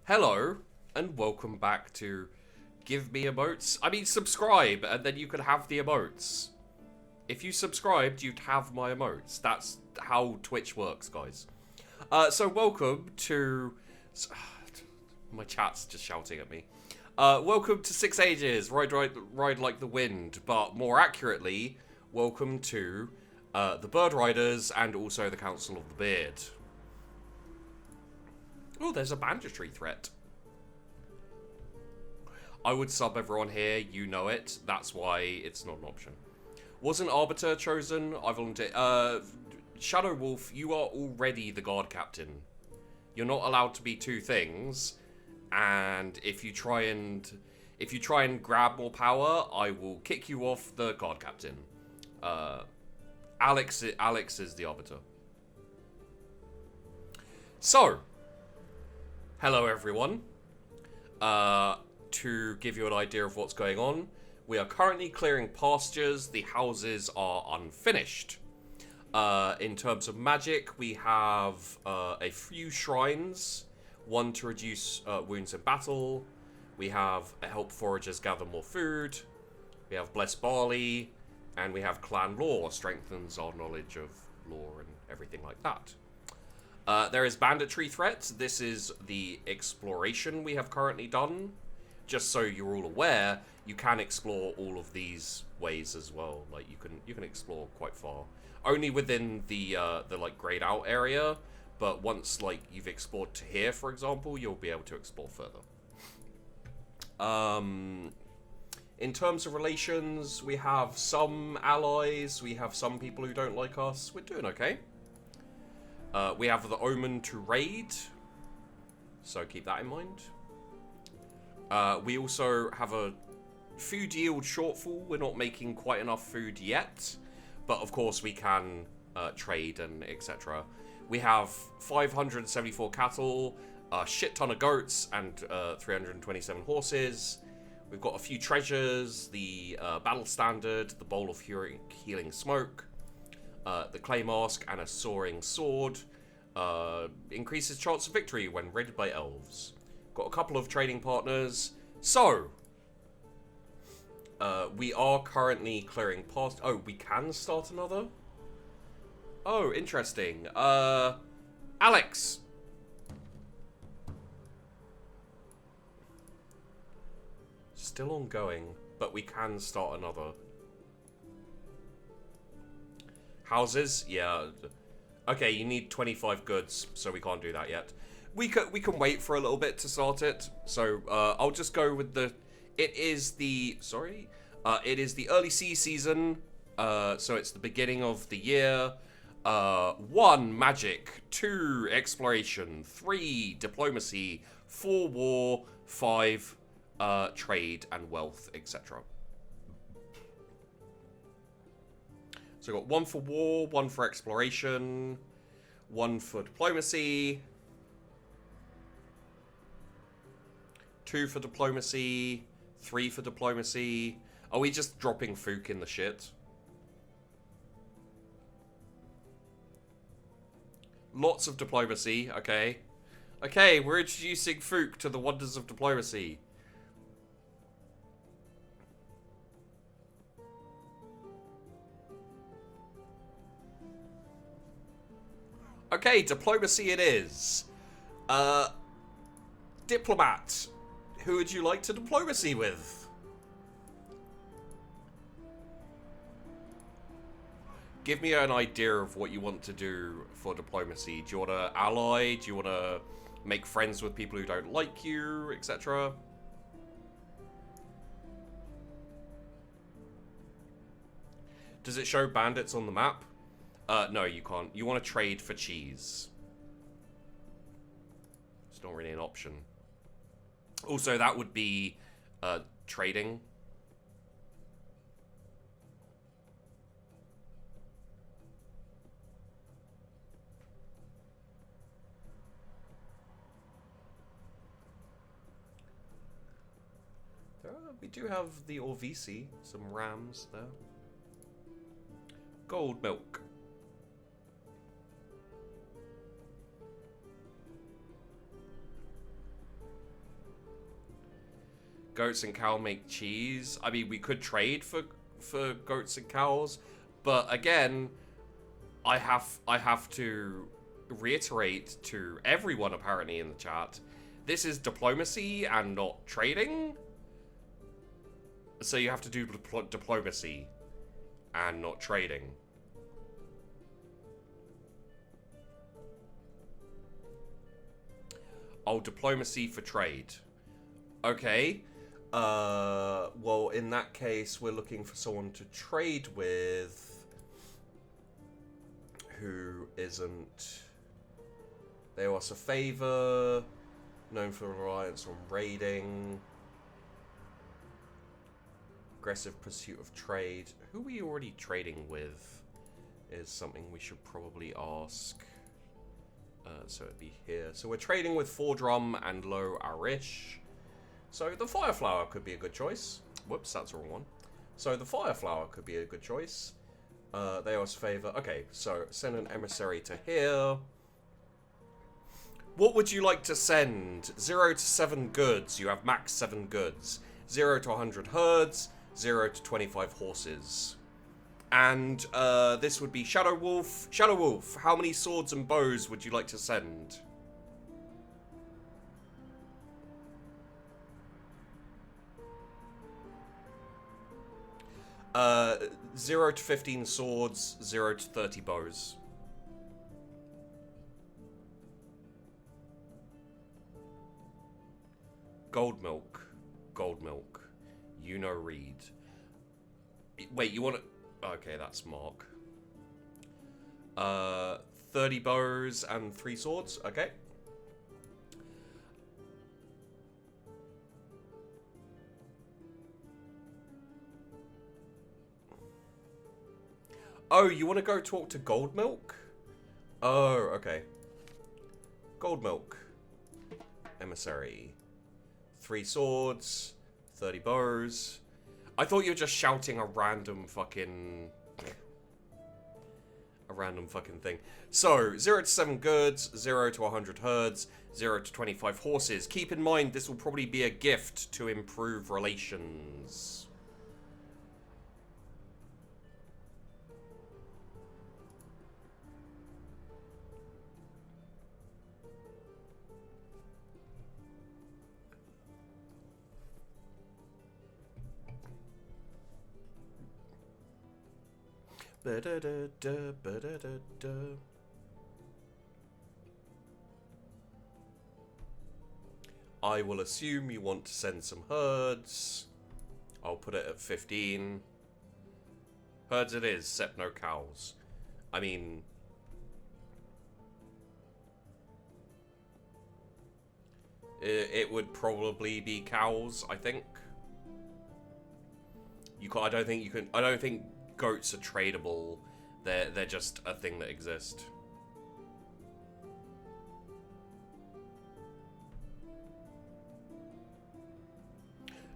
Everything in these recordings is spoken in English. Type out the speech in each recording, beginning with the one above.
Hello, and welcome back to Give Me Emotes. I mean, subscribe, and then you can have the emotes. If you subscribed, you'd have my emotes. That's how Twitch works, guys. So welcome to... My chat's just shouting at me. Welcome to 6 Ages, Ride Like the Wind, but more accurately, welcome to the Bird Riders and also the Council of the Beard. Oh, there's a banditry threat. I would sub everyone here, you know it. That's why it's not an option. Wasn't Arbiter chosen? I volunteered. Shadow Wolf, you are already the guard captain. You're not allowed to be two things. And if you try and grab more power, I will kick you off the guard captain. Alex is the Arbiter. So, hello everyone. To give you an idea of what's going on, we are currently clearing pastures. The houses are unfinished. In terms of magic, we have a few shrines. One to reduce wounds in battle. We have help foragers gather more food. We have blessed barley. And we have clan lore, strengthens our knowledge of lore and everything like that. There is banditry threats. This is the exploration we have currently done. Just so you're all aware, you can explore all of these ways as well. Like you can explore quite far. Only within the like grayed out area, but once like you've explored to here, for example, you'll be able to explore further. In terms of relations, we have some allies, we have some people who don't like us. We're doing okay. We have the Omen to raid, so keep that in mind. We also have a food yield shortfall. We're not making quite enough food yet, but of course we can trade and etc. We have 574 cattle, a shit ton of goats, and 327 horses. We've got a few treasures, the battle standard, the bowl of healing smoke, the clay mask, and a soaring sword. Increases chance of victory when raided by elves. Got a couple of trading partners. So, we are currently clearing past... Oh, we can start another? Oh, interesting. Alex! Still ongoing, but we can start another. Houses? Yeah. Okay, you need 25 goods, so we can't do that yet. We can wait for a little bit to start it. So I'll just go with the. It is the early season. So it's the beginning of the year. 1 magic, 2 exploration, 3 diplomacy, 4 war, 5 trade and wealth, etc. So we've got 1 for war, 1 for exploration, 1 for diplomacy, 2 for diplomacy, 3 for diplomacy. Are we just dropping Fook in the shit? Lots of diplomacy, okay. Okay, we're introducing Fook to the wonders of diplomacy. Okay, diplomacy it is. Diplomat. Who would you like to diplomacy with? Give me an idea of what you want to do for diplomacy. Do you want to ally? Do you want to make friends with people who don't like you, etc.? Does it show bandits on the map? No, you can't. You want to trade for cheese. It's not really an option. Also, that would be trading. We do have the Orvisi, some rams there. Gold milk. Goats and cow make cheese. I mean, we could trade for goats and cows, but again, I have to reiterate to everyone apparently in the chat, this is diplomacy and not trading. So you have to do diplomacy and not trading. Oh, diplomacy for trade. Okay. Well, in that case, we're looking for someone to trade with who isn't... They owe us a favor, known for reliance on raiding, aggressive pursuit of trade. Who are we already trading with is something we should probably ask. So it'd be here. So we're trading with Fordrum and Low Arish. So the Fireflower could be a good choice. Whoops, that's the wrong one. So the Fireflower could be a good choice. They owe us a favor. Okay, so send an emissary to here. What would you like to send? 0 to 7 goods. You have max 7 goods. 0 to 100 herds. 0 to 25 horses. And this would be Shadow Wolf. Shadow Wolf, how many swords and bows would you like to send? Uh, 0 to 15 swords, 0 to 30 bows. Gold milk. Gold milk. You know read. Wait, you want to... Okay, that's Mark. 30 bows and 3 swords. Okay. Oh, you want to go talk to Gold Milk? Oh, okay. Gold Milk. Emissary. 3 swords. 30 bows. I thought you were just shouting a random fucking... a random fucking thing. So, 0 to 7 goods, 0 to 100 herds, 0 to 25 horses. Keep in mind, this will probably be a gift to improve relations. Ba-da-da-da, ba-da-da-da. I will assume you want to send some herds. I'll put it at 15. Herds it is, except no cows. I mean... It would probably be cows, I think. I don't think you can... I don't think goats are tradable. They're just a thing that exist.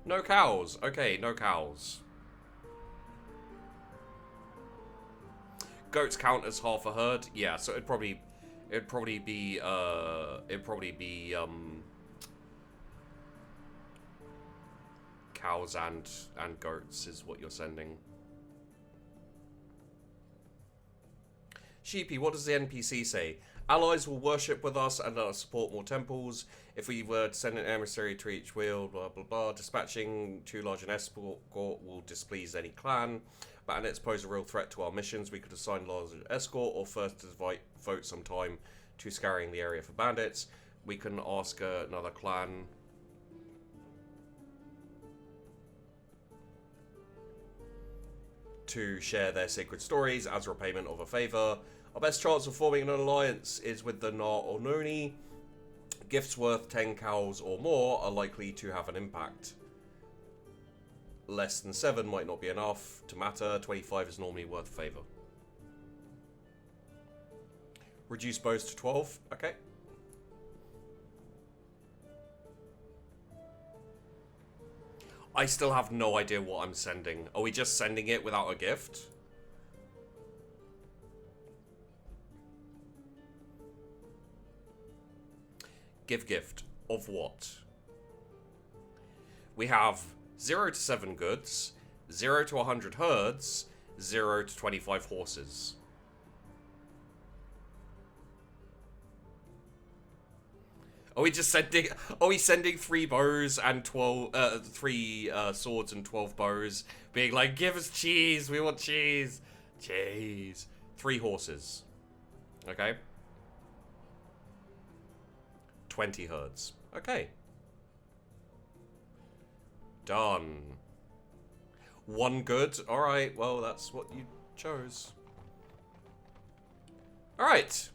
No cows. Okay, no cows. Goats count as half a herd. Yeah, so it'd probably be cows and goats is what you're sending. Sheepy, what does the NPC say? Allies will worship with us and support more temples. If we were to send an emissary to each wheel, blah blah blah. Dispatching too large an escort will displease any clan. Bandits pose a real threat to our missions. We could assign large escort or first vote some time to scouring the area for bandits. We can ask another clan. To share their sacred stories as repayment of a favour. Our best chance of forming an alliance is with the Na or Noni. Gifts worth 10 cows or more are likely to have an impact. Less than 7 might not be enough to matter. 25 is normally worth a favour. Reduce bows to 12. Okay. I still have no idea what I'm sending. Are we just sending it without a gift? Give gift. Of what? We have 0 to 7 goods, 0 to 100 herds, 0 to 25 horses. Are we just sending? Are we sending 3 bows and 3 swords and 12 bows, being like, "Give us cheese. We want cheese, cheese." 3 horses. Okay. 20 herds. Okay. Done. 1 good. All right. Well, that's what you chose. All right.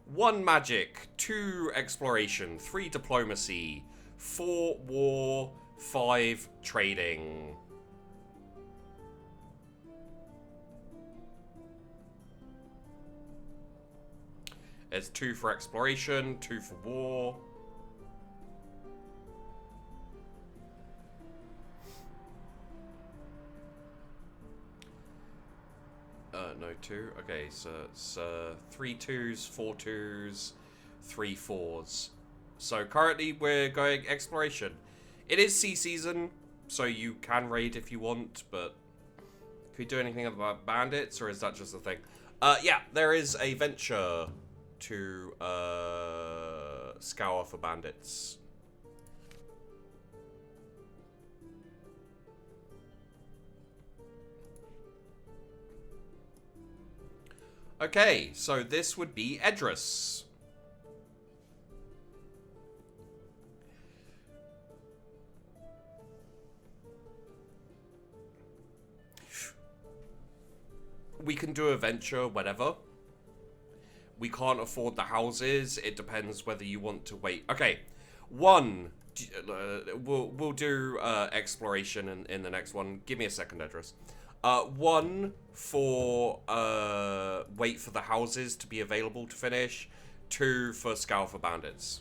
1 magic, 2 exploration, 3 diplomacy, 4 war, 5 trading. There's 2 for exploration, 2 for war. No 2. Okay, so it's 3 2s, 4 2s, 3 4s. So currently we're going exploration. It is sea season, so you can raid if you want, but can we do anything about bandits, or is that just a thing? Yeah, there is a venture to scour for bandits. Okay, so this would be Edris. We can do a venture, whatever. We can't afford the houses. It depends whether you want to wait. Okay, 1. We'll do exploration in the next one. Give me a second, Edris. 1 for wait for the houses to be available to finish. 2 for scour for bandits.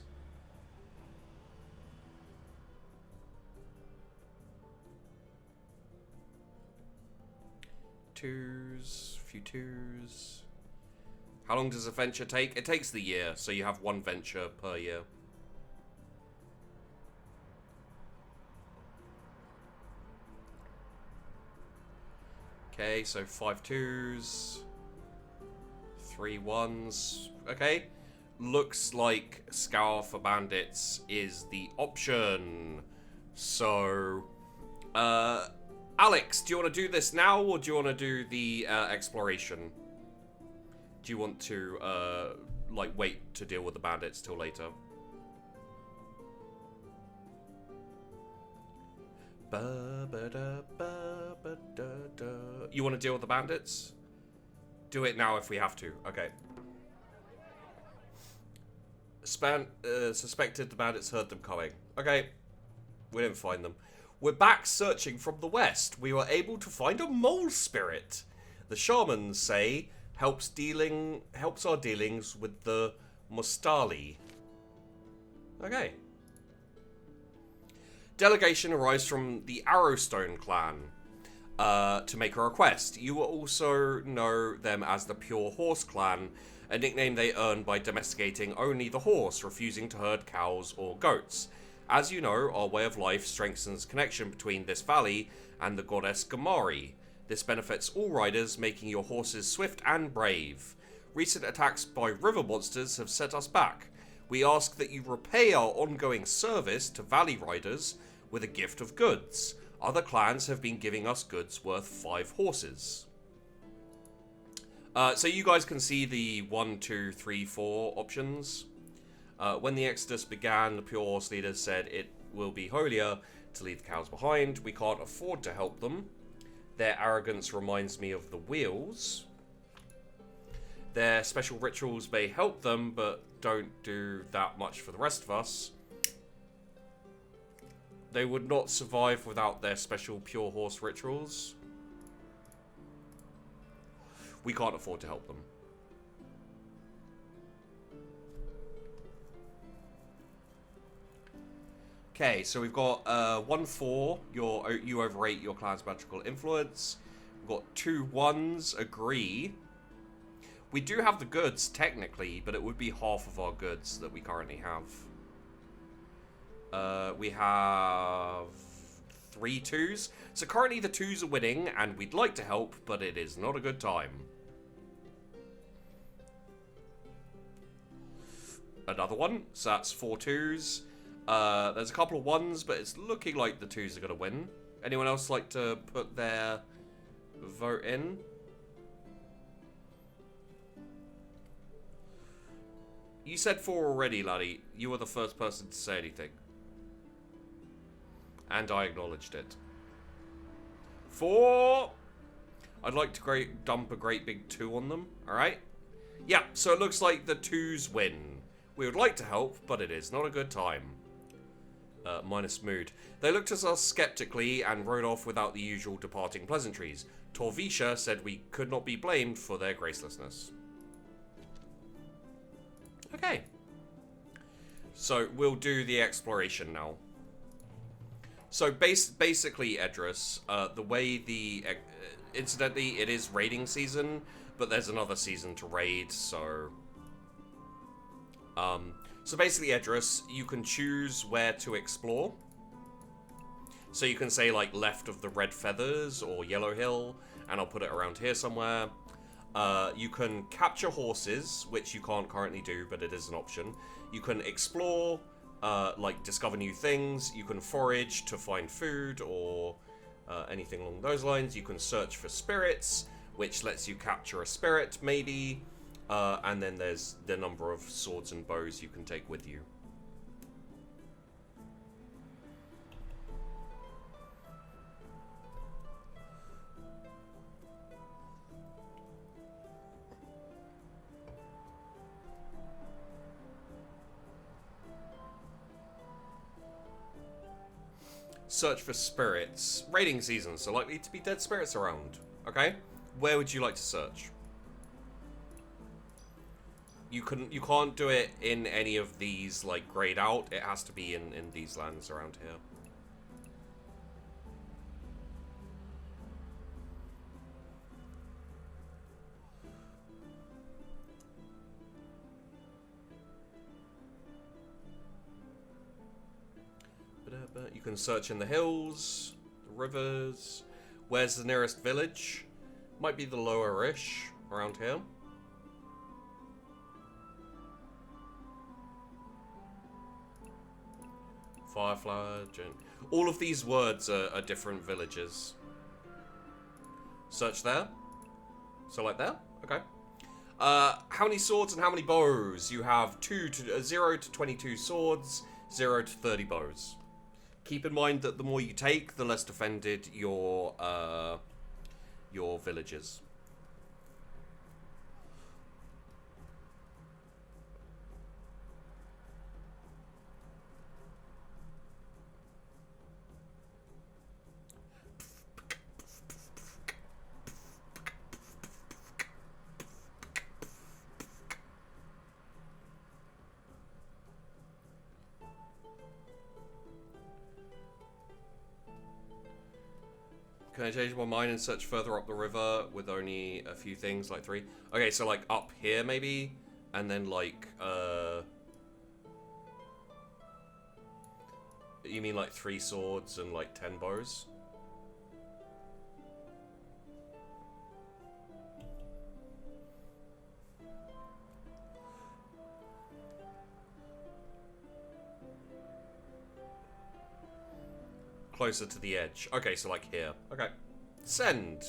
Twos, few 2s. How long does a venture take? It takes the year, so you have 1 venture per year. Okay, so 5 2s, 3 1s. Okay, looks like scour for bandits is the option. So, Alex, do you want to do this now, or do you want to do the exploration? Do you want to like wait to deal with the bandits till later? You want to deal with the bandits? Do it now if we have to. Okay. Suspected the bandits heard them coming. Okay. We didn't find them. We're back searching from the west. We were able to find a mole spirit. The shamans say helps our dealings with the Mustali. Okay. Delegation arrives from the Arrowstone clan to make a request. You will also know them as the Pure Horse clan, a nickname they earned by domesticating only the horse, refusing to herd cows or goats. As you know, our way of life strengthens connection between this valley and the goddess Gamari. This benefits all riders, making your horses swift and brave. Recent attacks by river monsters have set us back. We ask that you repay our ongoing service to valley riders with a gift of goods. Other clans have been giving us goods worth 5 horses. So you guys can see the 1, 2, 3, 4 options. When the Exodus began, the Pure Horse leaders said it will be holier to leave the cows behind. We can't afford to help them. Their arrogance reminds me of the wheels. Their special rituals may help them, but don't do that much for the rest of us. They would not survive without their special Pure Horse rituals. We can't afford to help them. Okay, so we've got 1-4. You overrate your clan's magical influence. We've got 2 1s. Agree. We do have the goods technically, but it would be half of our goods that we currently have. We have 3 twos. So currently the twos are winning, and we'd like to help, but it is not a good time. Another one, so that's 4 twos. There's a couple of ones, but it's looking like the twos are going to win. Anyone else like to put their vote in? You said 4 already, laddie. You were the first person to say anything. And I acknowledged it. 4! I'd like to dump a great big 2 on them, alright? Yeah, so it looks like the 2s win. We would like to help, but it is not a good time. Minus mood. They looked at us skeptically and rode off without the usual departing pleasantries. Torvisha said we could not be blamed for their gracelessness. Okay. So, we'll do the exploration now. So, basically, Edris, the way the... incidentally, it is raiding season, but there's another season to raid, so... So basically, Edris, you can choose where to explore. So you can say, like, left of the Red Feathers or Yellow Hill, and I'll put it around here somewhere. You can capture horses, which you can't currently do, but it is an option. You can explore, like, discover new things. You can forage to find food or anything along those lines. You can search for spirits, which lets you capture a spirit, maybe. And then there's the number of swords and bows you can take with you. Search for spirits. Raiding season, so likely to be dead spirits around. Okay? Where would you like to search? You can't do it in any of these, like, grayed out. It has to be in these lands around here. You can search in the hills, the rivers. Where's the nearest village? Might be the lower-ish around here. Fireflower, all of these words are different villages. Search there. So like there? Okay. How many swords and how many bows? You have 0 to 22 swords, 0 to 30 bows. Keep in mind that the more you take, the less defended your village is. Can I change my mind and search further up the river with only a few things, like 3? Okay, so like up here maybe, and then like, you mean like 3 swords and like 10 bows? Closer to the edge. Okay, so like here. Okay. Send.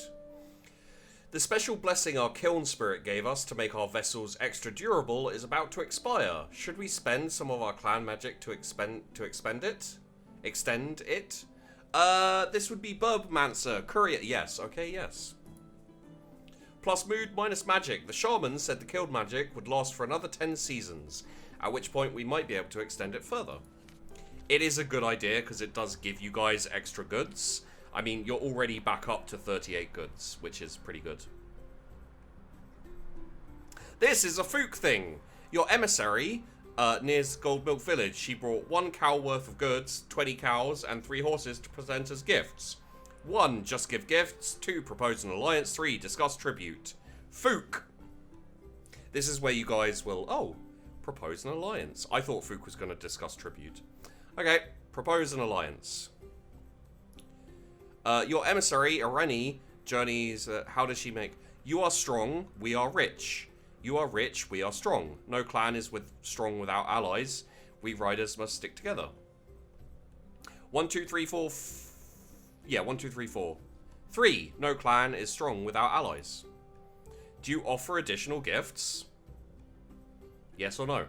The special blessing our kiln spirit gave us to make our vessels extra durable is about to expire. Should we spend some of our clan magic to extend it? Extend it? This would be Burbmancer. Courier. Yes. Okay, yes. Plus mood minus magic. The shaman said the killed magic would last for another 10 seasons, at which point we might be able to extend it further. It is a good idea because it does give you guys extra goods. I mean, you're already back up to 38 goods, which is pretty good. This is a Fook thing. Your emissary near Gold Milk Village. She brought 1 cow worth of goods, 20 cows, and 3 horses to present as gifts. 1. Just give gifts. 2. Propose an alliance. 3. Discuss tribute. Fook. This is where you guys will... Oh, propose an alliance. I thought Fook was going to discuss tribute. Okay, propose an alliance. Your emissary, Irene, journeys... how does she make... You are strong, we are rich. You are rich, we are strong. No clan is strong without allies. We riders must stick together. 1, 2, 3, 4... yeah, 1, 2, 3, 4. 3. No clan is strong without allies. Do you offer additional gifts? Yes or no?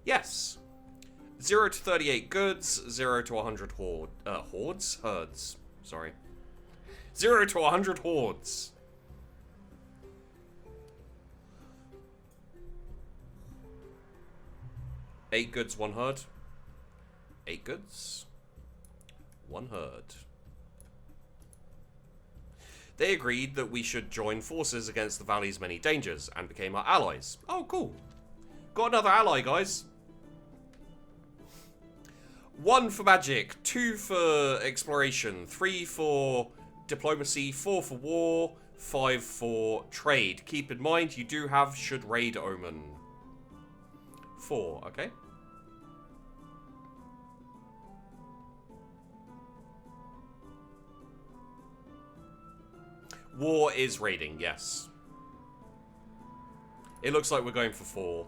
Yes. 0 to 38 goods, 0 to 100 hordes? Herds. Sorry. 0 to 100 hordes. Eight goods, 1 herd. 8 goods, 1 herd. They agreed that we should join forces against the valley's many dangers and became our allies. Oh, cool. Got another ally, guys. 1 for magic, 2 for exploration, 3 for diplomacy, 4 for war, 5 for trade. Keep in mind, you do have should raid omen. 4, okay. War is raiding, yes. It looks like we're going for 4.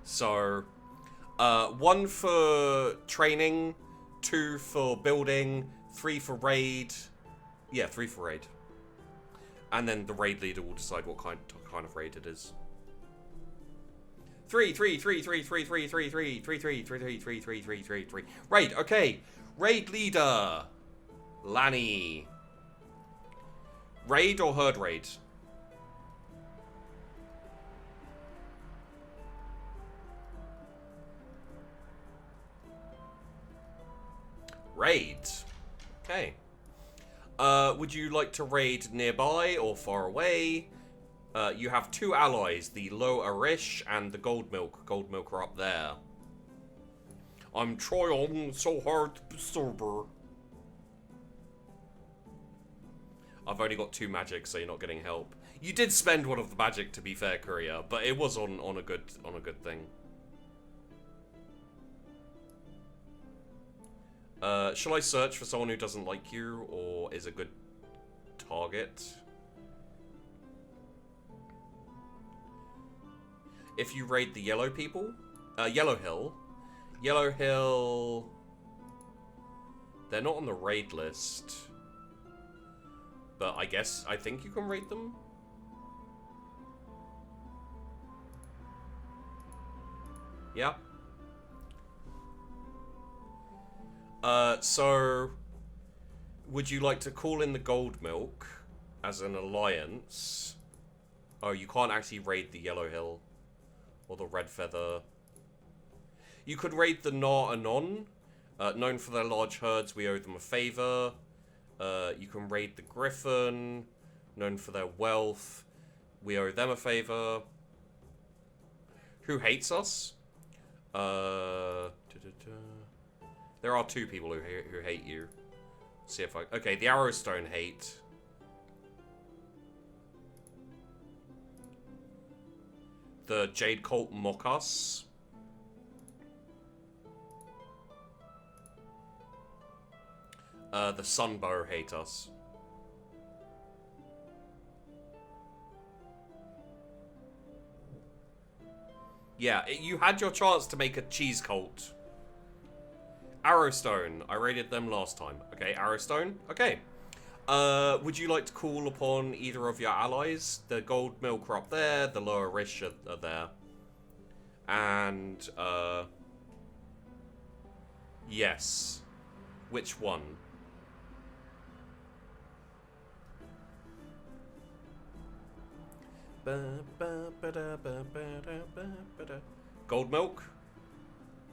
So, 1 for training, 2 for building, 3 for raid. Yeah, 3 for raid. And then the raid leader will decide what kind of raid it is. 3. Raid, okay. Raid leader. Lanny. Raid or herd raid? Raid. Okay. Would you like to raid nearby or far away? You have 2 allies, the Low Arish and the Gold Milk. Gold Milk are up there. I'm trying so hard to be sober. I've only got 2 magic, so you're not getting help. You did spend one of the magic, to be fair, Courier, but it was on a good thing. Shall I search for someone who doesn't like you or is a good target? If you raid the yellow people, Yellow Hill, they're not on the raid list. But I think you can raid them. Yeah. So, would you like to call in the Gold Milk as an alliance? Oh, you can't actually raid the Yellow Hill or the Red Feather. You could raid the Na Anon. Known for their large herds, we owe them a favor. You can raid the Griffin. Known for their wealth, we owe them a favor. Who hates us? There are 2 people who hate you. See if I... Okay, the Arrowstone hate. The Jade Cult mock us. The Sunbow hate us. Yeah, you had your chance to make a cheese cult. Arrowstone. I raided them last time. Okay, Arrowstone. Okay. Would you like to call upon either of your allies? The Gold Milk are up there. The Lower Rish are there. And, yes. Which one? Gold Milk?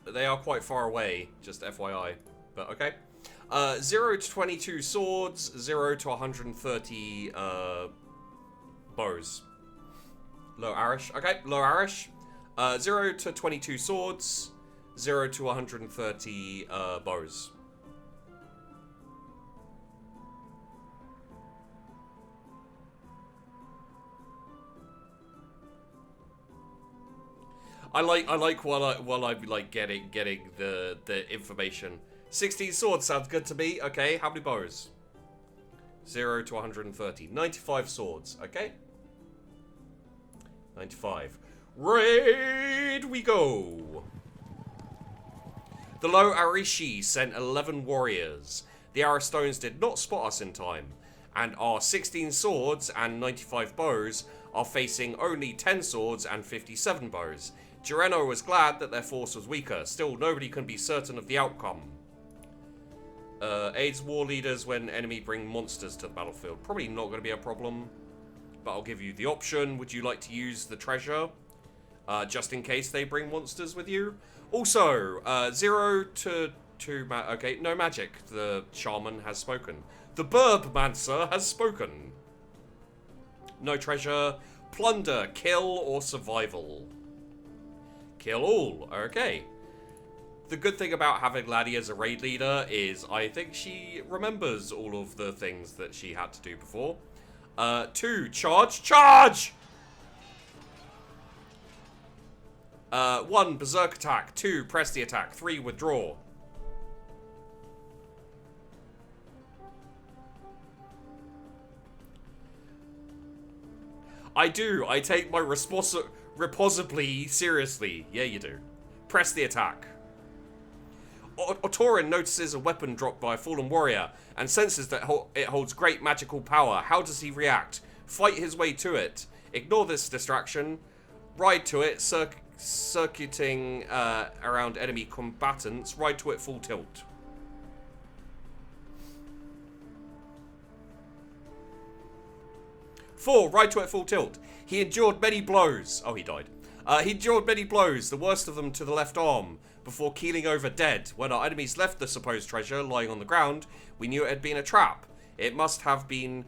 They are quite far away, just FYI. But okay. 0 to 22 swords, 0 to 130 bows. Low Arish. Okay, Low Arish. 0 to 22 swords, 0 to 130 bows. I like while I'm like getting the information. 16 swords sounds good to me. Okay, how many bows? 0 to 130. 95 swords. Okay. 95. Raid we go. The Low Arishi sent 11 warriors. The Aristones did not spot us in time, and our 16 swords and 95 bows are facing only 10 swords and 57 bows. Gireno was glad that their force was weaker. Still, nobody can be certain of the outcome. Aids war leaders when enemy bring monsters to the battlefield. Probably not going to be a problem, but I'll give you the option. Would you like to use the treasure? Just in case they bring monsters with you. Also, 0 to 2... okay, no magic. The shaman has spoken. The Burbmancer has spoken. No treasure. Plunder, kill, or survival. Kill all. Okay. The good thing about having Laddie as a raid leader is I think she remembers all of the things that she had to do before. 2, charge. Charge! 1, berserk attack. 2, press the attack. 3, withdraw. I do. I take my reposibly seriously. Yeah, you do. Press the attack. Otorin notices a weapon dropped by a fallen warrior and senses that it holds great magical power. How does he react? Fight his way to it. Ignore this distraction. Ride to it, circuiting around enemy combatants. Ride to it full tilt. Four, ride to it full tilt. He endured many blows. Oh, he died. He endured many blows, the worst of them to the left arm, before keeling over dead. When our enemies left the supposed treasure lying on the ground, we knew it had been a trap. It must have been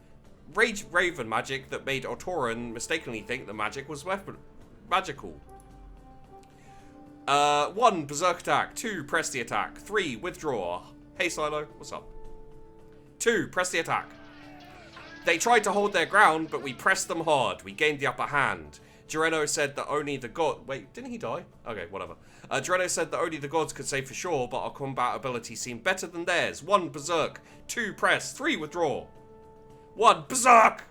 Raven magic that made Otoran mistakenly think the magic was magical. 1, berserk attack. 2, press the attack. 3, withdraw. Hey, Silo, what's up? 2, press the attack. They tried to hold their ground, but we pressed them hard. We gained the upper hand. Gireno said that only the god... Wait, didn't he die? Okay, whatever. Gireno said that only the gods could say for sure, but our combat ability seemed better than theirs. 1, berserk. 2, press. 3, withdraw. 1, berserk!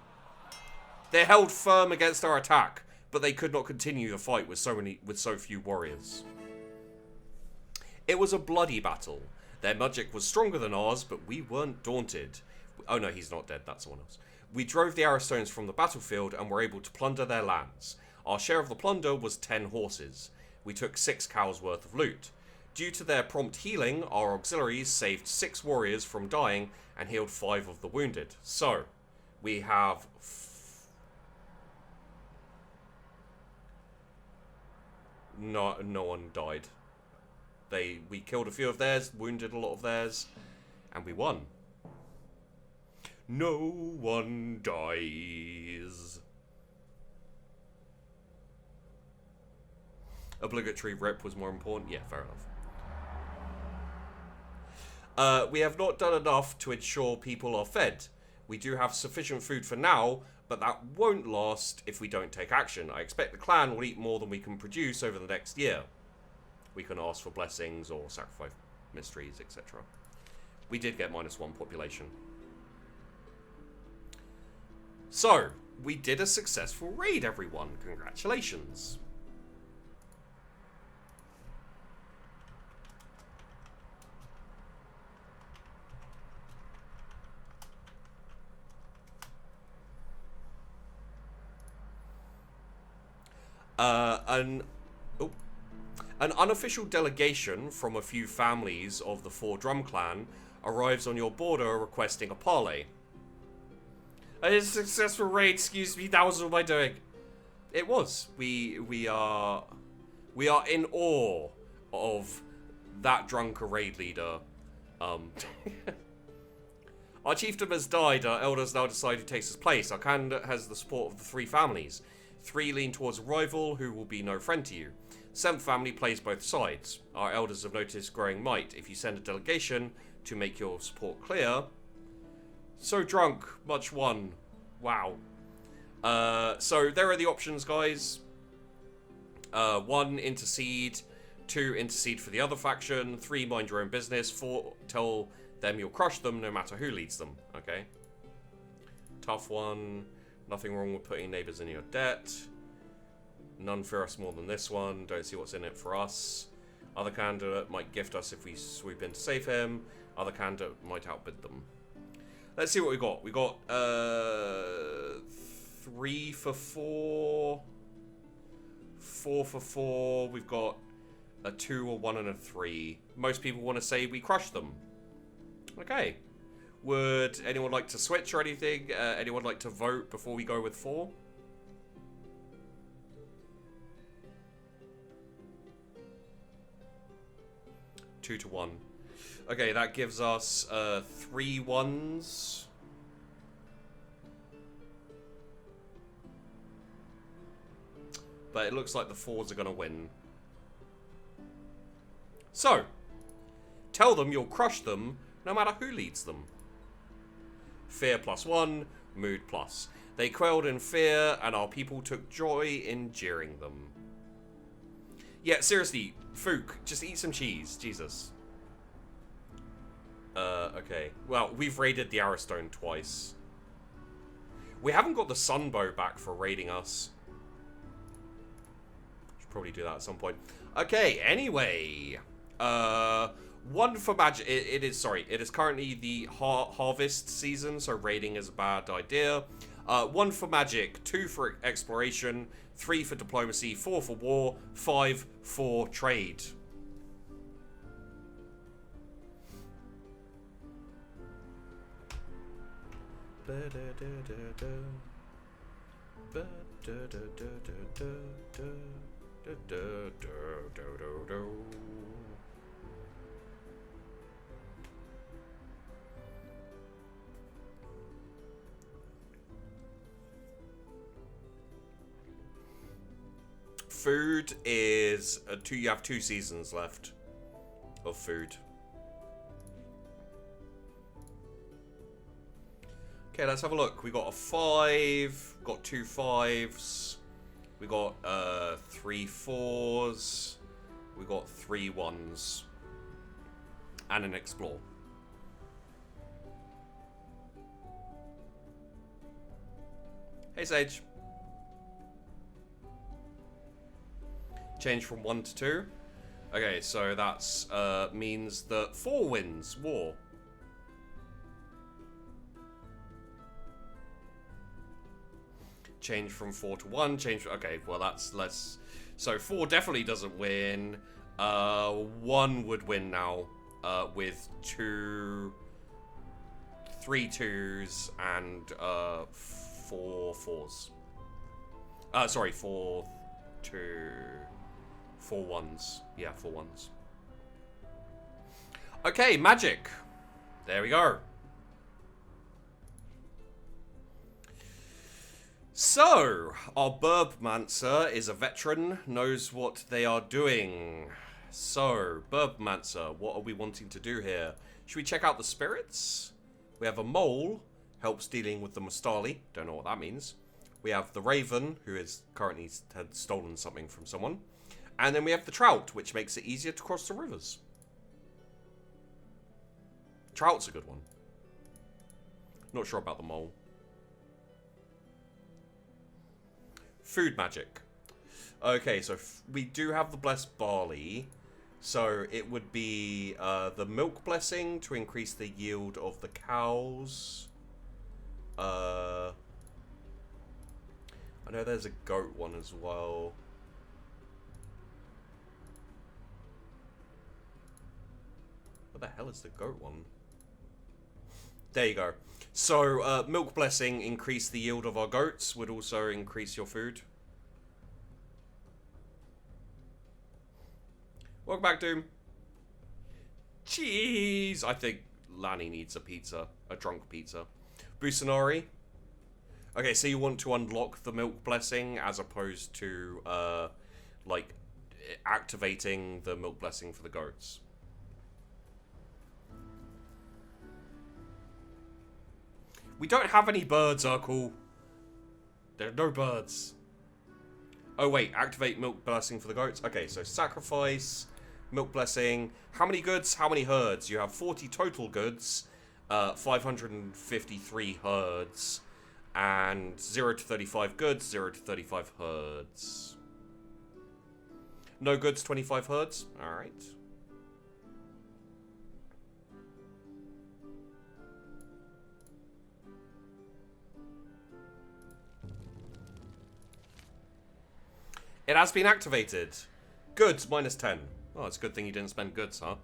They held firm against our attack, but they could not continue the fight with so few warriors. It was a bloody battle. Their magic was stronger than ours, but we weren't daunted. Oh no, he's not dead, that's someone else. We drove the Aristones from the battlefield and were able to plunder their lands. Our share of the plunder was 10 horses. We took 6 cows worth of loot. Due to their prompt healing, our auxiliaries saved 6 warriors from dying and healed 5 of the wounded. So, we have... No one died. We killed a few of theirs, wounded a lot of theirs, and we won. No one dies. Obligatory rep was more important. Yeah, fair enough. We have not done enough to ensure people are fed. We do have sufficient food for now, but that won't last if we don't take action. I expect the clan will eat more than we can produce over the next year. We can ask for blessings or sacrifice mysteries, etc. We did get -1 population. So, we did a successful raid, everyone. Congratulations. An unofficial delegation from a few families of the Four Drum Clan arrives on your border requesting a parley. A successful raid, excuse me, that was all my doing. It was. We are in awe of that drunker raid leader. Our chieftain has died, our elders now decide who takes his place. Our candidate has the support of the 3 families. 3 lean towards a rival who will be no friend to you. 7th family plays both sides. Our elders have noticed growing might. If you send a delegation to make your support clear... So drunk, much won. Wow. So there are the options, guys. 1, intercede. 2, intercede for the other faction. 3, mind your own business. 4, tell them you'll crush them no matter who leads them. Okay. Tough one. Nothing wrong with putting neighbors in your debt. None fear us more than this one. Don't see what's in it for us. Other candidate might gift us if we swoop in to save him. Other candidate might outbid them. Let's see what we got. We got 3 for 4. 4 for 4. We've got a 2, a 1, and a 3. Most people want to say we crush them. Okay. Would anyone like to switch or anything? Anyone like to vote before we go with 4? Two to 1. Okay, that gives us 3 1s. But it looks like the 4s are going to win. So, tell them you'll crush them no matter who leads them. Fear +1, mood plus. They quailed in fear, and our people took joy in jeering them. Yeah, seriously, Fook, just eat some cheese. Jesus. Okay. Well, we've raided the Arrowstone twice. We haven't got the Sunbow back for raiding us. Should probably do that at some point. Okay, anyway. 1 for magic. It is currently the harvest season, so raiding is a bad idea. 1 for magic, 2 for exploration, 3 for diplomacy, 4 for war, 5 for trade. Food is you have 2 seasons left of food. Okay, let's have a look. We got a 5, got 2 5s, we got 3 4s, we got 3 1s, and an explore. Hey, Sage. Change from 1 to 2. Okay, so that's means that 4 wins war. Change from 4 to 1. Change. Okay, well that's less. So 4 definitely doesn't win. 1 would win now. With 3 2s and 4 4s. Sorry, 4 1s. Yeah, 4 1s. Okay, magic. There we go. So, our Burbmancer is a veteran, knows what they are doing. So, Burbmancer, what are we wanting to do here? Should we check out the spirits? We have a mole, helps dealing with the Mustali. Don't know what that means. We have the Raven, who is currently had stolen something from someone. And then we have the Trout, which makes it easier to cross the rivers. Trout's a good one. Not sure about the mole. Food magic. Okay, so we do have the Blessed Barley. So it would be the Milk Blessing to increase the yield of the cows. I know there's a goat one as well. What the hell is the goat one? There you go. So, Milk Blessing, increase the yield of our goats, would also increase your food. Welcome back, Doom. Cheese! I think Lanny needs a pizza. A drunk pizza. Busanari. Okay, so you want to unlock the Milk Blessing as opposed to, like, activating the Milk Blessing for the goats. We don't have any birds, Urkel. There are no birds. Oh, wait. Activate milk blessing for the goats. Okay, so sacrifice, milk blessing. How many goods? How many herds? You have 40 total goods, 553 herds, and 0 to 35 goods, 0 to 35 herds. No goods, 25 herds. Alright. It has been activated. Goods, minus 10. Oh, it's a good thing you didn't spend goods, huh?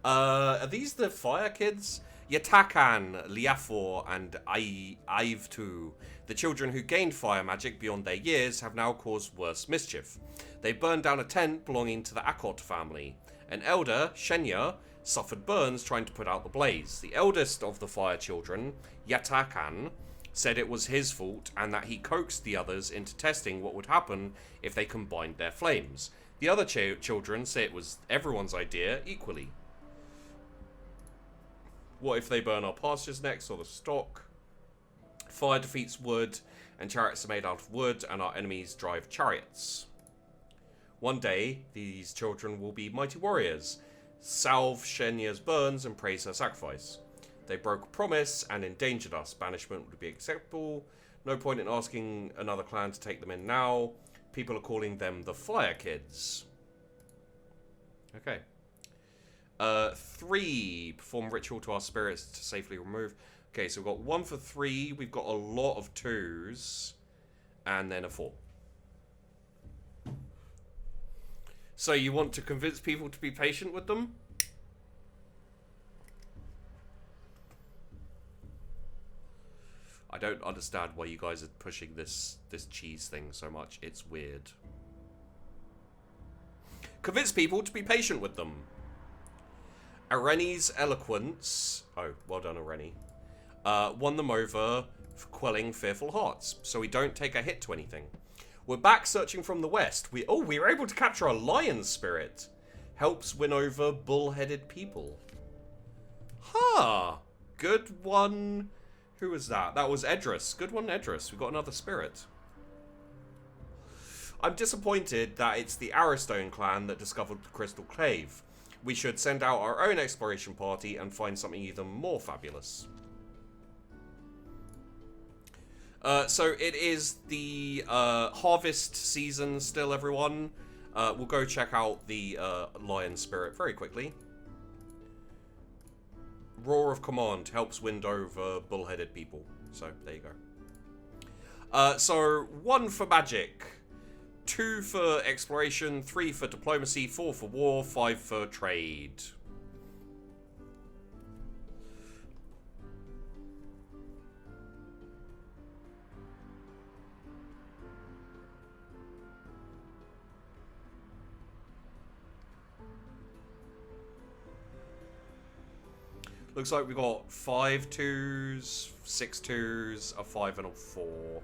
Are these the fire kids? Yatakan, Liafor, and Aivtu. The children who gained fire magic beyond their years have now caused worse mischief. They burned down a tent belonging to the Akot family. An elder, Shenya, suffered burns trying to put out the blaze. The eldest of the fire children, Yatakan, said it was his fault and that he coaxed the others into testing what would happen if they combined their flames. The other children say it was everyone's idea equally. What if they burn our pastures next or the stock? Fire defeats wood, and chariots are made out of wood, and our enemies drive chariots. One day, these children will be mighty warriors, salve Shenya's burns and praise her sacrifice. They broke a promise and endangered us. Banishment would be acceptable. No point in asking another clan to take them in now. People are calling them the Fire Kids. Okay. 3. Perform ritual to our spirits to safely remove. Okay, so we've got 1 for 3. We've got a lot of 2s. And then a 4. So you want to convince people to be patient with them? I don't understand why you guys are pushing this cheese thing so much. It's weird. Convince people to be patient with them. Areni's eloquence... Oh, well done, Areni. Won them over for quelling fearful hearts, so we don't take a hit to anything. We're back searching from the west. We were able to capture a lion spirit. Helps win over bull-headed people. Good one. Who was that? That was Edris. Good one, Edris. We got another spirit. I'm disappointed that it's the Arrowstone clan that discovered the Crystal Cave. We should send out our own exploration party and find something even more fabulous. So it is the harvest season still, everyone. We'll go check out the lion spirit very quickly. Roar of Command helps win over bull-headed people. So, there you go. So, 1 for magic, 2 for exploration, 3 for diplomacy, 4 for war, 5 for trade. Looks like we got 5 2s, 6 2s, a 5 and a 4.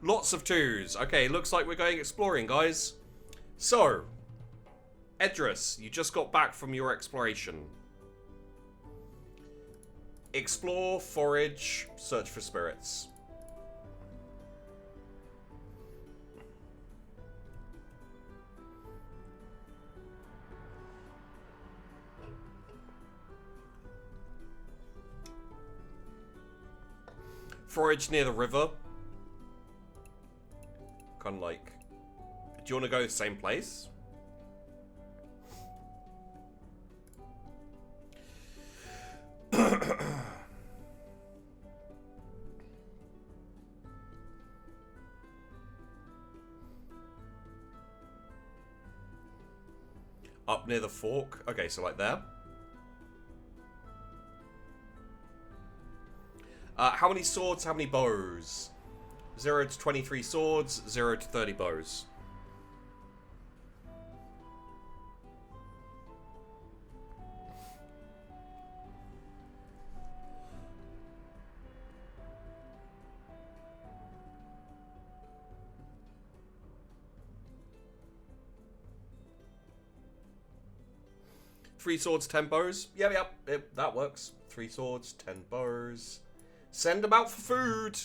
Lots of 2s. Okay, looks like we're going exploring, guys. So, Edris, you just got back from your exploration. Explore, forage, search for spirits. Forage near the river. Kind of like... Do you want to go to the same place? Up near the fork. Okay, so like there. How many swords, how many bows? 0 to 23 swords, 0 to 30 bows. Three swords, 10 bows. Yep, that works. 3 swords, 10 bows. Send them out for food.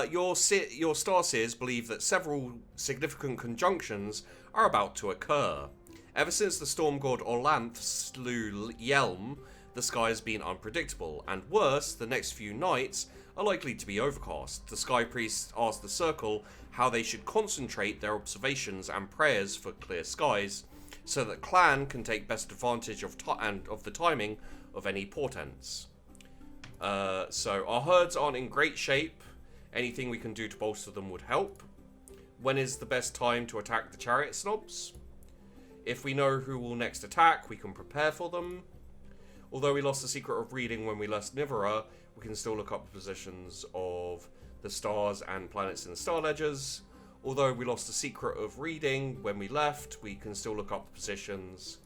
Your starseers believe that several significant conjunctions are about to occur. Ever since the storm god Orlanth slew Yelm, the sky has been unpredictable, and worse, the next few nights are likely to be overcast. The Sky Priest asked the Circle how they should concentrate their observations and prayers for clear skies, so that Clan can take best advantage of the timing of any portents. So our herds aren't in great shape. Anything we can do to bolster them would help. When is the best time to attack the chariot snobs? If we know who will next attack, we can prepare for them. Although we lost the secret of reading when we left Nivera, we can still look up the positions of the stars and planets in the star ledgers. Although we lost the secret of reading when we left, we can still look up the positions.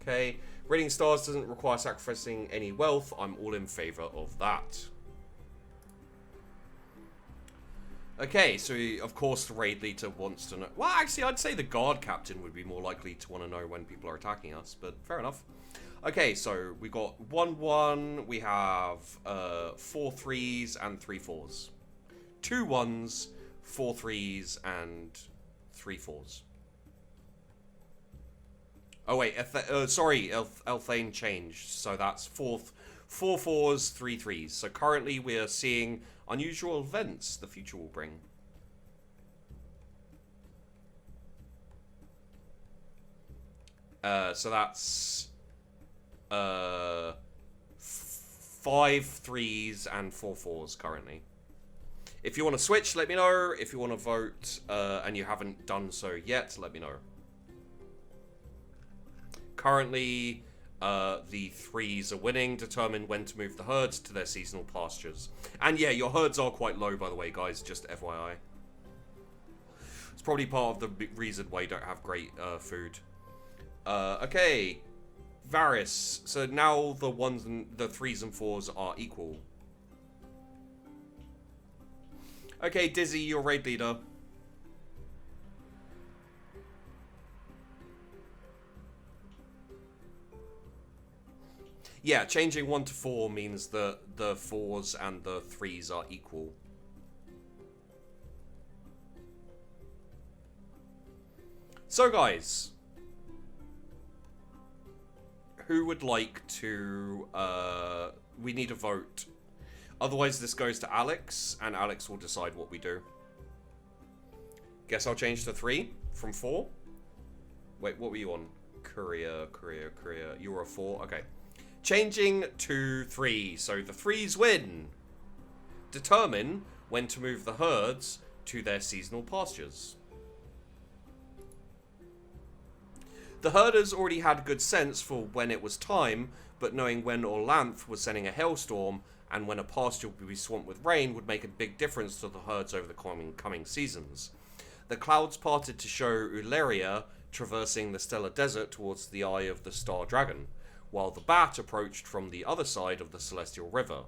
Okay, reading stars doesn't require sacrificing any wealth. I'm all in favor of that. Okay, so of course the raid leader wants to know. Well, actually, I'd say the guard captain would be more likely to want to know when people are attacking us, but fair enough. Okay, so we got 1-1. We have 4 3s and 3 4s. 2 1s, 4 3s, and 3 4s. Oh wait, sorry, Elthane changed. So that's 4 4s, 3 3s. So currently we are seeing unusual events the future will bring. So that's 5 3s and 4 4s currently. If you want to switch, let me know. If you want to vote and you haven't done so yet, let me know. Currently, the 3s are winning. Determine when to move the herds to their seasonal pastures. And yeah, your herds are quite low, by the way, guys. Just FYI. It's probably part of the reason why you don't have great food. Okay. Varys. So now the 3s and 4s are equal. Okay, Dizzy, your raid leader. Yeah, changing 1 to 4 means that the 4s and the 3s are equal. So, guys, who would like to... we need a vote. Otherwise, this goes to Alex, and Alex will decide what we do. Guess I'll change to 3 from 4. Wait, what were you on? Courier. You were a 4? Okay. Changing to 3, so the 3s win. Determine when to move the herds to their seasonal pastures. The herders already had good sense for when it was time, but knowing when Orlanth was sending a hailstorm and when a pasture would be swamped with rain would make a big difference to the herds over the coming seasons. The clouds parted to show Uleria traversing the stellar desert towards the eye of the star dragon, while the bat approached from the other side of the celestial river.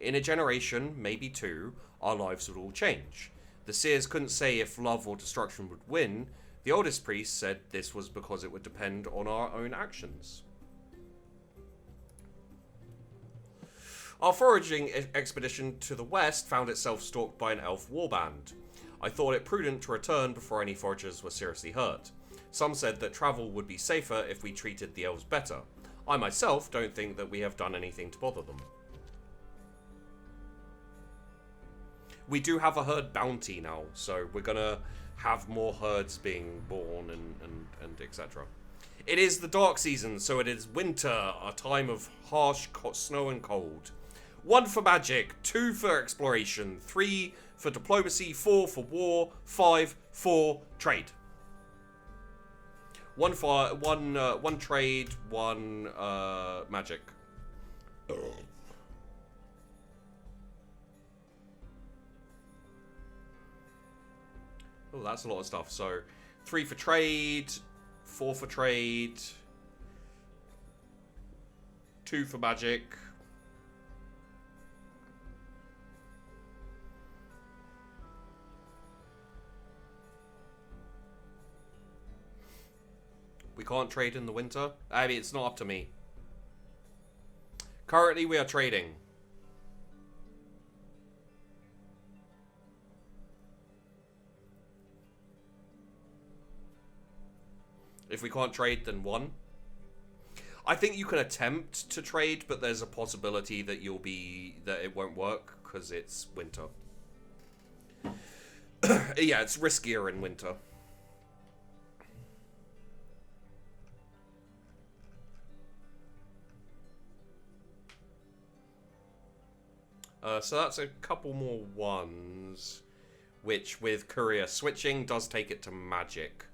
In a generation, maybe 2, our lives would all change. The seers couldn't say if love or destruction would win. The oldest priest said this was because it would depend on our own actions. Our foraging expedition to the west found itself stalked by an elf warband. I thought it prudent to return before any foragers were seriously hurt. Some said that travel would be safer if we treated the elves better. I myself don't think that we have done anything to bother them. We do have a herd bounty now, so we're gonna have more herds being born and etc. It is the dark season, so it is winter, a time of harsh snow and cold. 1 for magic, 2 for exploration, 3 for diplomacy, 4 for war, 5 for trade. 1 trade, 1 magic. Oh, that's a lot of stuff. So, 3 for trade, 4 for trade, 2 for magic. We can't trade in the winter? I mean, it's not up to me. Currently, we are trading. If we can't trade, then 1. I think you can attempt to trade, but there's a possibility that it won't work because it's winter. Yeah, it's riskier in winter. So that's a couple more 1s, which with courier switching does take it to magic.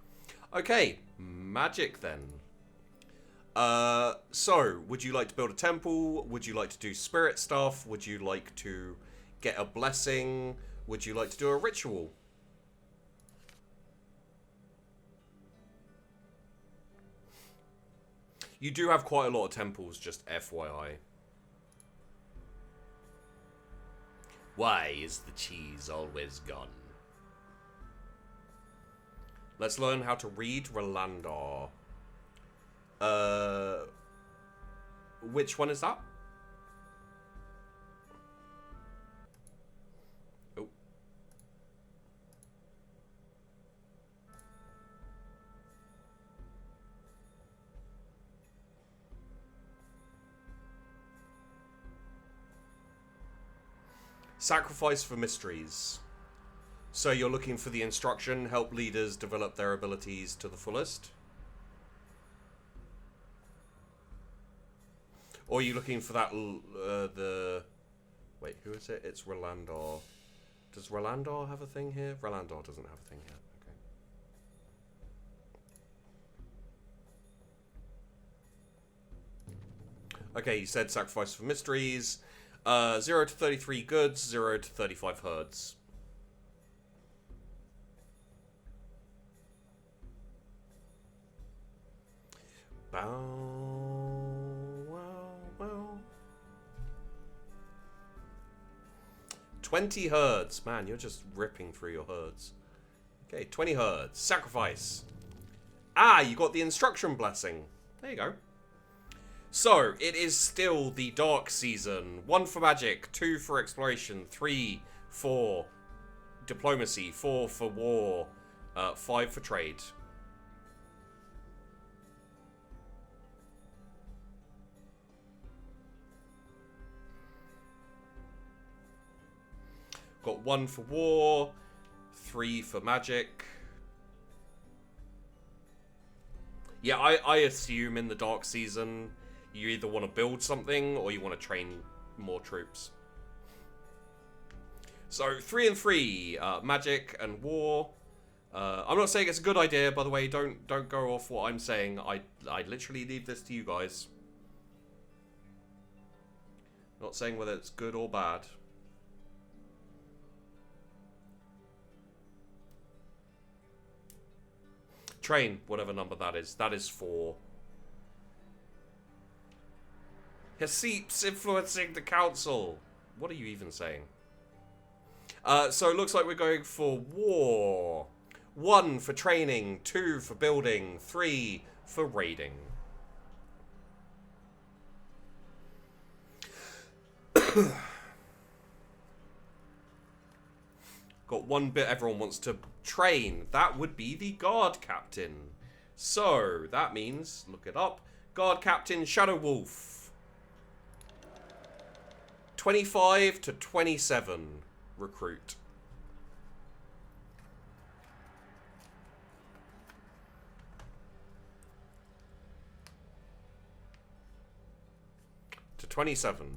Okay, magic then. So, would you like to build a temple? Would you like to do spirit stuff? Would you like to get a blessing? Would you like to do a ritual? You do have quite a lot of temples, just FYI. Why is the cheese always gone? Let's learn how to read Rolandar. Which one is that? Oh. Sacrifice for mysteries. So you're looking for the instruction, help leaders develop their abilities to the fullest? Or are you looking for that, wait, who is it? It's Rolandar. Does Rolandar have a thing here? Rolandar doesn't have a thing here. Okay. Okay, you said sacrifice for mysteries. 0 to 33 goods, 0 to 35 herds. Bow, wow, wow. 20 herds. Man, you're just ripping through your herds. Okay, 20 herds. Sacrifice. Ah, you got the instruction blessing. There you go. So, it is still the dark season. 1 for magic, 2 for exploration, 3 for diplomacy, 4 for war, 5 for trade. Got 1 for war, 3 for magic. Yeah, I assume in the dark season, you either want to build something or you want to train more troops. So 3 and 3, magic and war. I'm not saying it's a good idea, by the way. Don't go off what I'm saying. I literally leave this to you guys. Not saying whether it's good or bad. Train, whatever number that is. That is 4. Hesseeps influencing the council. What are you even saying? So it looks like we're going for war. 1 for training, 2 for building, 3 for raiding. Got 1 bit everyone wants to train. That would be the guard captain. So that means, look it up, guard captain Shadow Wolf. 25 to 27 recruit. To 27.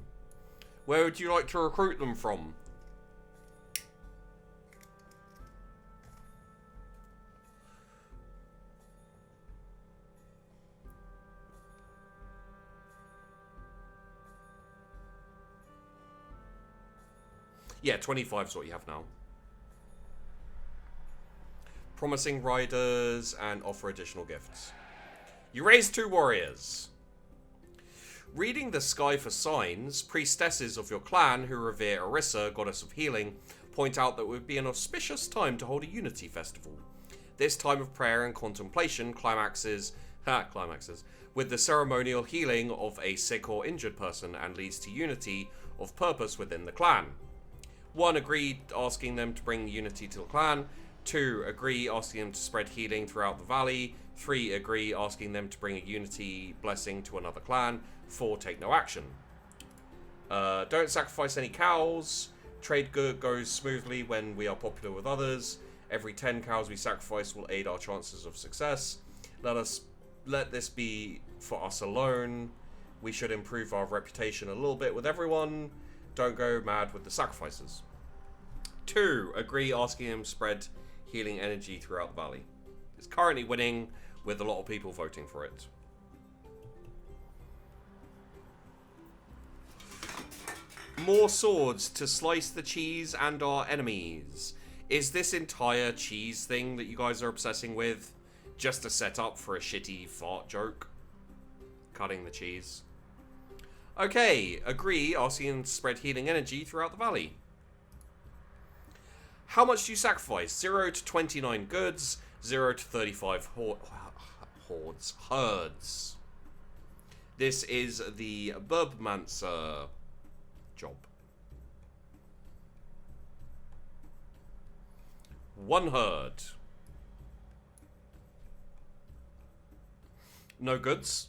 Where would you like to recruit them from? Yeah, 25 is what you have now. Promising riders and offer additional gifts. You raise 2 warriors. Reading the sky for signs, priestesses of your clan who revere Orisa, goddess of healing, point out that it would be an auspicious time to hold a unity festival. This time of prayer and contemplation climaxes with the ceremonial healing of a sick or injured person and leads to unity of purpose within the clan. 1 agreed, asking them to bring unity to the clan. 2, agree, asking them to spread healing throughout the valley. 3, agree, asking them to bring a unity blessing to another clan. 4, take no action. Don't sacrifice any cows. Trade good goes smoothly when we are popular with others. Every 10 cows we sacrifice will aid our chances of success. Let this be for us alone. We should improve our reputation a little bit with everyone. Don't go mad with the sacrifices. 2, agree, asking him spread healing energy throughout the valley. It's currently winning with a lot of people voting for it. More swords to slice the cheese and our enemies. Is this entire cheese thing that you guys are obsessing with just a setup for a shitty fart joke? Cutting the cheese. Okay, agree, asking him to spread healing energy throughout the valley. How much do you sacrifice? 0 to 29 goods, 0 to 35 herds. This is the Burbmancer job. 1 herd. No goods.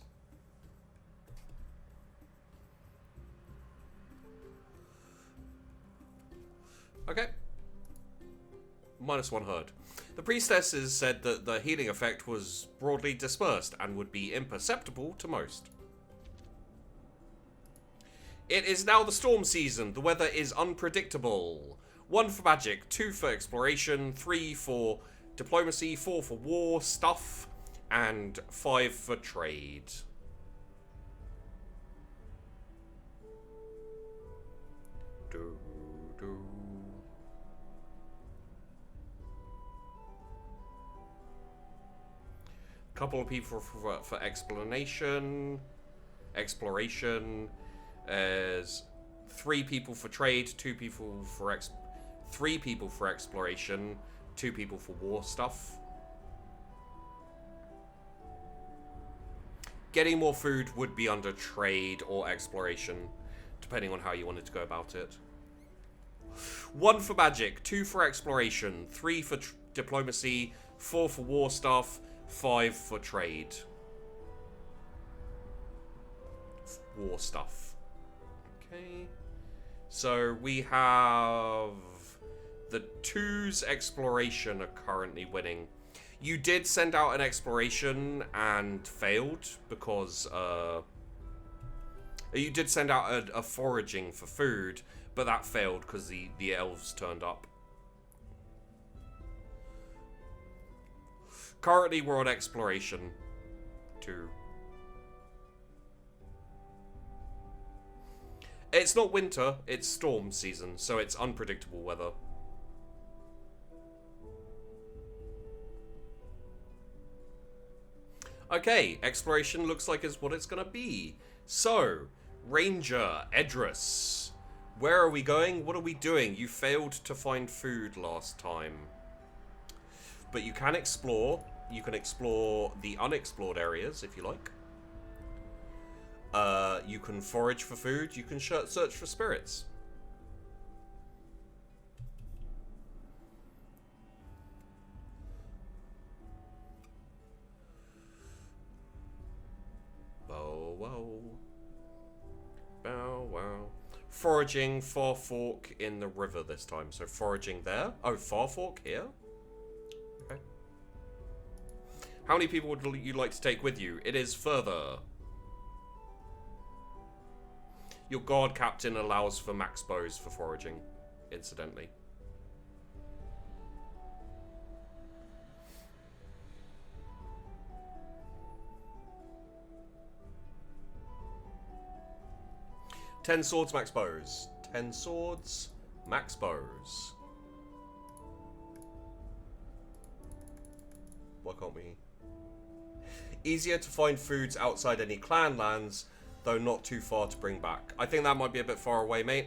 Okay. -1 herd. The priestesses said that the healing effect was broadly dispersed and would be imperceptible to most. It is now the storm season. The weather is unpredictable. 1 for magic, 2 for exploration, 3 for diplomacy, 4 for war, stuff, and 5 for trade. Couple of people for exploration. There's 3 people for trade, 2 people for 3 people for exploration, 2 people for war stuff. Getting more food would be under trade or exploration, depending on how you wanted to go about it. 1 for magic, 2 for exploration, 3 for diplomacy, 4 for war stuff, 5 for trade. War stuff. Okay. So we have the 2's exploration are currently winning. You did send out an exploration and failed because you did send out a foraging for food, but that failed because the elves turned up. Currently we're on exploration 2. It's not winter, it's storm season, so it's unpredictable weather. Okay, exploration looks like is what it's gonna be. So, Ranger, Edris. Where are we going? What are we doing? You failed to find food last time. But you can explore. You can explore the unexplored areas if you like. You can forage for food. You can search for spirits. Bow wow. Bow wow. Foraging Far Fork in the river this time. So foraging there. Oh, Far Fork here? Okay. How many people would you like to take with you? It is further. Your guard captain allows for max bows for foraging, incidentally. Ten swords, max bows. 10 swords, max bows. Why can't we? Easier to find foods outside any clan lands, though not too far to bring back. I think that might be a bit far away, mate.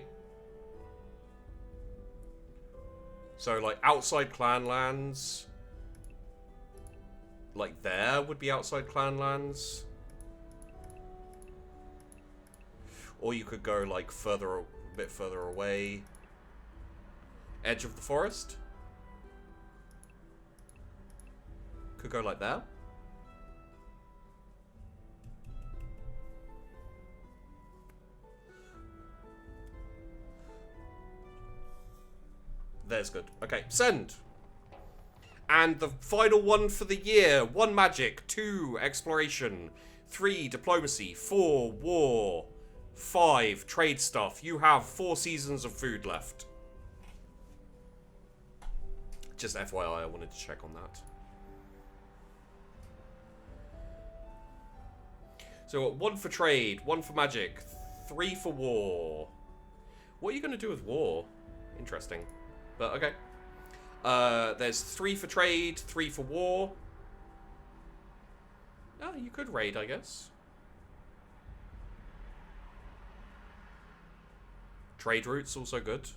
So, like, outside clan lands, like there would be outside clan lands. Or you could go, like, a bit further away. Edge of the forest. Could go like that. There's good. Okay, send. And the final one for the year. 1 magic, 2 exploration, 3 diplomacy, 4 war, 5 trade stuff. You have 4 seasons of food left. Just FYI, I wanted to check on that. So 1 for trade, 1 for magic, 3 for war. What are you going to do with war? Interesting. But okay. There's 3 for trade, 3 for war. Oh, you could raid, I guess. Trade routes also good.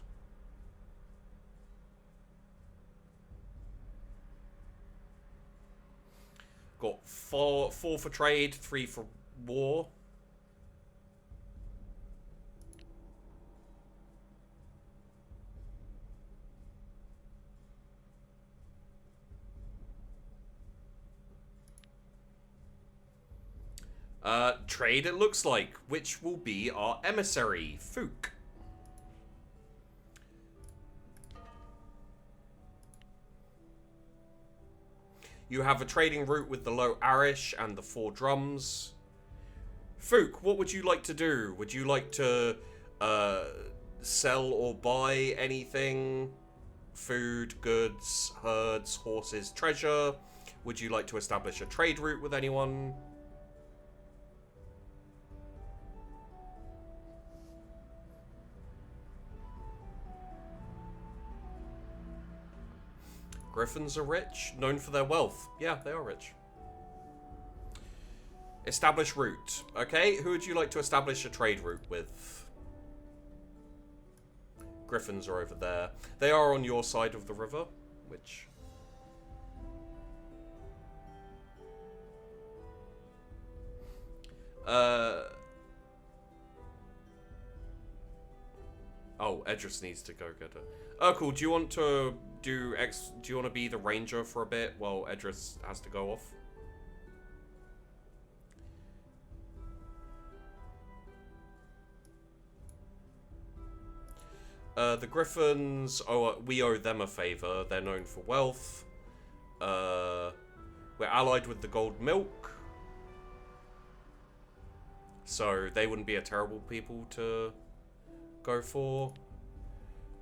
Got 4 for trade, 3 for war. Trade it looks like, which will be our emissary, Fook. You have a trading route with the low Arish and the 4 drums. Fook, what would you like to do? Would you like to sell or buy anything? Food, goods, herds, horses, treasure? Would you like to establish a trade route with anyone? Griffins are rich, known for their wealth. Yeah, they are rich. Establish route. Okay, who would you like to establish a trade route with? Griffins are over there. They are on your side of the river, which... Oh, Edris needs to go get her. Oh, cool. Do you want to do Do you want to be the ranger for a bit while Edris has to go off? The Griffins, we owe them a favor. They're known for wealth. We're allied with the Gold Milk. So they wouldn't be a terrible people to go for.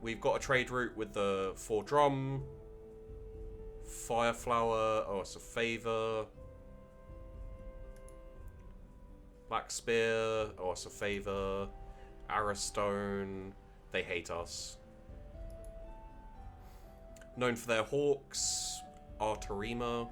We've got a trade route with the 4 drum. Fireflower, oh, it's a favor. Black Spear, oh, it's a favor. Arrowstone, they hate us. Known for their hawks. Arterima.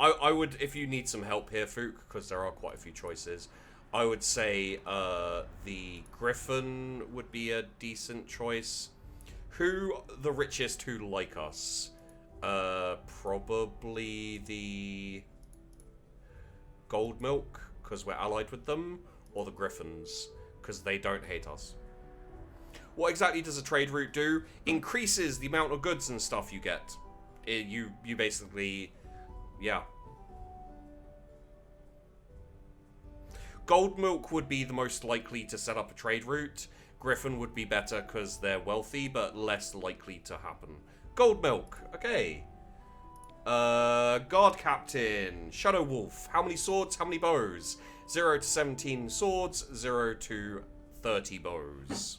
I would, if you need some help here, Fook, because there are quite a few choices, I would say the Griffin would be a decent choice. Who the richest who like us? Probably the Gold Milk, because we're allied with them, or the Griffins, because they don't hate us. What exactly does a trade route do? Increases the amount of goods and stuff you get. You basically... Yeah. Gold Milk would be the most likely to set up a trade route. Griffin would be better because they're wealthy, but less likely to happen. Gold Milk, okay. Guard Captain, Shadow Wolf. How many swords, how many bows? 0 to 17 swords, 0 to 30 bows.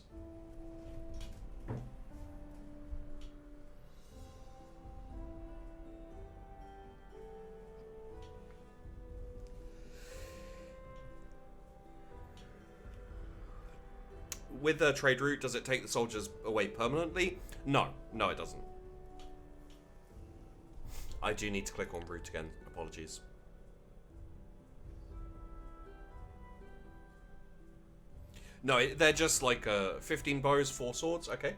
With a trade route, does it take the soldiers away permanently? No, it doesn't. I do need to click on route again. Apologies. No, they're just like 15 bows, 4 swords. Okay.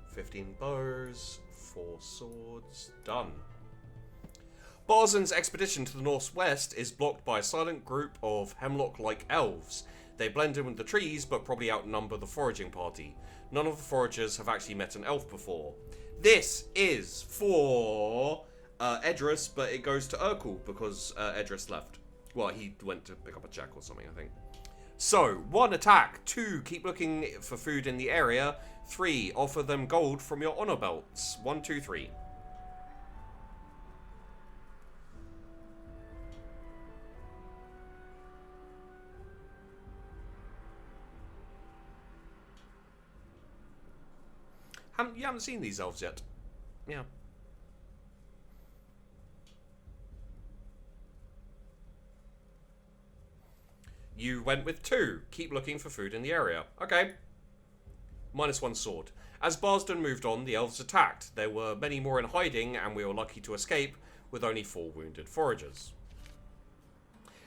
15 bows, 4 swords. Done. Barzen's expedition to the northwest is blocked by a silent group of hemlock-like elves. They blend in with the trees, but probably outnumber the foraging party. None of the foragers have actually met an elf before. This is for Edris, but it goes to Urkel because Edris left. Well, he went to pick up a check or something, I think. So, 1, attack. 2, keep looking for food in the area. 3, offer them gold from your honor belts. 1, 2, 3. You haven't seen these elves yet. Yeah. You went with 2. Keep looking for food in the area. Okay. -1 sword. As Barsden moved on, the elves attacked. There were many more in hiding, and we were lucky to escape with only 4 wounded foragers.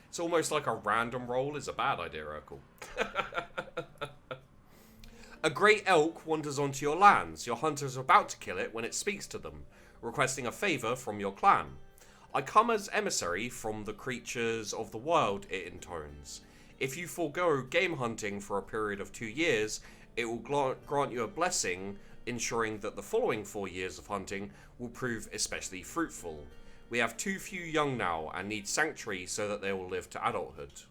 It's almost like a random roll is a bad idea, Urkel. A great elk wanders onto your lands. Your hunters are about to kill it when it speaks to them, requesting a favour from your clan. I come as emissary from the creatures of the wild, it intones. If you forego game hunting for a period of 2 years, it will grant you a blessing, ensuring that the following 4 years of hunting will prove especially fruitful. We have too few young now and need sanctuary so that they will live to adulthood.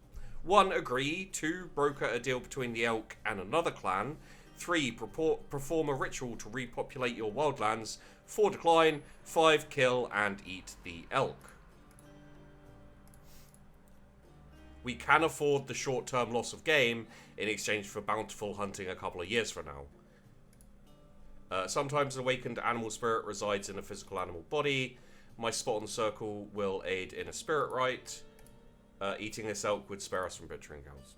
1, agree. 2, broker a deal between the elk and another clan. 3, perform a ritual to repopulate your wildlands. 4, decline. 5, kill and eat the elk. We can afford the short-term loss of game in exchange for bountiful hunting a couple of years from now. Sometimes an awakened animal spirit resides in a physical animal body. My spot on the circle will aid in a spirit rite. Eating this elk would spare us from butchering cows.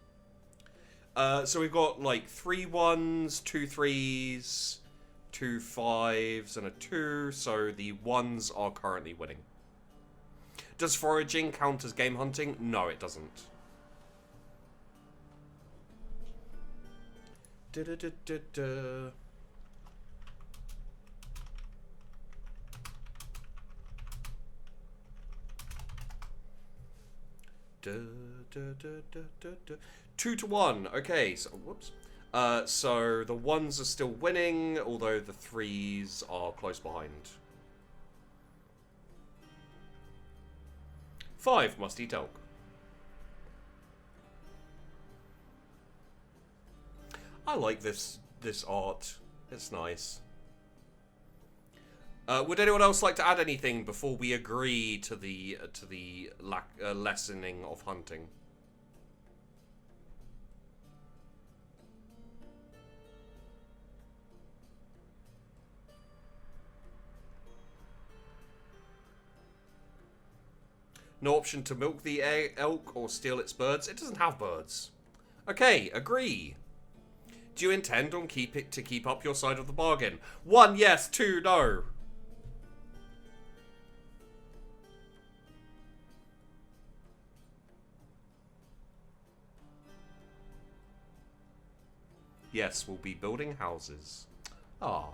So we've got like 3 1s, 2 3s, 2 5s, and a 2. So the 1s are currently winning. Does foraging count as game hunting? No, it doesn't. Da-da-da-da-da. Da, da, da, da, da, da. 2 to 1. Okay, so whoops. So the 1s are still winning, although the 3s are close behind. 5 must eat elk. I like this art. It's nice. Would anyone else like to add anything before we agree to the lessening of hunting? No option to milk the elk or steal its birds. It doesn't have birds. Okay, agree. Do you intend on keep up your side of the bargain? 1, yes. 2, no. Yes, we'll be building houses. Ah.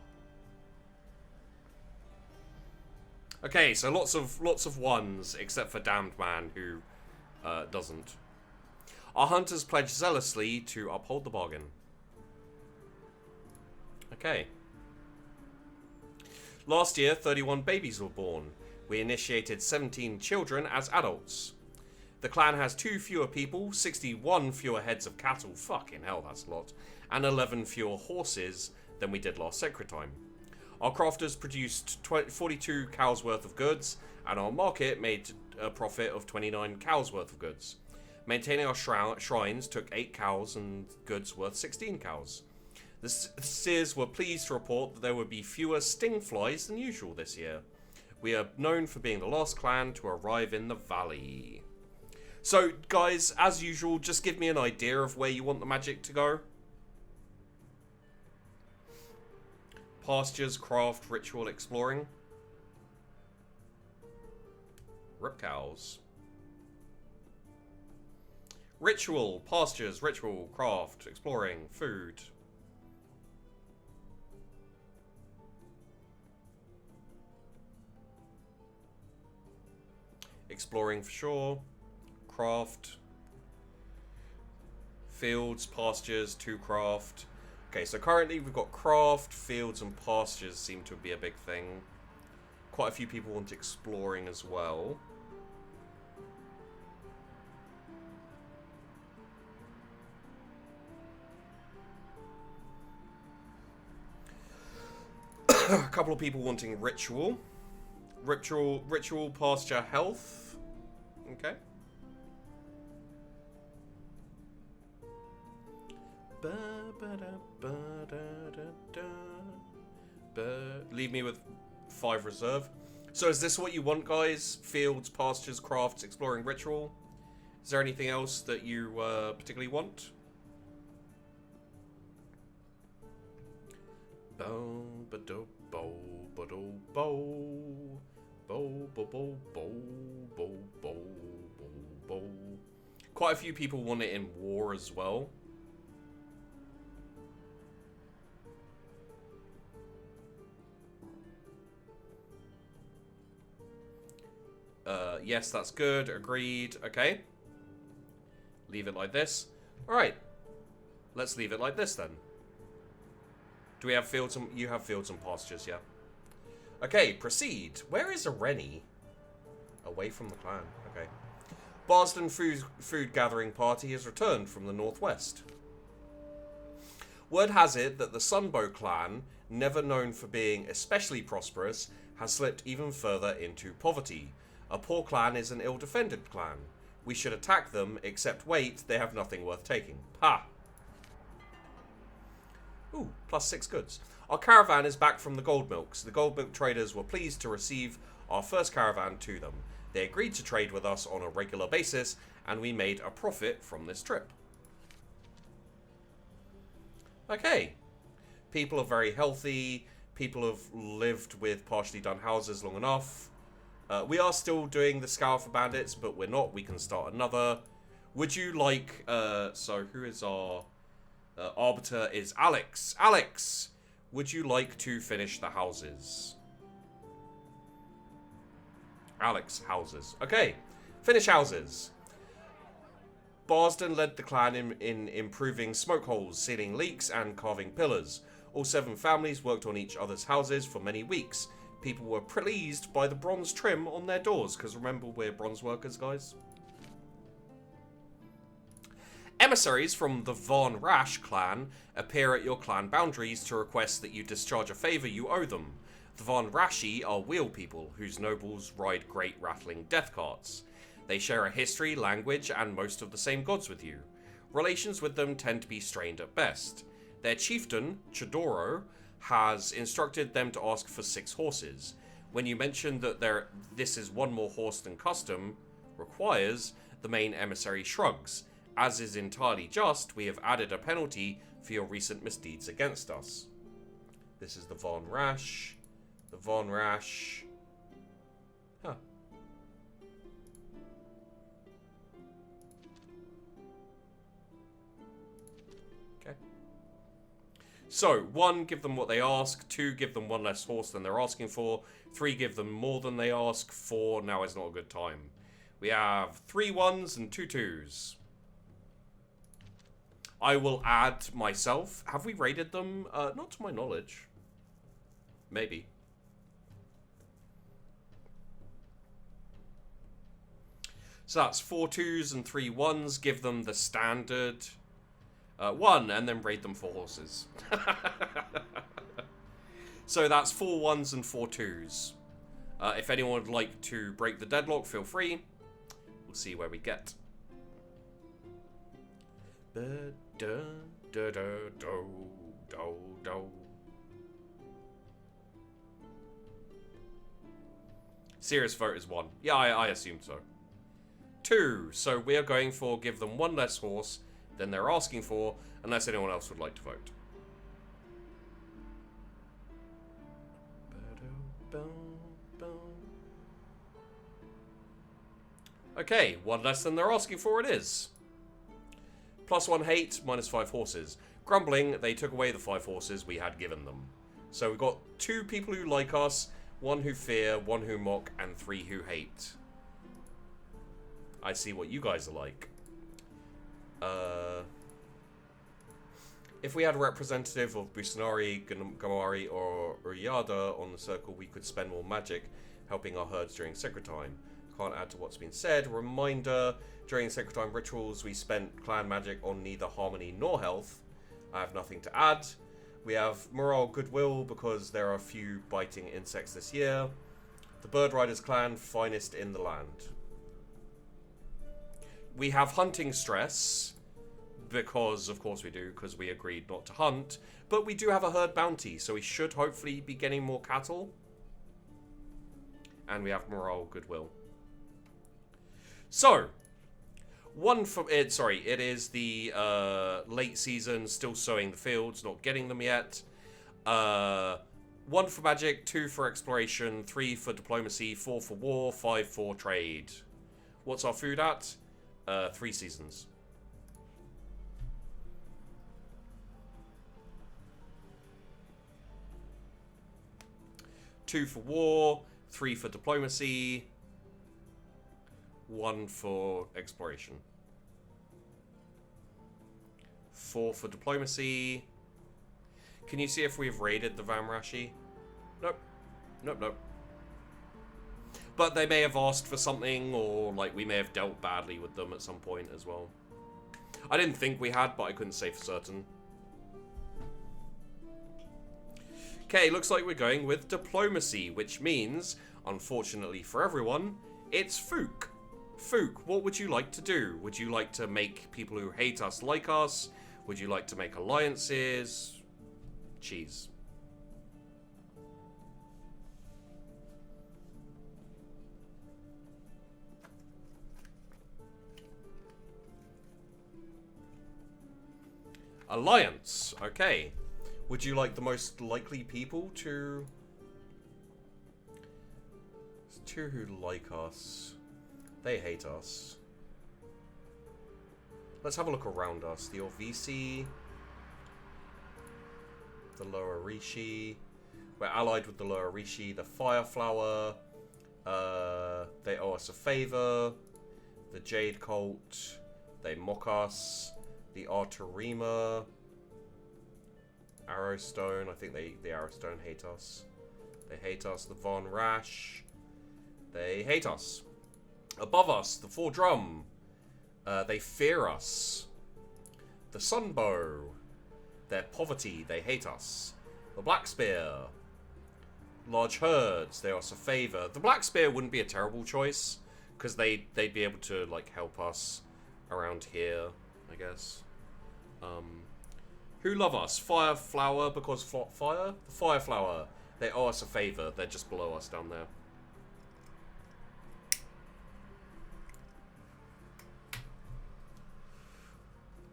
Okay, so lots of 1s, except for Damned Man, who doesn't. Our hunters pledge zealously to uphold the bargain. Okay. Last year, 31 babies were born. We initiated 17 children as adults. The clan has 2 fewer people, 61 fewer heads of cattle, fucking hell, that's a lot, and 11 fewer horses than we did last Sacred Time. Our crafters produced 42 cows worth of goods, and our market made a profit of 29 cows worth of goods. Maintaining our shrines took 8 cows and goods worth 16 cows. The seers were pleased to report that there would be fewer sting flies than usual this year. We are known for being the last clan to arrive in the valley. So, guys, as usual, just give me an idea of where you want the magic to go. Pastures, craft, ritual, exploring. Rip cows. Ritual, pastures, ritual, craft, exploring, food. Exploring for sure. Craft. Fields, pastures, 2 craft. Okay, so currently we've got craft, fields, and pastures seem to be a big thing. Quite a few people want exploring as well. A couple of people wanting ritual. Ritual, pasture, health. Okay. Leave me with 5 reserve. So is this what you want, guys? Fields, pastures, crafts, exploring, ritual? Is there anything else that you particularly want? Quite a few people want it in war as well. Yes, that's good. Agreed. Okay. Leave it like this. Alright. Let's leave it like this then. Do we have fields and... You have fields and pastures, yeah. Okay, proceed. Where is Areni? Away from the clan. Okay. Barsden food gathering party has returned from the northwest. Word has it that the Sunbow clan, never known for being especially prosperous, has slipped even further into poverty. A poor clan is an ill-defended clan. We should attack them, except wait, they have nothing worth taking. Ha! Ooh, +6 goods. Our caravan is back from the Gold Milks. The Gold Milk traders were pleased to receive our first caravan to them. They agreed to trade with us on a regular basis, and we made a profit from this trip. Okay. People are very healthy. People have lived with partially done houses long enough. We are still doing the scour for bandits, but we're not. We can start another. Would you like... so who is our... arbiter is Alex. Alex! Would you like to finish the houses? Alex, houses. Okay. Finish houses. Barsden led the clan in improving smoke holes, sealing leaks, and carving pillars. All 7 families worked on each other's houses for many weeks. People were pleased by the bronze trim on their doors, because remember, we're bronze workers, guys. Emissaries from the Von Rash clan appear at your clan boundaries to request that you discharge a favour you owe them. The Von Rashi are wheel people, whose nobles ride great rattling death carts. They share a history, language, and most of the same gods with you. Relations with them tend to be strained at best. Their chieftain, Chidoro, has instructed them to ask for 6 horses. When you mention that this is 1 more horse than custom requires, the main emissary shrugs. As is entirely just, we have added a penalty for your recent misdeeds against us. This is the Von Rash. The Von Rash. Huh. Okay. So, 1, give them what they ask. 2, give them 1 less horse than they're asking for. 3, give them more than they ask. 4, now is not a good time. We have 3 1s and 2 2s. I will add myself. Have we raided them? Not to my knowledge. Maybe. So that's 4 2s and 3 1s. Give them the standard 1 and then raid them for horses. So that's 4 1s and 4 2s. If anyone would like to break the deadlock, feel free. We'll see where we get. Serious vote is 1. Yeah, I assumed so. 2. So we are going for give them 1 less horse than they're asking for, unless anyone else would like to vote. Okay, 1 less than they're asking for it is. +1 hate, -5 horses. Grumbling, they took away the 5 horses we had given them. So we've got 2 people who like us, 1 who fear, 1 who mock, and 3 who hate. I see what you guys are like. If we had a representative of Busanari, Gamari, or Uryada on the circle, we could spend more magic helping our herds during sacred time. Can't add to what's been said. Reminder, during sacred time rituals, we spent clan magic on neither harmony nor health. I have nothing to add. We have morale, goodwill, because there are few biting insects this year. The Bird Riders clan, finest in the land. We have hunting stress, because of course we do, because we agreed not to hunt. But we do have a herd bounty, so we should hopefully be getting more cattle. And we have morale, goodwill. So, it is the late season, still sowing the fields, not getting them yet. 1 for magic, 2 for exploration, 3 for diplomacy, 4 for war, 5 for trade. What's our food at? 3 seasons. Two for war, 3 for diplomacy, 1 for exploration. 4 for diplomacy. Can you see if we've raided the Vamrashi? Nope. Nope, nope. But they may have asked for something, or like we may have dealt badly with them at some point as well. I didn't think we had, but I couldn't say for certain. Okay, looks like we're going with diplomacy, which means, unfortunately for everyone, it's Fook. Fook, what would you like to do? Would you like to make people who hate us like us? Would you like to make alliances? Cheese. Alliance, okay. Would you like the most likely people to... There's 2 who like us. They hate us. Let's have a look around us. The Orvisi. The Lower Rishi. We're allied with the Lower Rishi. The Fireflower. They owe us a favor. The Jade Cult. They mock us. The Arterima. Arrowstone. I think the Arrowstone hate us. They hate us. The Von Rash. They hate us. Above us, the Four Drum. They fear us. The Sunbow. Their poverty. They hate us. The Black Spear. Large herds. They also favor. The Black Spear wouldn't be a terrible choice, because they'd be able to like help us around here, I guess. Who love us? Fireflower, because fire? The Fireflower. They owe us a favor. They're just below us down there.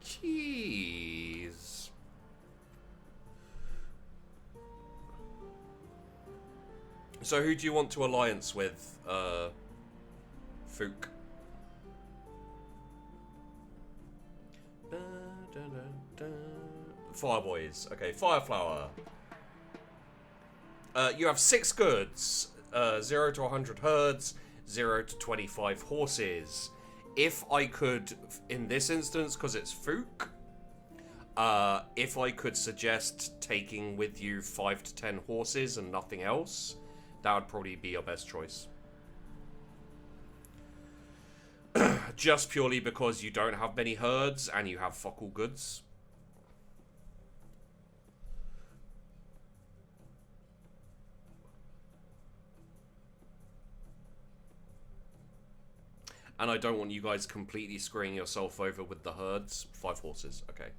Jeez. So who do you want to alliance with, Fook? Fireboys. Okay, Fireflower. You have 6 goods. 0 to 100 herds. 0 to 25 horses. If I could, in this instance, because it's Fook, if I could suggest taking with you 5 to 10 horses and nothing else, that would probably be your best choice. Just purely because you don't have many herds and you have fuck all goods. And I don't want you guys completely screwing yourself over with the herds. 5 horses, okay.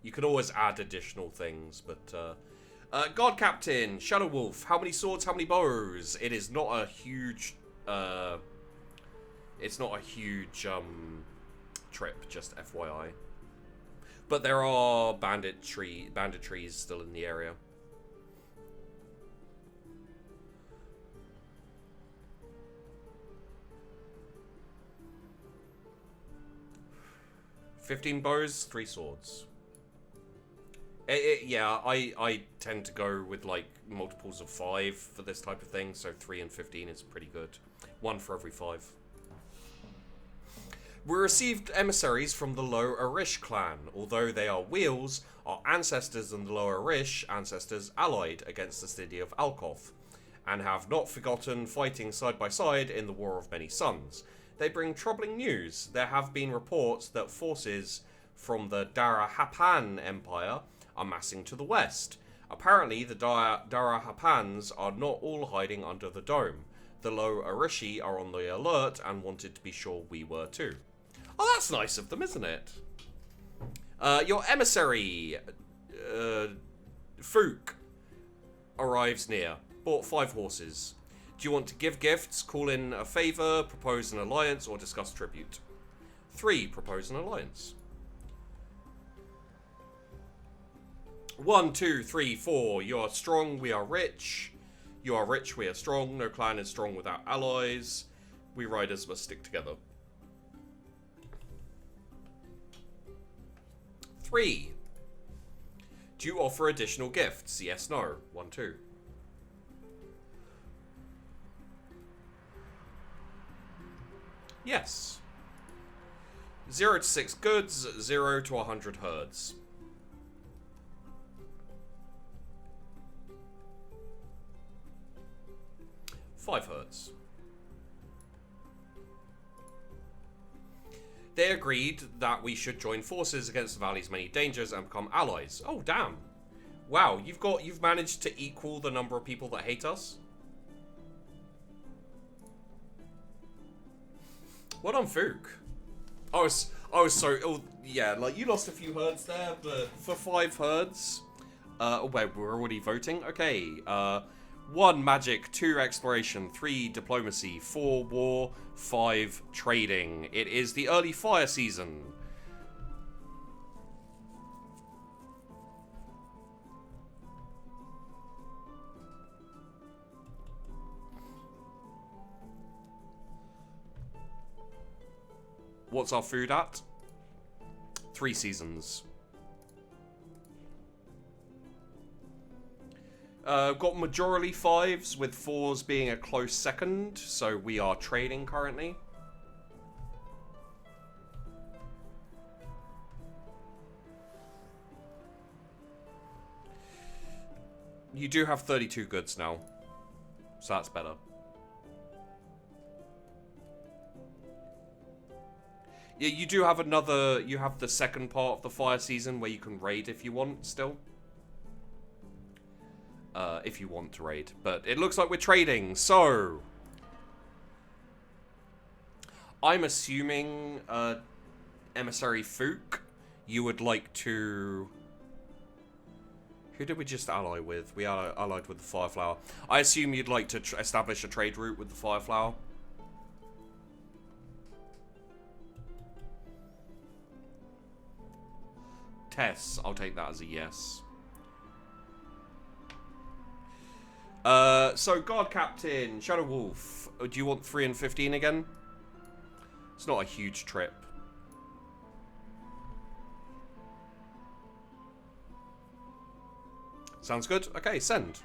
You could always add additional things, but... Guard Captain, Shadow Wolf, how many swords, how many bows? It is not a huge... it's not a huge trip, just FYI. But there are banditries still in the area. $15 bows, 3 swords. Yeah, I tend to go with like multiples of 5 for this type of thing, so 3 and 15 is pretty good. 1 for every 5. We received emissaries from the Low Arish clan. Although they are wheels, our ancestors and the Low Arish ancestors allied against the city of Alkoth, and have not forgotten fighting side by side in the War of Many Suns. They bring troubling news. There have been reports that forces from the Dara Hapan Empire are massing to the west. Apparently, the Dara Hapans are not all hiding under the dome. The Low Arishi are on the alert and wanted to be sure we were too. Oh, that's nice of them, isn't it? Your emissary, Fook, arrives near. Bought 5 horses. Do you want to give gifts, call in a favour, propose an alliance, or discuss tribute? 3. Propose an alliance. 1, 2, 3, 4. You are strong, we are rich. You are rich, we are strong. No clan is strong without allies. We riders must stick together. 3. Do you offer additional gifts? Yes, no. 1, 2. Yes. 0 to 6 goods, 0 to 100 herds. Five herds. They agreed that we should join forces against the valley's many dangers and become allies. Oh, damn. Wow, you've managed to equal the number of people that hate us? What on Fook? Yeah, like, you lost a few herds there, but for 5 herds... wait, we're already voting? Okay, 1 magic, 2 exploration, 3 diplomacy, 4 war, 5 trading. It is the early fire season. What's our food at? 3 seasons. Got majority 5s, with 4s being a close second, so we are trading currently. You do have 32 goods now, so that's better. Yeah, you do have another, you have the second part of the fire season where you can raid if you want still. If you want to raid. But it looks like we're trading, so... I'm assuming, Emissary Fook, you would like to... Who did we just ally with? We allied with the Fireflower. I assume you'd like to establish a trade route with the Fireflower. Tess, I'll take that as a yes. So Guard Captain, Shadow Wolf, do you want 3 and 15 again? It's not a huge trip. Sounds good. Okay, send.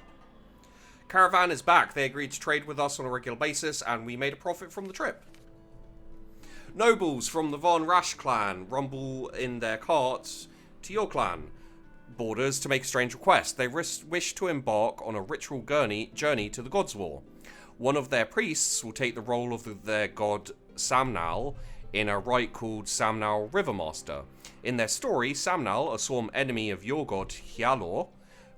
Caravan is back. They agreed to trade with us on a regular basis, and we made a profit from the trip. Nobles from the Von Rash clan rumble in their carts to your clan borders to make a strange request. They wish to embark on a ritual journey to the God's War. One of their priests will take the role of their god Samnal in a rite called Samnal Rivermaster. In their story, Samnal, a sworn enemy of your god Hyalor,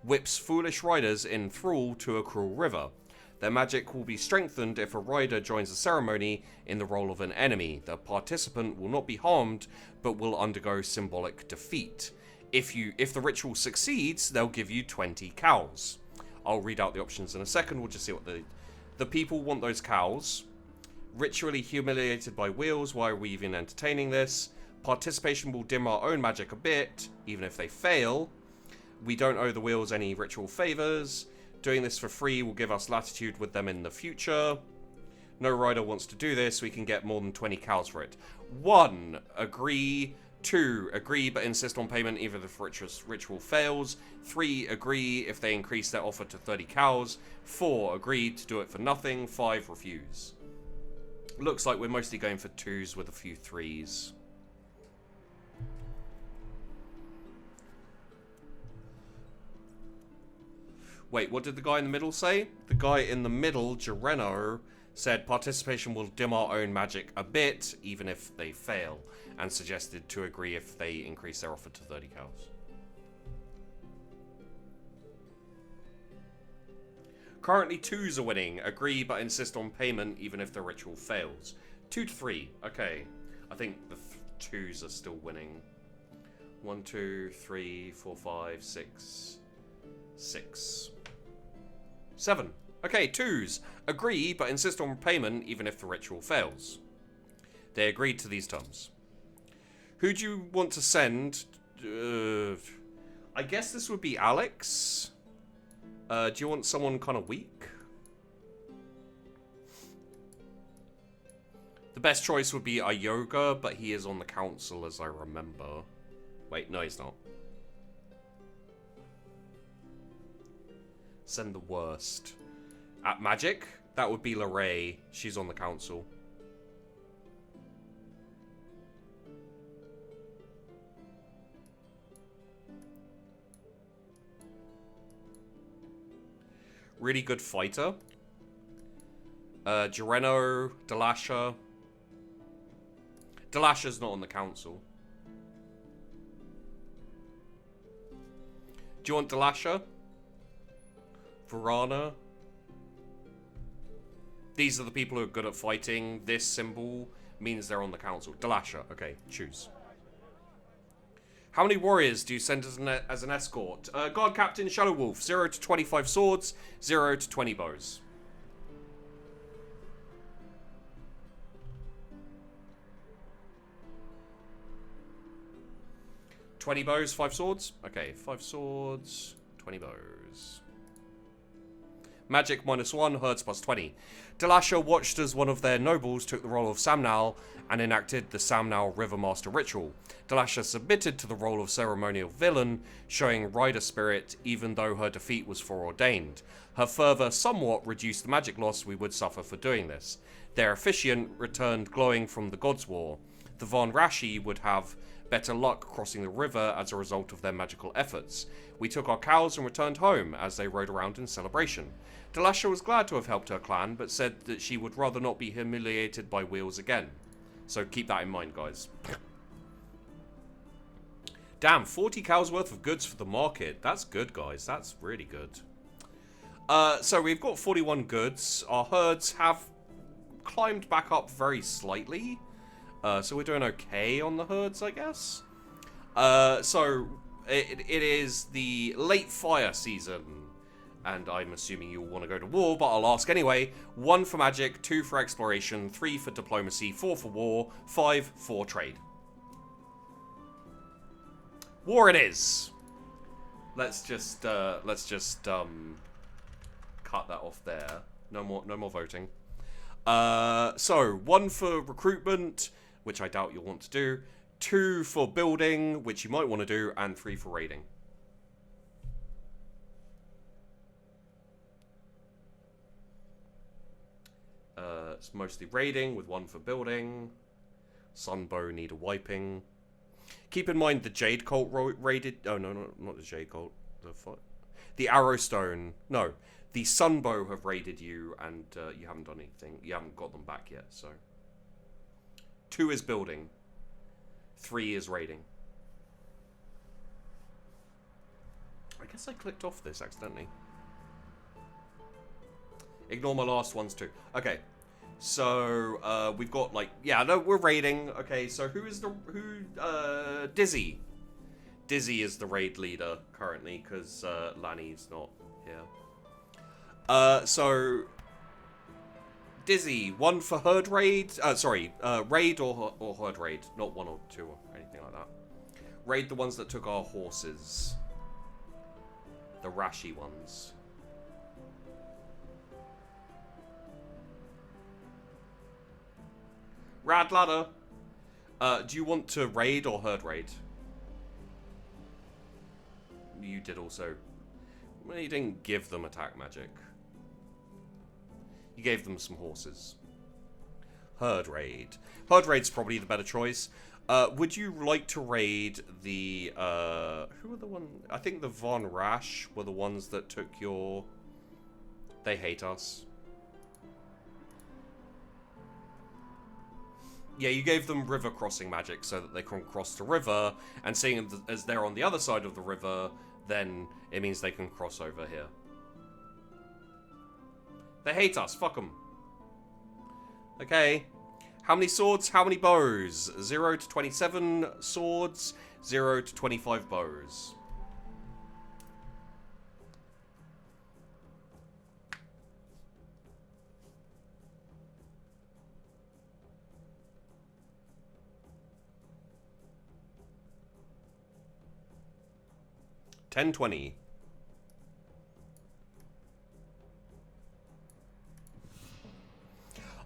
whips foolish riders in thrall to a cruel river. Their magic will be strengthened if a rider joins the ceremony in the role of an enemy. The participant will not be harmed, but will undergo symbolic defeat. If the ritual succeeds, they'll give you 20 cows. I'll read out the options in a second. We'll just see what the people want those cows. Ritually humiliated by wheels. Why are we even entertaining this? Participation will dim our own magic a bit, even if they fail. We don't owe the wheels any ritual favors. Doing this for free will give us latitude with them in the future. No rider wants to do this. We can get more than 20 cows for it. 1. Agree. 2. Agree but insist on payment even if ritual fails. 3. Agree if they increase their offer to 30 cows. 4. Agree to do it for nothing. 5. Refuse. Looks like we're mostly going for 2s with a few 3s. Wait, what did the guy in the middle say? The guy in the middle, Gereno, said participation will dim our own magic a bit, even if they fail, and suggested to agree if they increase their offer to 30 cows. Currently 2s are winning. Agree but insist on payment even if the ritual fails. 2 to 3. Okay. I think the 2s are still winning. 1, 2, 3, 4, 5, 6. 6. 7. Okay, 2s. Agree but insist on payment even if the ritual fails. They agreed to these terms. Who do you want to send? I guess this would be Alex. Do you want someone kind of weak? The best choice would be Ioga, but he is on the council as I remember. Wait, no he's not. Send the worst. At Magic, that would be Lorraine. She's on the council. Really good fighter. Gereno, Delasha. Delasha's not on the council. Do you want Delasha? Verana? These are the people who are good at fighting. This symbol means they're on the council. Delasha. Okay, choose. How many warriors do you send as an escort? Guard Captain Shadow Wolf, 0 to 25 swords, 0 to 20 bows. $20 bows, 5 swords? Okay, 5 swords, 20 bows. Magic -1, herds +20. Delasha watched as one of their nobles took the role of Samnal and enacted the Samnal Rivermaster ritual. Delasha submitted to the role of ceremonial villain, showing rider spirit even though her defeat was foreordained. Her fervor somewhat reduced the magic loss we would suffer for doing this. Their officiant returned glowing from the God's War. The Von Rashi would have better luck crossing the river as a result of their magical efforts. We took our cows and returned home as they rode around in celebration. Delasha was glad to have helped her clan, but said that she would rather not be humiliated by wheels again. So keep that in mind, guys. Damn, 40 cows worth of goods for the market. That's good, guys. That's really good. So we've got 41 goods. Our herds have climbed back up very slightly. So we're doing okay on the herds, I guess. So it is the late fire season. And I'm assuming you'll want to go to war, but I'll ask anyway. 1 for magic, 2 for exploration, 3 for diplomacy, 4 for war, 5 for trade. War it is. Let's just cut that off there. No more voting. So 1 for recruitment, which I doubt you'll want to do. 2 for building, which you might want to do, and 3 for raiding. It's mostly raiding with 1 for building. Sunbow need a wiping. Keep in mind the Jade Cult raided. Oh no, not the Jade Cult. The Arrowstone. No, the Sunbow have raided you, and you haven't done anything. You haven't got them back yet. So 2 is building. 3 is raiding. I guess I clicked off this accidentally. Ignore my last ones too. Okay. So, we've got, like, yeah, no, we're raiding. Okay, so Dizzy. Dizzy is the raid leader currently, because, Lanny's not here. So, Dizzy, 1 for herd raid, raid or herd raid, not 1 or 2 or anything like that. Raid the ones that took our horses. The Rashi ones. Rad ladder. Do you want to raid or herd raid? You did also. Well, you didn't give them attack magic. You gave them some horses. Herd raid. Herd raid's probably the better choice. Would you like to raid the, who were the one? I think the Von Rash were the ones that took your... They hate us. Yeah, you gave them river crossing magic so that they can cross the river, and seeing as they're on the other side of the river, then it means they can cross over here. They hate us, fuck them. Okay. How many swords? How many bows? 0 to 27 swords, 0 to 25 bows. $10.20.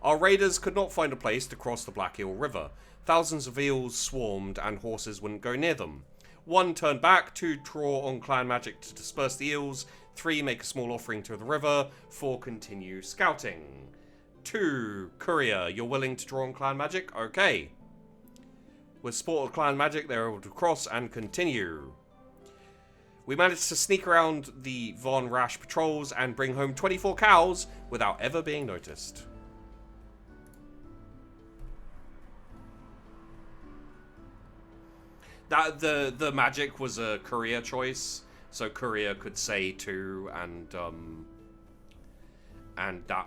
Our raiders could not find a place to cross the Black Eel River. Thousands of eels swarmed and horses wouldn't go near them. 1. Turn back. 2. Draw on clan magic to disperse the eels. 3. Make a small offering to the river. 4. Continue scouting. 2. Courier. You're willing to draw on clan magic? Okay. With support of clan magic, they're able to cross and continue. We managed to sneak around the Von Rash patrols and bring home 24 cows without ever being noticed. That the magic was a courier choice, so courier could say 2, and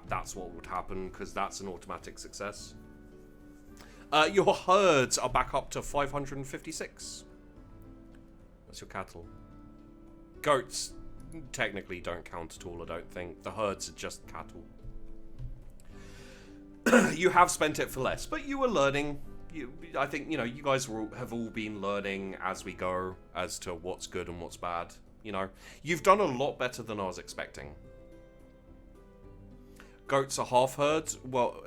that's what would happen because that's an automatic success. Your herds are back up to 556. That's your cattle. Goats technically don't count at all, I don't think. The herds are just cattle. You have spent it for less, but you were learning. I think, you know, you guys have all been learning as we go as to what's good and what's bad. You know, you've done a lot better than I was expecting. Goats are half herds? Well,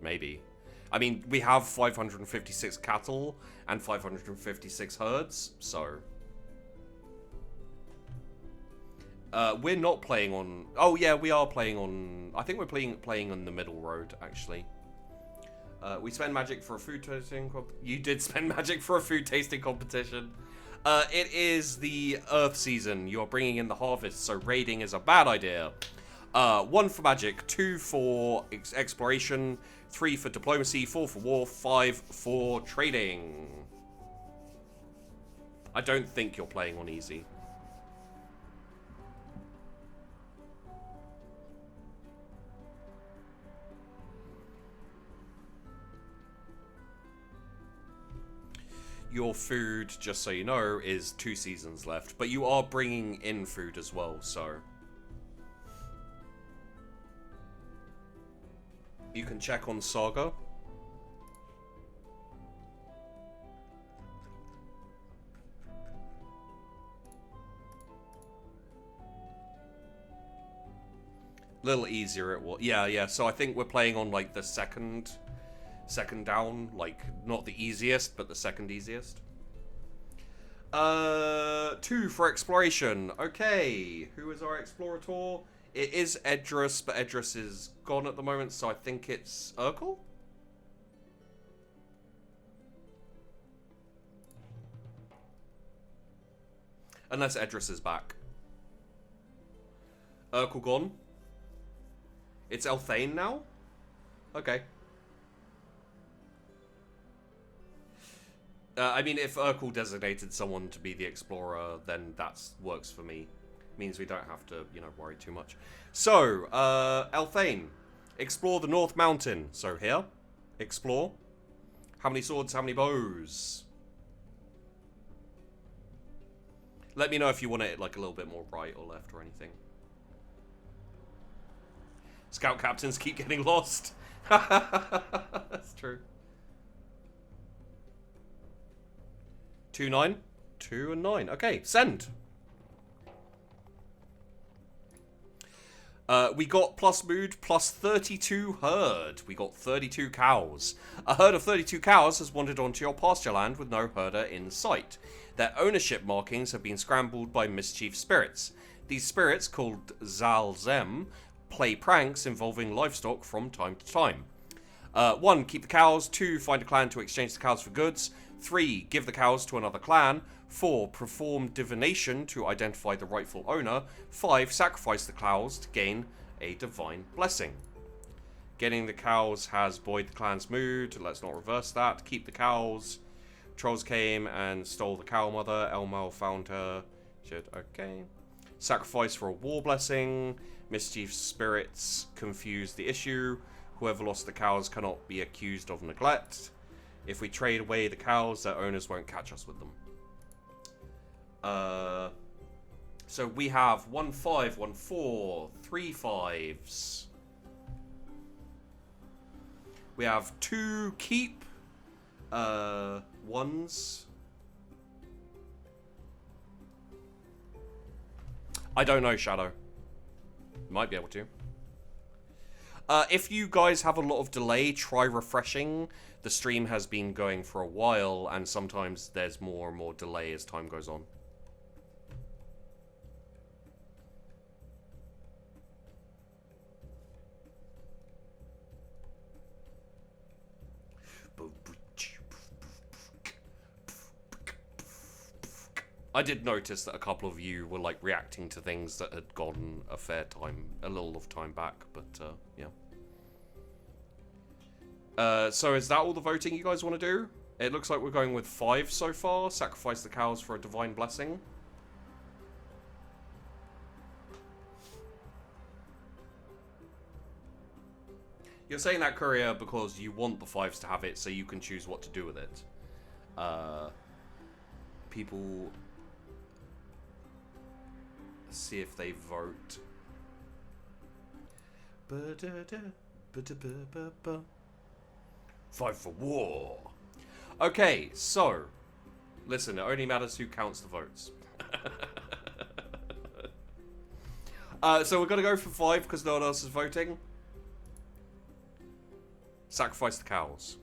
maybe. I mean, we have 556 cattle and 556 herds, so... we're not playing on... Oh, yeah, we are playing on... I think we're playing on the middle road, actually. We spend magic for a food tasting... You did spend magic for a food tasting competition. It is the Earth season. You're bringing in the harvest, so raiding is a bad idea. 1 for magic, 2 for exploration, 3 for diplomacy, 4 for war, 5 for trading. I don't think you're playing on easy. Your food, just so you know, is 2 seasons left. But you are bringing in food as well, so... You can check on Saga. A little easier it was. Yeah, so I think we're playing on, like, the second down, like, not the easiest, but the second easiest. 2 for exploration. Okay, who is our explorator? It is Edris, but Edris is gone at the moment, so I think it's Urkel? Unless Edris is back. Urkel gone? It's Elthane now? Okay. I mean, if Urkel designated someone to be the explorer, then that works for me. Means we don't have to, you know, worry too much. So, Elthane, explore the North Mountain. So here, explore. How many swords, how many bows? Let me know if you want it, like, a little bit more right or left or anything. Scout captains keep getting lost. That's true. 2, 9. 2 and 9. Okay, send. We got plus mood, plus 32 herd. We got 32 cows. A herd of 32 cows has wandered onto your pasture land with no herder in sight. Their ownership markings have been scrambled by mischief spirits. These spirits, called Zalzem, play pranks involving livestock from time to time. 1. Keep the cows. 2. Find a clan to exchange the cows for goods. 3. Give the cows to another clan. 4. Perform divination to identify the rightful owner. 5. Sacrifice the cows to gain a divine blessing. Getting the cows has buoyed the clan's mood. Let's not reverse that. Keep the cows. Trolls came and stole the cow mother. Elmal found her. Okay. Sacrifice for a war blessing. Mischief spirits confuse the issue. Whoever lost the cows cannot be accused of neglect. If we trade away the cows, their owners won't catch us with them. So we have 1 5, 1 4, 3 5s. We have 2 keep ones. I don't know, Shadow. Might be able to. If you guys have a lot of delay, try refreshing. The stream has been going for a while, and sometimes there's more and more delay as time goes on. I did notice that a couple of you were like reacting to things that had gone a little of time back, but yeah. So is that all the voting you guys want to do? It looks like we're going with 5 so far. Sacrifice the cows for a divine blessing. You're saying that, Courier, because you want the 5s to have it so you can choose what to do with it. People... see if they vote. 5 for war. Okay, so listen, it only matters who counts the votes. So we're gonna go for 5 because no one else is voting. Sacrifice the cows.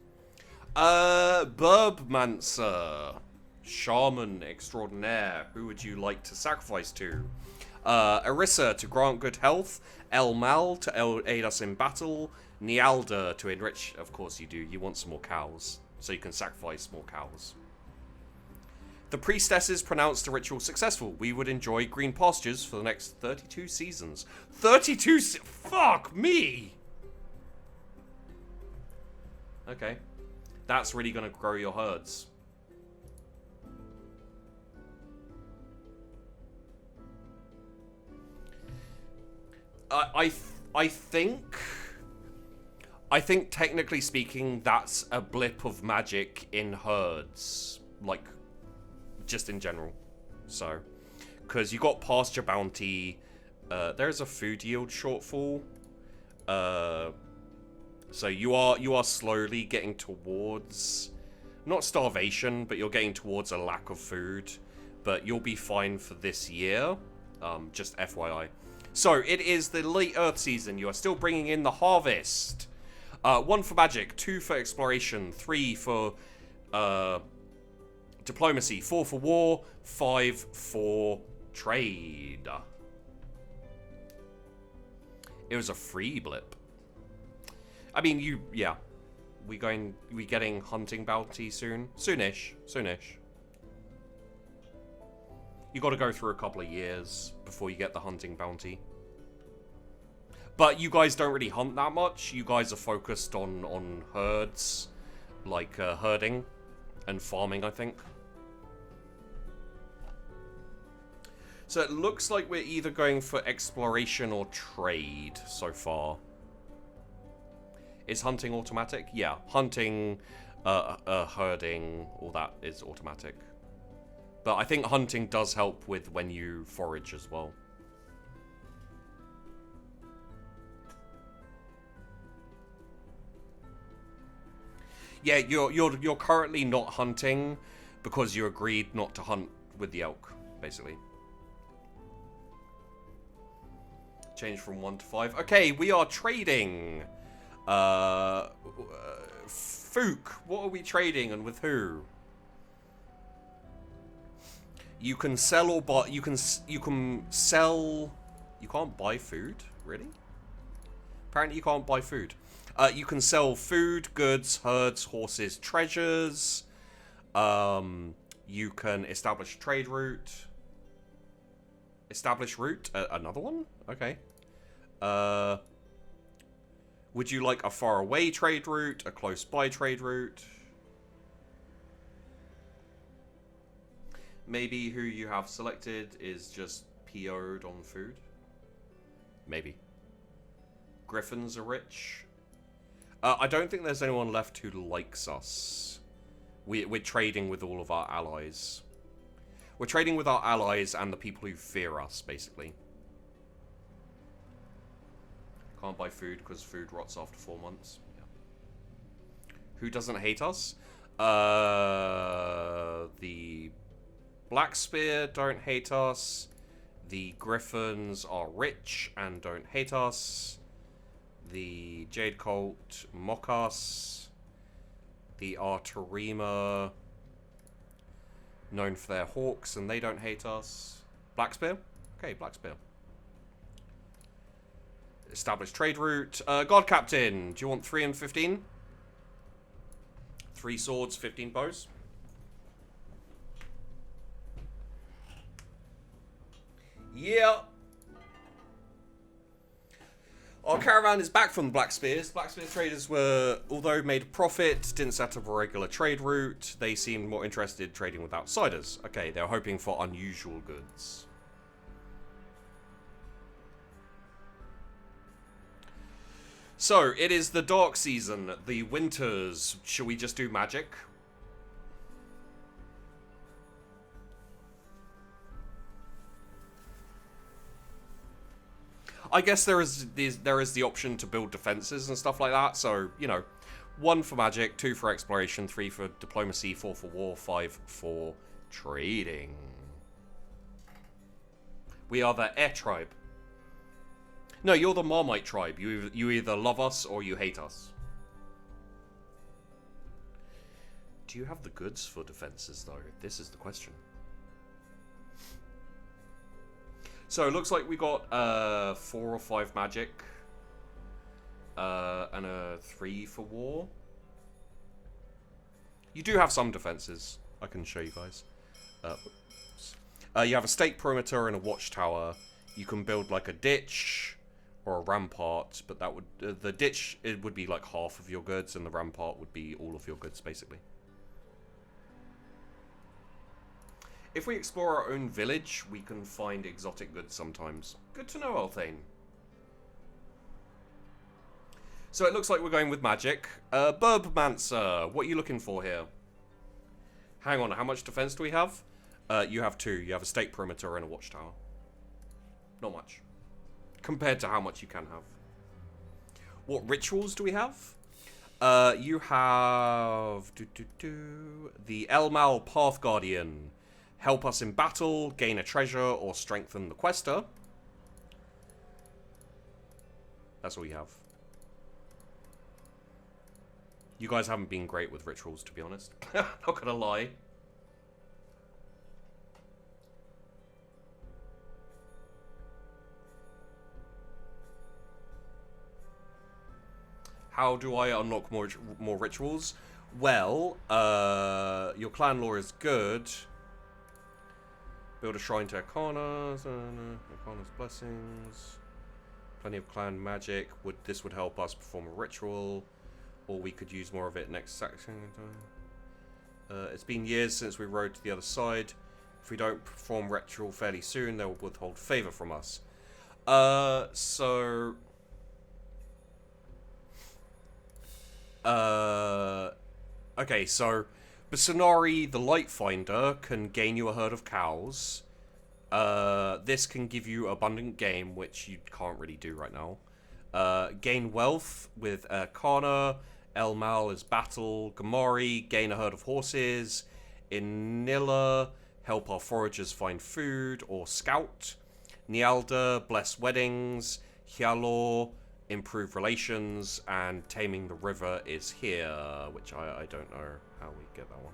Burbmancer, shaman extraordinaire. Who would you like to sacrifice to? Arissa to grant good health, Elmal to aid us in battle, Nialda to enrich. Of course you do, you want some more cows, so you can sacrifice more cows. The priestesses pronounced the ritual successful. We would enjoy green pastures for the next 32 seasons. 32 fuck me! Okay. That's really gonna grow your herds. I think technically speaking, that's a blip of magic in herds, like just in general. So, because you got pasture bounty, there's a food yield shortfall. So you are slowly getting towards not starvation, but you're getting towards a lack of food. But you'll be fine for this year. Just FYI. So, it is the late Earth season. You are still bringing in the harvest. 1 for magic, 2 for exploration, 3 for diplomacy, 4 for war, 5 for trade. It was a free blip. I mean, yeah. We getting hunting bounty soon? Soonish. You got to go through a couple of years before you get the hunting bounty. But you guys don't really hunt that much. You guys are focused on herds, like herding and farming, I think. So it looks like we're either going for exploration or trade so far. Is hunting automatic? Yeah, hunting, herding, all that is automatic. But I think hunting does help with when you forage as well. Yeah, you're currently not hunting because you agreed not to hunt with the elk, basically. Change from 1 to 5. Okay, we are trading. Fook, what are we trading and with who? You can sell or buy. You can sell. You can't buy food, really? Apparently you can't buy food. You can sell food, goods, herds, horses, treasures. You can establish a trade route. Establish route? Another one? Okay. Would you like a far-away trade route? A close-by trade route? Maybe who you have selected is just PO'd on food? Maybe. Griffins are rich. I don't think there's anyone left who likes us. We're trading with all of our allies. We're trading with our allies and the people who fear us, basically. Can't buy food because food rots after 4 months. Yeah. Who doesn't hate us? The Black Spear don't hate us. The Griffins are rich and don't hate us. The Jade Cult mock us. The Arterima, known for their hawks, and they don't hate us. Black Spear? Okay, Black Spear. Established trade route. God Captain, do you want 3 and 15? 3 swords, 15 bows. Yeah. Our caravan is back from the Black Spears. Black Spear traders were, although made a profit, didn't set up a regular trade route. They seemed more interested trading with outsiders. Okay, they're hoping for unusual goods. So, it is the dark season, the winters. Shall we just do magic? I guess there is the option to build defenses and stuff like that. So, you know, 1 for magic, 2 for exploration, 3 for diplomacy, 4 for war, 5 for trading. We are the Air Tribe. No, you're the Marmite Tribe. You either love us or you hate us. Do you have the goods for defenses, though? This is the question. So it looks like we got 4 or 5 magic, and a 3 for war. You do have some defenses. I can show you guys. You have a stake perimeter and a watchtower. You can build like a ditch or a rampart, but that would the ditch, it would be like half of your goods, and the rampart would be all of your goods, basically. If we explore our own village, we can find exotic goods sometimes. Good to know, Althane. So it looks like we're going with magic. Burbmancer, what are you looking for here? Hang on, how much defense do we have? You have 2. You have a stake perimeter and a watchtower. Not much. Compared to how much you can have. What rituals do we have? You have... the Elmal Path Guardian. Help us in battle, gain a treasure, or strengthen the quester. That's all you have. You guys haven't been great with rituals, to be honest. Not gonna lie. How do I unlock more rituals? Well, your clan lore is good. Build a shrine to Arcana's blessings. Plenty of clan magic. This would help us perform a ritual, or we could use more of it next section. It's been years since we rode to the other side. If we don't perform ritual fairly soon, they will withhold favor from us. Okay, so Basanari, the Light Finder, can gain you a herd of cows. This can give you abundant game, which you can't really do right now. Gain wealth with Kana. Elmal is battle. Gamari, gain a herd of horses. Inilla, help our foragers find food or scout. Nialda, bless weddings. Hyalor, improve relations. And taming the river is here, which I don't know how we get that one.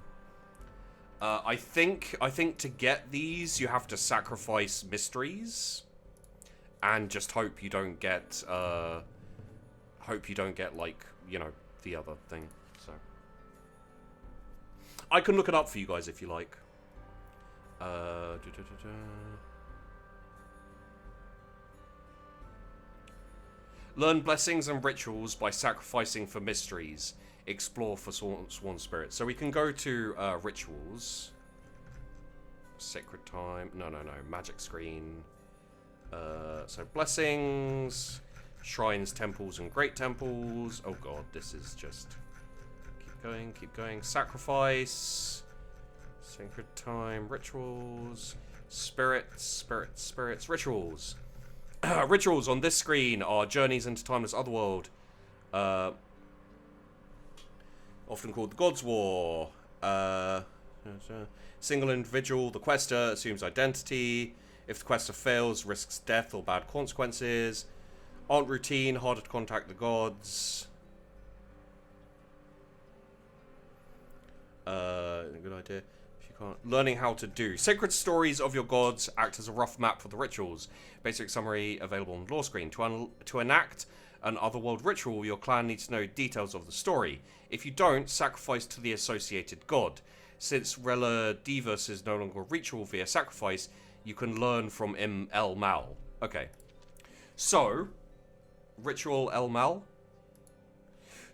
I think to get these, you have to sacrifice mysteries, and just hope you don't get hope you don't get, like, you know, the other thing. So I can look it up for you guys if you like. Learn blessings and rituals by sacrificing for mysteries. Explore for sworn spirits. So we can go to rituals. Sacred time. No. Magic screen. So blessings. Shrines, temples, and great temples. Oh god, this is just... Keep going. Sacrifice. Sacred time. Rituals. Spirits. Rituals. Rituals on this screen are journeys into timeless otherworld. Often called the God's War. Single individual, the quester assumes identity. If the quester fails, risks death or bad consequences. Aren't routine, harder to contact the gods. Good idea. If you can't. Learning how to do. Sacred stories of your gods act as a rough map for the rituals. Basic summary available on the lore screen. To enact an otherworld ritual, your clan needs to know details of the story. If you don't, sacrifice to the associated god. Since Rela Divus is no longer a ritual via sacrifice, you can learn from El Mal. Okay. So, Ritual El Mal.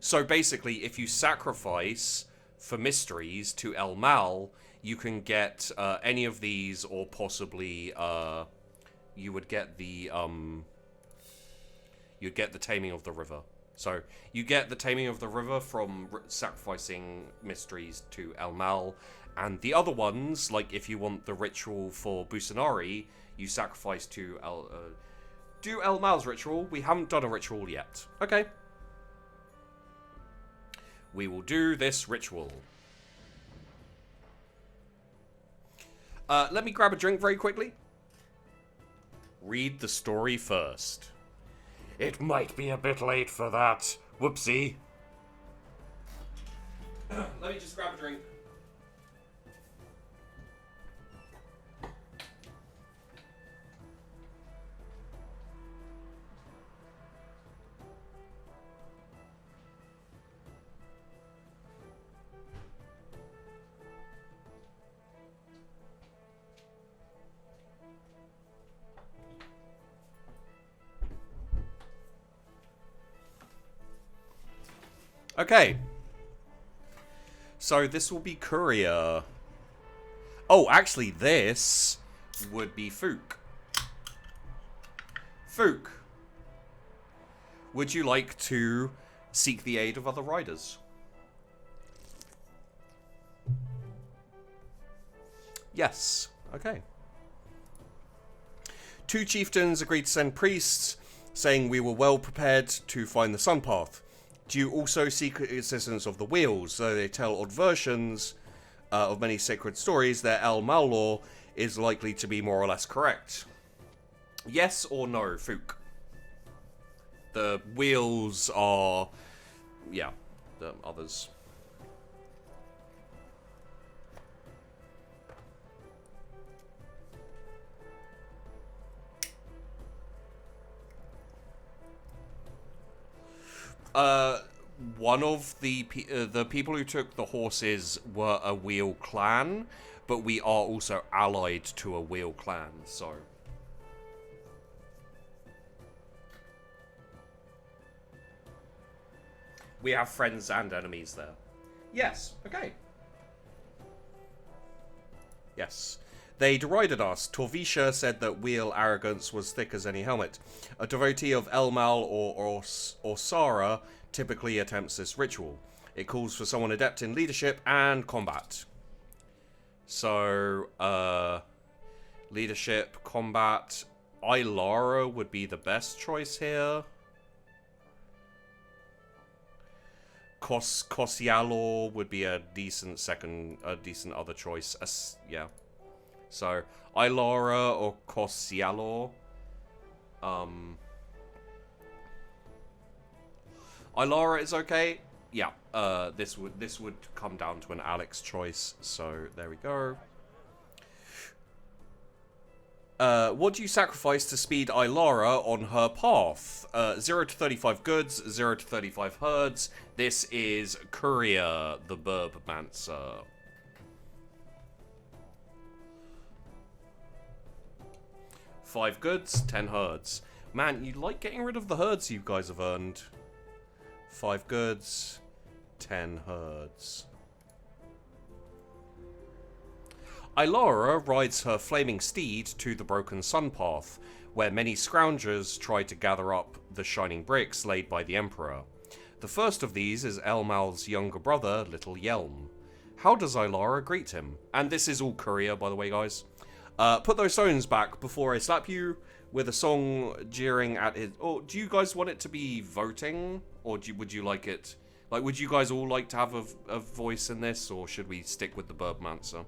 So basically, if you sacrifice for mysteries to El Mal, you can get any of these, or possibly you would get the you'd get the Taming of the River. So you get the Taming of the River from sacrificing mysteries to El Mal, and the other ones, like if you want the ritual for Busanari, you sacrifice to do El Mal's ritual. We haven't done a ritual yet. Okay. We will do this ritual. Let me grab a drink very quickly. Read the story first. It might be a bit late for that. Whoopsie. Let me just grab a drink. Okay. So this will be Courier. Oh, actually, this would be Fook. Fook. Would you like to seek the aid of other riders? Yes. Okay. Two chieftains agreed to send priests, saying we were well prepared to find the Sun Path. Do you also seek assistance of the wheels? So they tell odd versions of many sacred stories. Their El Mal lore is likely to be more or less correct. Yes or no, Fook? The wheels are... yeah, the others. One of the people who took the horses were a wheel clan, but we are also allied to a wheel clan, so... we have friends and enemies there. Yes, okay. Yes. They derided us. Torvisha said that wheel arrogance was thick as any helmet. A devotee of El Mal or Sara typically attempts this ritual. It calls for someone adept in leadership and combat. So, leadership, combat. Ilara would be the best choice here. Kosialor would be a decent other choice. Yeah. So, Ilara or Kosialor. Ilara is okay. Yeah. This would come down to an Alex choice. So there we go. What do you sacrifice to speed Ilara on her path? 0 to 35 goods, 0 to 35 herds. This is Courier, the Burbmancer. Five goods, 10 herds. Man, you like getting rid of the herds you guys have earned. 5 goods, 10 herds. Ilara rides her flaming steed to the broken sun path, where many scroungers try to gather up the shining bricks laid by the Emperor. The first of these is Elmal's younger brother, Little Yelm. How does Ilara greet him? And this is all Courier, by the way, guys. Put those stones back before I slap you, with a song jeering at his... Oh, do you guys want it to be voting? Or would you like it... Like, would you guys all like to have a voice in this? Or should we stick with the Burbmancer?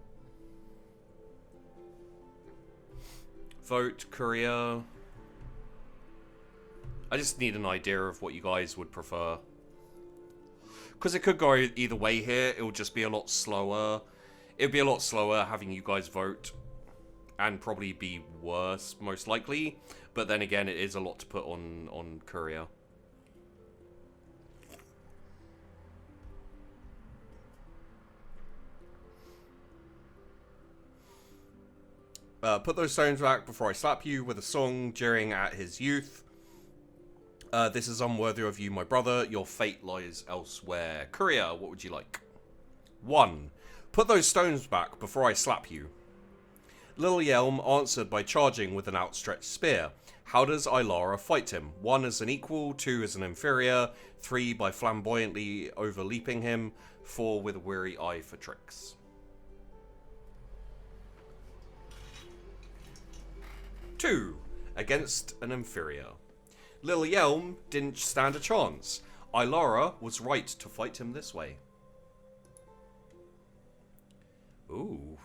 Vote, Courier. I just need an idea of what you guys would prefer. Because it could go either way here. It would just be a lot slower. It would be a lot slower having you guys vote. And probably be worse, most likely. But then again, it is a lot to put on Courier. Put those stones back before I slap you, with a song jeering at his youth. This is unworthy of you, my brother. Your fate lies elsewhere. Courier, what would you like? 1. Put those stones back before I slap you. Little Yelm answered by charging with an outstretched spear. How does Ilara fight him? 1 as an equal, 2 as an inferior, 3 by flamboyantly overleaping him, 4 with a weary eye for tricks. 2. Against an inferior. Lil Yelm didn't stand a chance. Ilara was right to fight him this way. Ooh.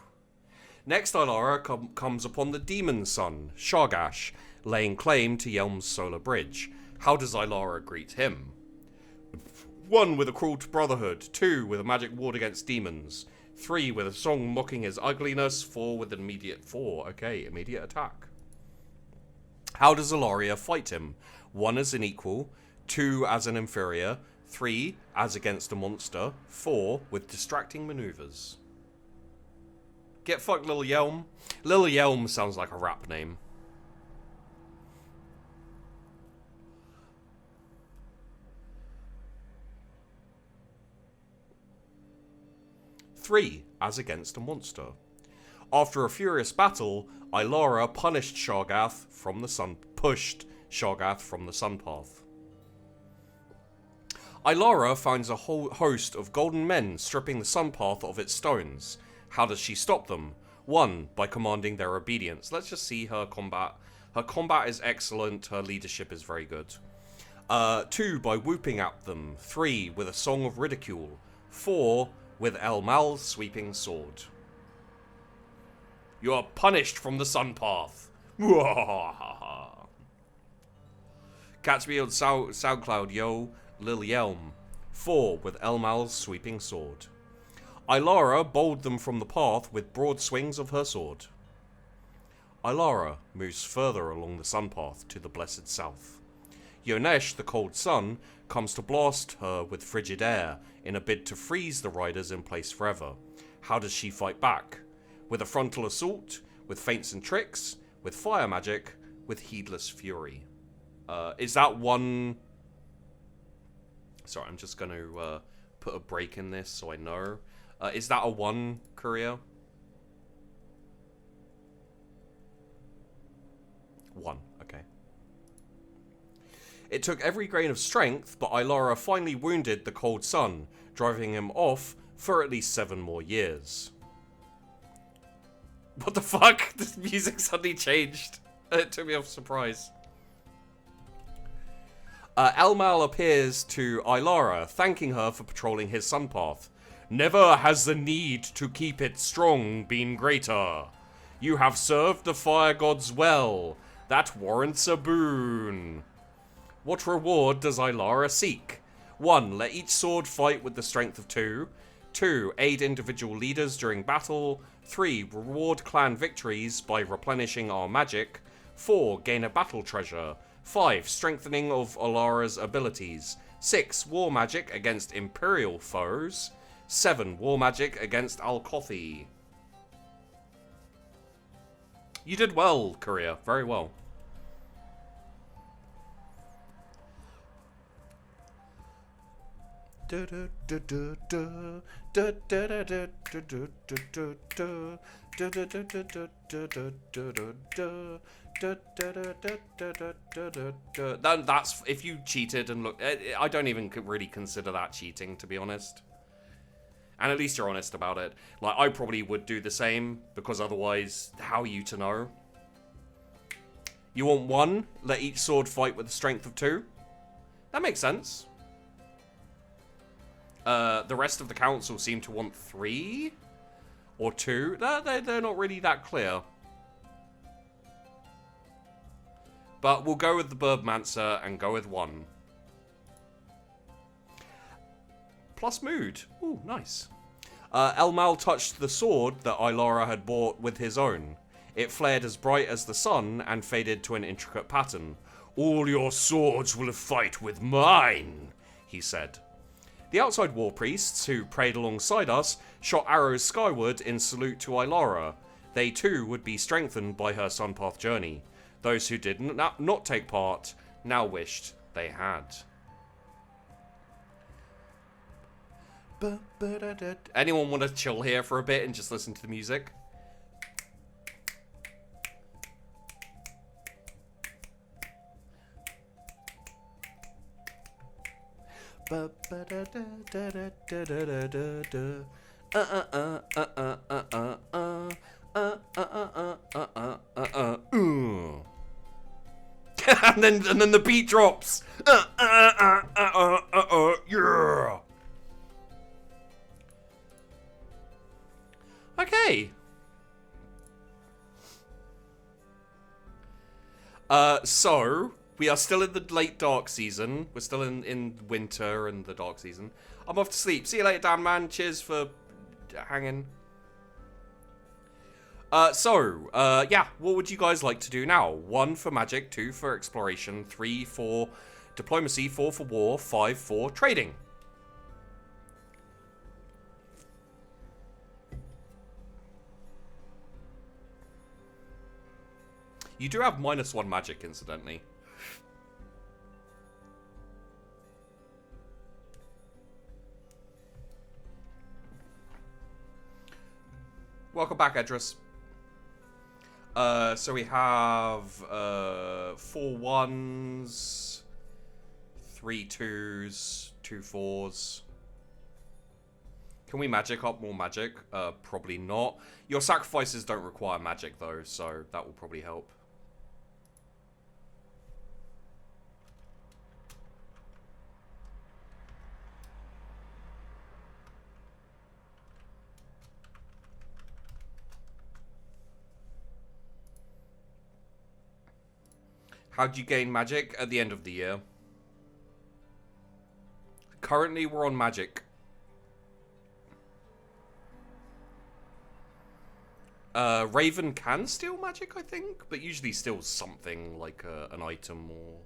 Next, Ilara comes upon the demon son, Shargash, laying claim to Yelm's solar bridge. How does Ilara greet him? 1 with a cruel to brotherhood, 2 with a magic ward against demons, 3 with a song mocking his ugliness, 4 with an immediate immediate attack. How does Ilaria fight him? 1 as an equal, 2 as an inferior, 3 as against a monster, 4 with distracting maneuvers. Get fucked, Lil Yelm. Lil Yelm sounds like a rap name. Three, as against a monster. After a furious battle, Ilara pushed Shargath from the sun path. Ilara finds a whole host of golden men stripping the sun path of its stones. How does she stop them? 1, by commanding their obedience. Let's just see her combat. Her combat is excellent. Her leadership is very good. 2, by whooping at them. 3, with a song of ridicule. 4, with Elmal's sweeping sword. You are punished from the sun path. Catch me on SoundCloud, yo. Lil Yelm. 4, with Elmal's sweeping sword. Ilara bowled them from the path with broad swings of her sword. Ilara moves further along the sun path to the blessed south. Yonesh, the cold sun, comes to blast her with frigid air in a bid to freeze the riders in place forever. How does she fight back? With a frontal assault, with feints and tricks, with fire magic, with heedless fury. Is that one... Sorry, I'm just going to put a break in this so I know. Is that a 1, Courier? 1, okay. It took every grain of strength, but Ilara finally wounded the cold sun, driving him off for at least 7 more years. What the fuck? The music suddenly changed. It took me off surprise. Elmal appears to Ilara, thanking her for patrolling his sun path. Never has the need to keep it strong been greater. You have served the fire gods well. That warrants a boon. What reward does Ilara seek? 1, let each sword fight with the strength of 2. 2. Aid individual leaders during battle. 3. Reward clan victories by replenishing our magic. 4. Gain a battle treasure. 5. Strengthening of Alara's abilities. 6. War magic against imperial foes. 7. War magic against Alkothi. You did well, Korea. Very well. That's if you cheated and look. I don't even really consider that cheating, to be honest. And at least you're honest about it. Like, I probably would do the same, because otherwise, how are you to know? You want 1, let each sword fight with the strength of 2. That makes sense. The rest of the council seem to want 3 or 2. They're not really that clear. But we'll go with the Burbmancer and go with 1. Plus mood. Ooh, nice. Elmal touched the sword that Ilara had bought with his own. It flared as bright as the sun and faded to an intricate pattern. "All your swords will fight with mine," he said. The outside war priests, who prayed alongside us, shot arrows skyward in salute to Ilara. They too would be strengthened by her Sunpath journey. Those who did not take part now wished they had. Anyone want to chill here for a bit and just listen to the music? And then the beat drops. Yeah. Okay. So we are still in the late dark season. We're still in winter and the dark season. I'm off to sleep. See you later, Dan man. Cheers for hanging. Yeah, what would you guys like to do now? 1 for magic, 2 for exploration, 3 for diplomacy, 4 for war, 5 for trading. You do have -1 magic, incidentally. Welcome back, Edris. So we have 4 1s, 3 2s, 2 4s. Can we magic up more magic? Probably not. Your sacrifices don't require magic though, so that will probably help. How do you gain magic? At the end of the year. Currently, we're on magic. Raven can steal magic, I think, but usually steals something like an item or...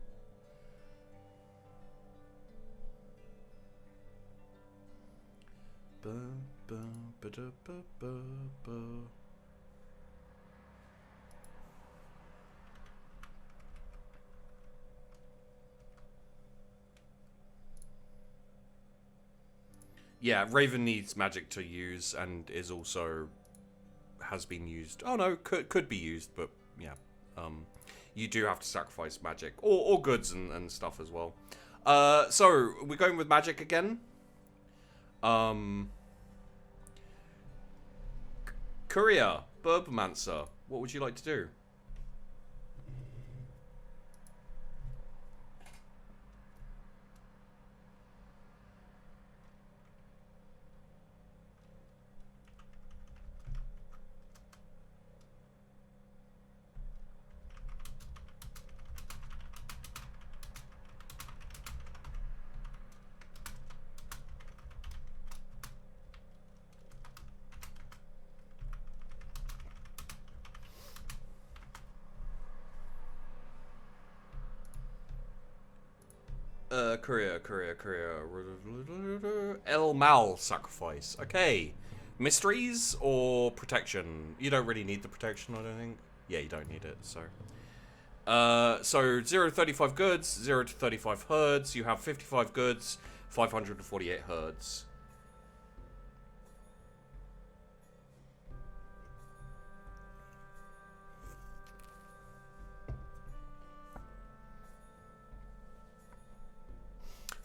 Yeah, Raven needs magic to use and is also has been used. Oh no, could be used, but yeah. You do have to sacrifice magic or goods and stuff as well. So we're going with magic again. Courier, Burbmancer, what would you like to do? Courier. El Mal sacrifice. Okay. Mysteries or protection? You don't really need the protection, I don't think. Yeah, you don't need it, so. So 0 to 35 goods, 0 to 35 herds. You have 55 goods, 548 herds.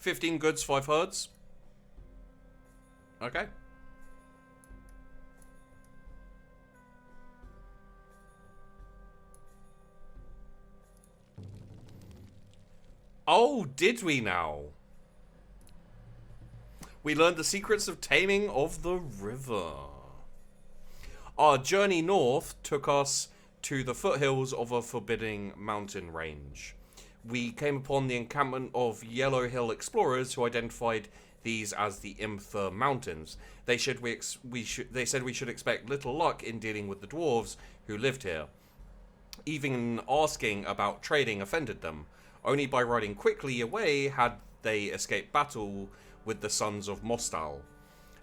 $15 goods, 5 herds. Okay. Oh, did we now? We learned the secrets of taming of the river. Our journey north took us to the foothills of a forbidding mountain range. We came upon the encampment of Yellow Hill explorers who identified these as the Imther Mountains. They said we should expect little luck in dealing with the dwarves who lived here. Even asking about trading offended them. Only by riding quickly away had they escaped battle with the sons of Mostal.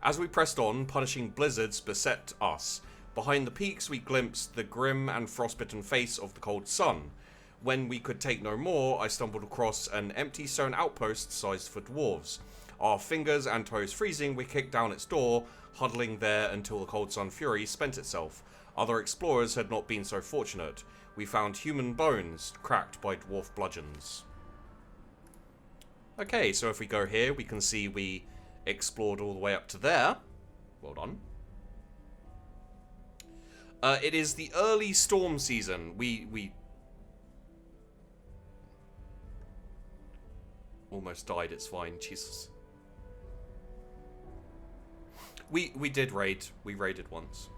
As we pressed on, punishing blizzards beset us. Behind the peaks we glimpsed the grim and frostbitten face of the cold sun. When we could take no more, I stumbled across an empty stone outpost sized for dwarves. Our fingers and toes freezing, we kicked down its door, huddling there until the cold sun fury spent itself. Other explorers had not been so fortunate. We found human bones cracked by dwarf bludgeons. Okay, so if we go here, we can see we explored all the way up to there. Well done. It is the early storm season. We almost died, it's fine, Jesus. We did raid. We raided once.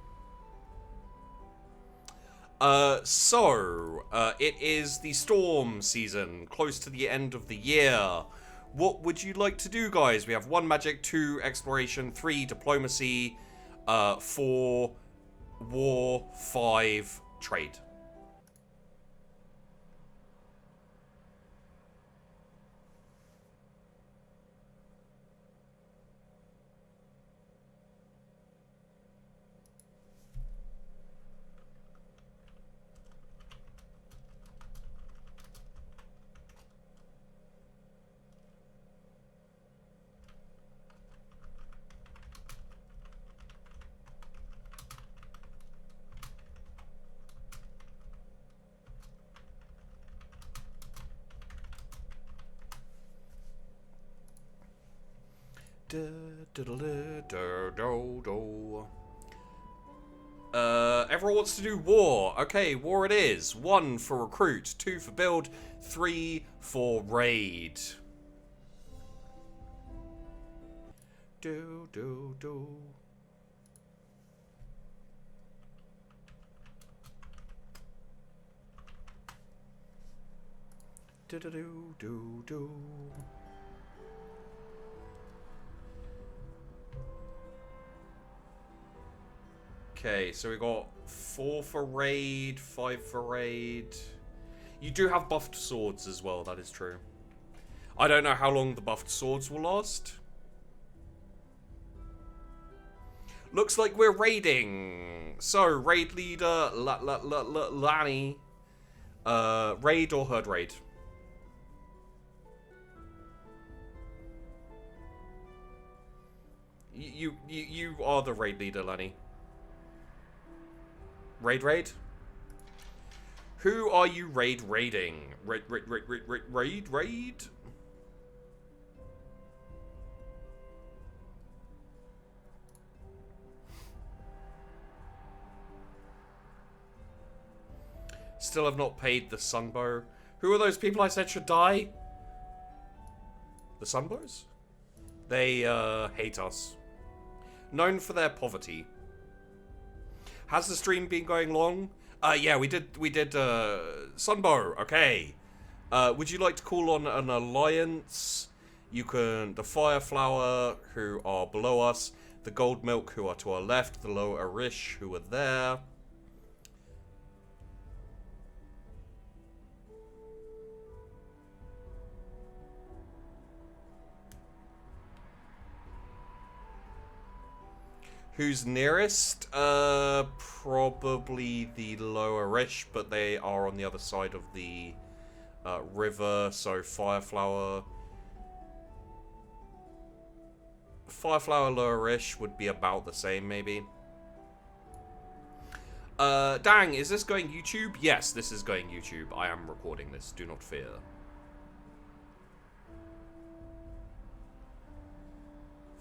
It is the storm season, close to the end of the year. What would you like to do, guys? We have 1 magic, 2 exploration, 3 diplomacy, 4 war, 5 trade. Everyone wants to do war. Okay, war it is. 1 for recruit, 2 for build, 3 for raid. Okay, so we got 4 for raid, 5 for raid. You do have buffed swords as well, that is true. I don't know how long the buffed swords will last. Looks like we're raiding. So, raid leader, Lanny. Raid or herd raid? You are the raid leader, Lanny. Raid? Who are you raiding? Raid? Still have not paid the Sunbow. Who are those people I said should die? The Sunbows? They, hate us. Known for their poverty. Has the stream been going long? Yeah, we did, Sunbow, okay. Would you like to call on an alliance? You can, the Fireflower, who are below us, the Gold Milk, who are to our left, the Low Arish, who are there. Who's nearest? Probably the lower-ish, but they are on the other side of the river, so Fireflower... Fireflower lower-ish would be about the same, maybe. Dang, is this going YouTube? Yes, this is going YouTube. I am recording this, do not fear.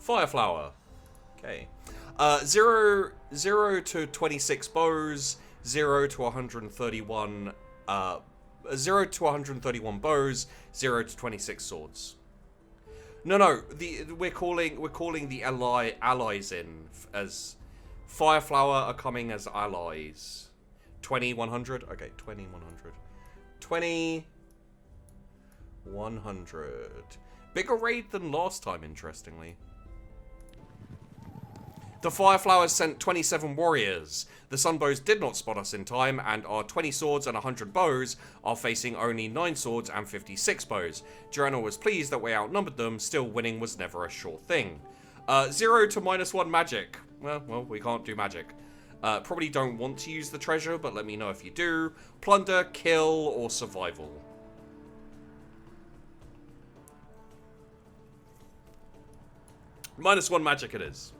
Fireflower. Okay. 0 to 26 bows, 0 to 131 0 to 131 bows, 0 to 26 swords. No, we're calling the allies in as Fireflower are coming as allies. 2100. Okay, 2100. 2100. Bigger raid than last time, interestingly. The Fireflowers sent 27 warriors. The Sunbows did not spot us in time, and our 20 swords and 100 bows are facing only 9 swords and 56 bows. Joanna was pleased that we outnumbered them, still winning was never a sure thing. 0 to -1 magic. Well, we can't do magic. Probably don't want to use the treasure, but let me know if you do. Plunder, kill, or survival. -1 magic it is.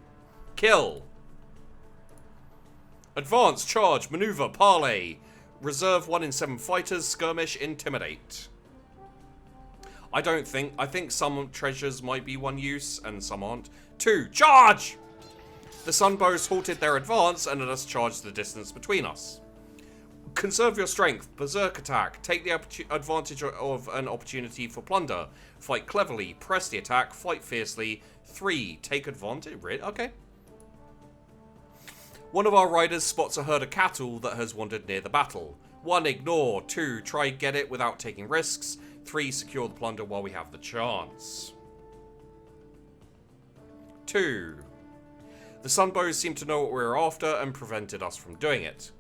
Kill. Advance, charge, maneuver, parley. Reserve 1 in 7 fighters, skirmish, intimidate. I think some treasures might be one use and some aren't. 2, charge! The Sunbows halted their advance and let us charge the distance between us. Conserve your strength, berserk attack, take the advantage of an opportunity for plunder, fight cleverly, press the attack, fight fiercely. 3, take advantage, okay. One of our riders spots a herd of cattle that has wandered near the battle. 1, ignore. 2, try get it without taking risks. 3, secure the plunder while we have the chance. 2. The Sunbows seemed to know what we were after and prevented us from doing it.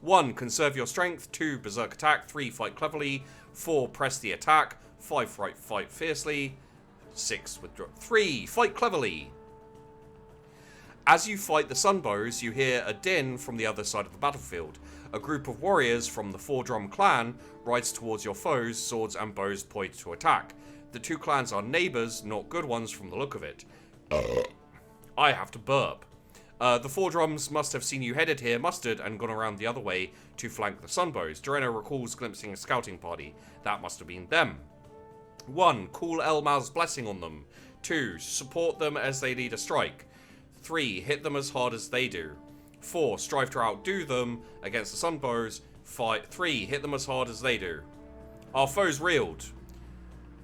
1, conserve your strength. 2, berserk attack. 3, fight cleverly. 4, press the attack. 5, fight fiercely. 6, withdraw. 3, fight cleverly. As you fight the Sunbows, you hear a din from the other side of the battlefield. A group of warriors from the Four Drum clan rides towards your foes, swords and bows poised to attack. The two clans are neighbours, not good ones from the look of it. I have to burp. The Four Drums must have seen you headed here, mustered, and gone around the other way to flank the Sunbows. Doreno recalls glimpsing a scouting party. That must have been them. 1, call Elmal's blessing on them. 2, support them as they lead a strike. 3, hit them as hard as they do. 4, strive to outdo them against the Sunbows. 3, hit them as hard as they do. Our foes reeled.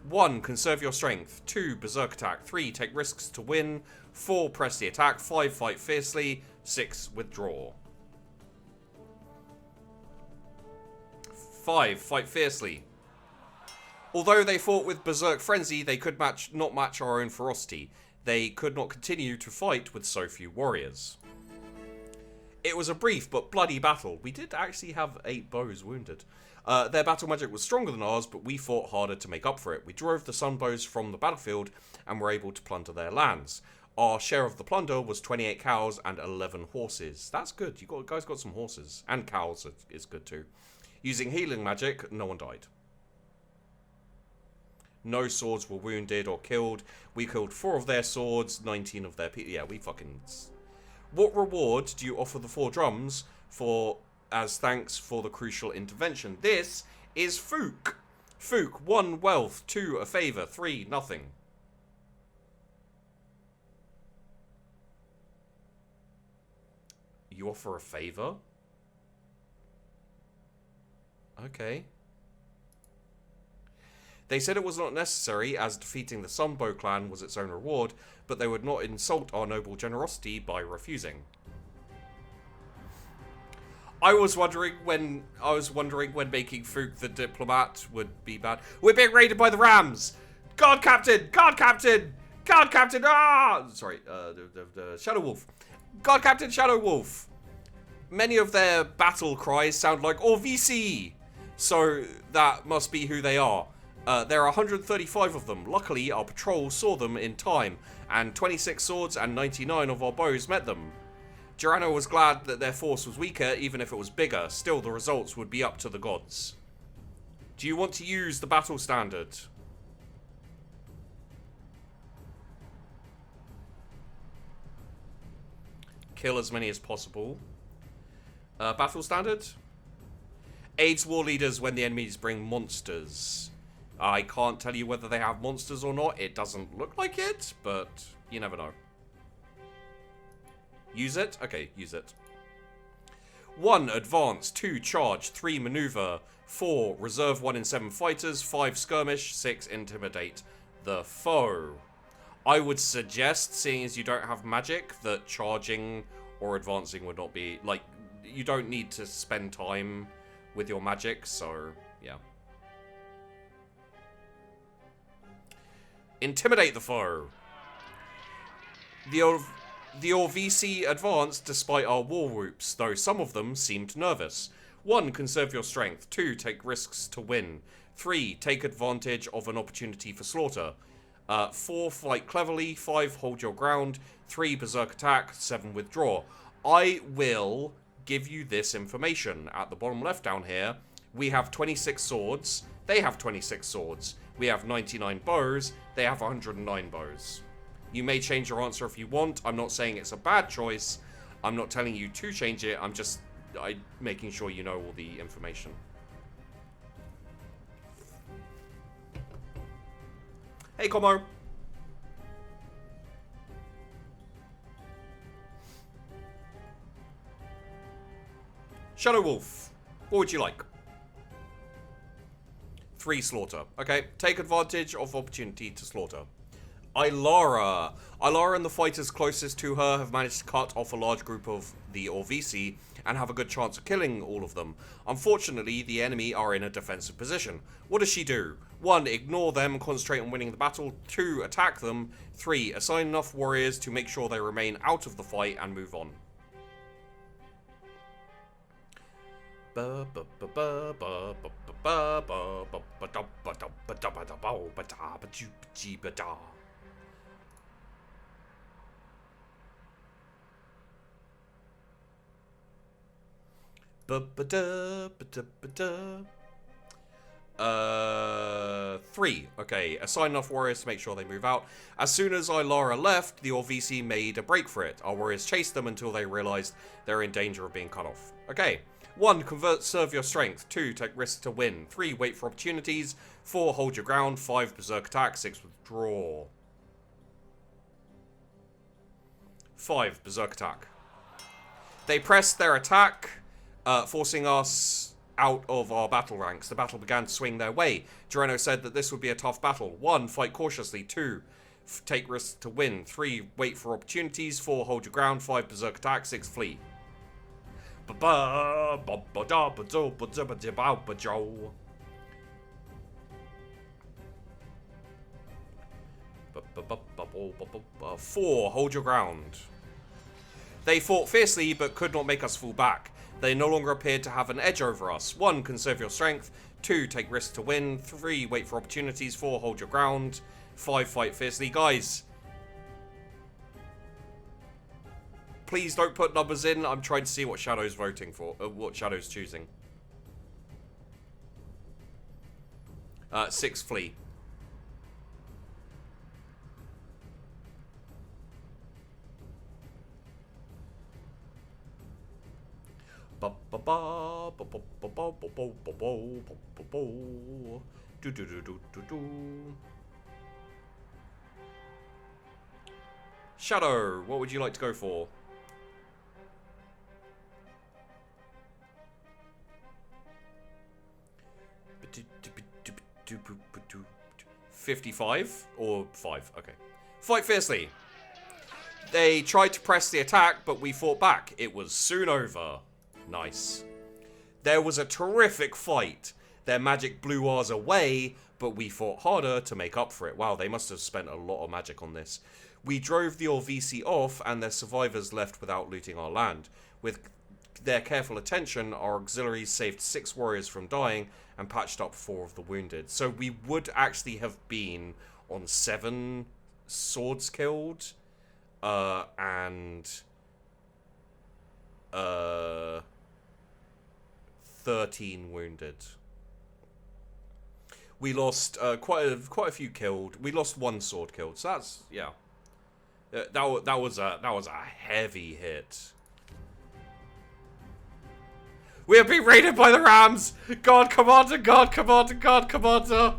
1, conserve your strength. 2, berserk attack. 3, take risks to win. 4, press the attack. 5, fight fiercely. 6, withdraw. 5, fight fiercely. Although they fought with berserk frenzy, they could not match our own ferocity. They could not continue to fight with so few warriors. It was a brief but bloody battle. We did actually have 8 bows wounded. Their battle magic was stronger than ours, but we fought harder to make up for it. We drove the Sunbows from the battlefield and were able to plunder their lands. Our share of the plunder was 28 cows and 11 horses. That's good. You guys got some horses. And cows is good too. Using healing magic, no one died. No swords were wounded or killed. We killed 4 of their swords, 19 of their people. Yeah, we fucking... What reward do you offer the Four Drums for as thanks for the crucial intervention? This is Fook. Fook, 1 wealth, 2 a favour, 3 nothing. You offer a favour? Okay. They said it was not necessary, as defeating the Sunbow clan was its own reward, but they would not insult our noble generosity by refusing. I was wondering when making Fook the diplomat would be bad. We're being raided by the Rams! Guard Captain! Guard Captain! Guard Captain! Ah! Sorry, the Shadow Wolf. Guard Captain Shadow Wolf! Many of their battle cries sound like "Or VC!" So that must be who they are. There are 135 of them. Luckily, our patrol saw them in time, and 26 swords and 99 of our bows met them. Girano was glad that their force was weaker, even if it was bigger. Still, the results would be up to the gods. Do you want to use the battle standard? Kill as many as possible. Battle standard? Aids war leaders when the enemies bring monsters. I can't tell you whether they have monsters or not. It doesn't look like it, but you never know. Use it? Okay, use it. 1. Advance. 2. Charge. 3. Maneuver. 4. Reserve 1 in 7 fighters. 5. Skirmish. 6. Intimidate the foe. I would suggest, seeing as you don't have magic, that charging or advancing would not be... Like, you don't need to spend time with your magic, so, yeah. Intimidate the foe. The Orvisi advanced despite our war whoops, though some of them seemed nervous. 1. Conserve your strength. 2. Take risks to win. 3. Take advantage of an opportunity for slaughter. 4. Fight cleverly. 5. Hold your ground. 3. Berserk attack. 7. Withdraw. I will give you this information. At the bottom left down here, we have 26 swords. They have 26 swords. We have 99 bows. They have 109 bows. You may change your answer if you want. I'm not saying it's a bad choice. I'm not telling you to change it. I'm just making sure you know all the information. Hey, Como. Shadow Wolf. What would you like? 3 slaughter. Okay, take advantage of opportunity to slaughter. Ilara. Ilara and the fighters closest to her have managed to cut off a large group of the Orvisi and have a good chance of killing all of them. Unfortunately, the enemy are in a defensive position. What does she do? 1. Ignore them, concentrate on winning the battle. 2. Attack them. 3. Assign enough warriors to make sure they remain out of the fight and move on. Three. Okay, assign enough warriors to make sure they move out. As soon as Ilara left, the Orvisi made a break for it. Our warriors chased them until they realized they're in danger of being cut off. Okay. 1. Serve your strength. 2. Take risks to win. 3. Wait for opportunities. 4. Hold your ground. 5. Berserk attack. 6. Withdraw. 5. Berserk attack. They pressed their attack, forcing us out of our battle ranks. The battle began to swing their way. Girano said that this would be a tough battle. 1. Fight cautiously. 2. Take risks to win. 3. Wait for opportunities. 4. Hold your ground. 5. Berserk attack. 6. Flee. Four. Hold your ground. They fought fiercely but could not make us fall back. They no longer appeared to have an edge over us. 1. Conserve your strength. 2. Take risks to win. 3. Wait for opportunities. 4. Hold your ground. 5. Fight fiercely. Guys, please don't put numbers in. I'm trying to see what Shadow's voting for. What Shadow's choosing. 6. Flee. Shadow, what would you like to go for? 55 or 5? Okay. Fight fiercely. They tried to press the attack, but we fought back. It was soon over. Nice. There was a terrific fight. Their magic blew ours away, but we fought harder to make up for it. Wow, they must have spent a lot of magic on this. We drove the Orvisi off, and their survivors left without looting our land. With their careful attention, our auxiliaries saved 6 warriors from dying and patched up 4 of the wounded. So we would actually have been on 7 swords killed, and 13 wounded. We lost quite a few killed. We lost 1 sword killed. So that's, yeah. That was a heavy hit. We are being raided by the Rams! God, Commander! God, Commander! God, Commander!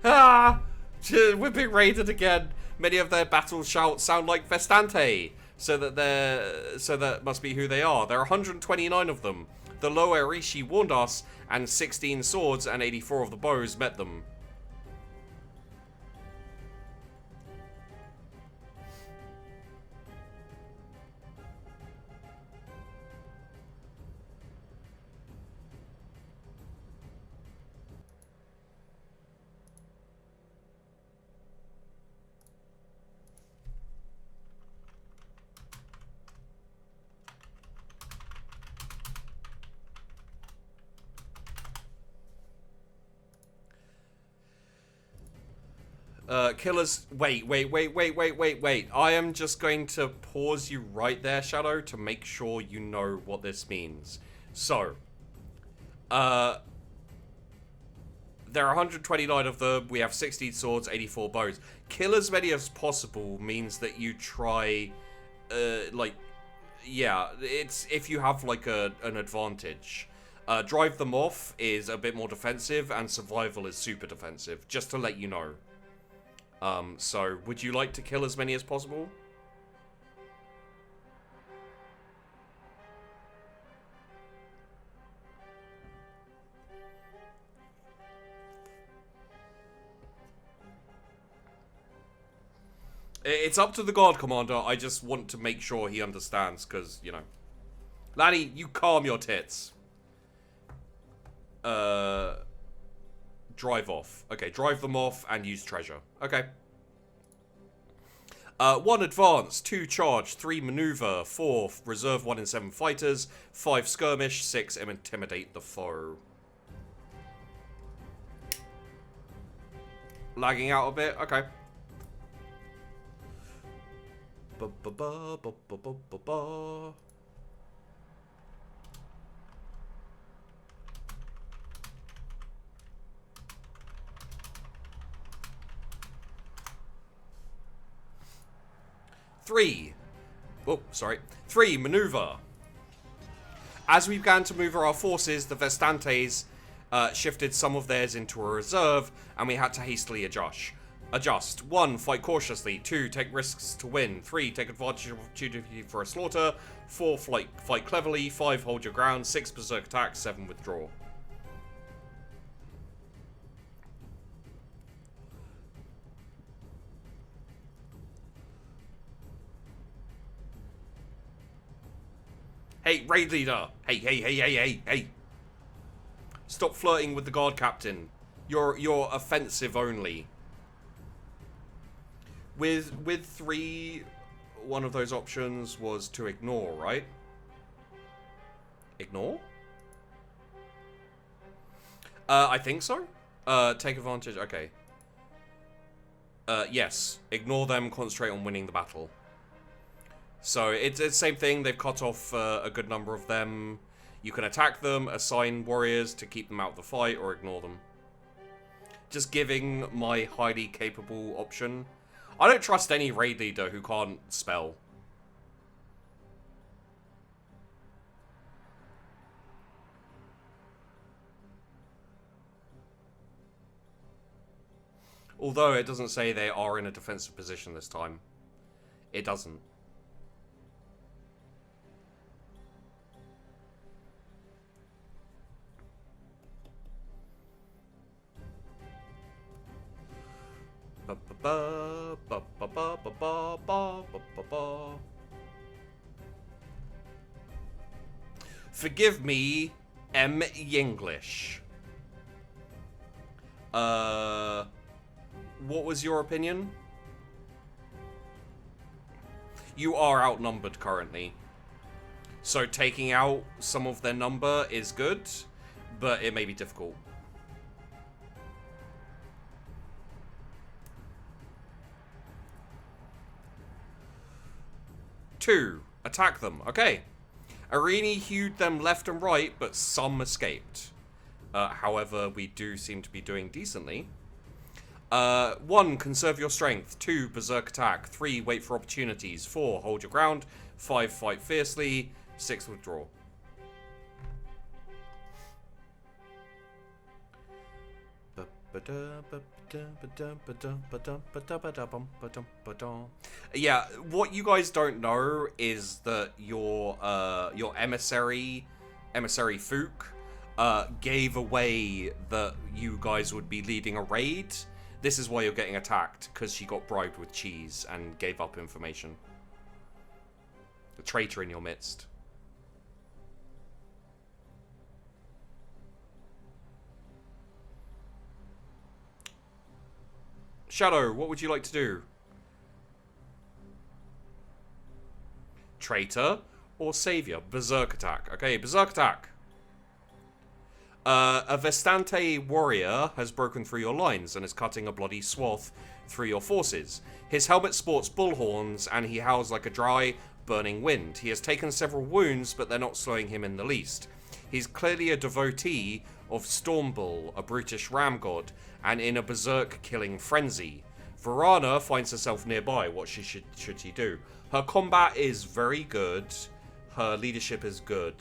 Ah! We're being raided again. Many of their battle shouts sound like Vestante, so that must be who they are. There are 129 of them. The Low Erishi warned us, and 16 swords and 84 of the bows met them. Killers, wait. I am just going to pause you right there, Shadow, to make sure you know what this means. So, there are 129 of them. We have 16 swords, 84 bows. Kill as many as possible means that you try, yeah, it's if you have, like, an advantage. Drive them off is a bit more defensive, and survival is super defensive, just to let you know. So, would you like to kill as many as possible? It's up to the Guard Commander. I just want to make sure he understands, because, you know. Laddie, you calm your tits. Drive off. Okay, drive them off and use treasure. Okay. 1 advance, 2 charge, 3 maneuver, 4 reserve 1 in 7 fighters, 5 skirmish, 6 intimidate the foe. Lagging out a bit? Okay. Ba-ba-ba-ba-ba-ba-ba. Three, maneuver. As we began to move our forces, the Vestantes shifted some of theirs into a reserve, and we had to hastily adjust. 1, fight cautiously. 2, take risks to win. 3, take advantage of opportunity for a slaughter. 4, fight cleverly. 5, hold your ground. 6, berserk attack. 7, withdraw. Hey, raid leader! Hey! Stop flirting with the guard captain. You're offensive only. With 3, one of those options was to ignore, right? Ignore? I think so. Take advantage. Okay. Yes. Ignore them. Concentrate on winning the battle. So, it's the same thing. They've cut off a good number of them. You can attack them, assign warriors to keep them out of the fight, or ignore them. Just giving my highly capable option. I don't trust any raid leader who can't spell. Although it doesn't say they are in a defensive position this time. It doesn't. Forgive me, M. English. What was your opinion? You are outnumbered currently. So taking out some of their number is good, but it may be difficult. Two, attack them. Okay. Arini hewed them left and right, but some escaped. However, we do seem to be doing decently. 1, conserve your strength. 2, berserk attack. 3, wait for opportunities. 4, hold your ground. 5, fight fiercely. 6, withdraw. Yeah, what you guys don't know is that your emissary Fook, gave away that you guys would be leading a raid. This is why you're getting attacked, because she got bribed with cheese and gave up information. A traitor in your midst. Shadow, what would you like to do? Traitor or savior? Berserk attack. Okay, berserk attack. A Vestante warrior has broken through your lines and is cutting a bloody swath through your forces. His helmet sports bullhorns and he howls like a dry, burning wind. He has taken several wounds, but they're not slowing him in the least. He's clearly a devotee of Stormbull, a brutish ram god, and in a berserk-killing frenzy. Varana finds herself nearby. What should she do? Her combat is very good. Her leadership is good.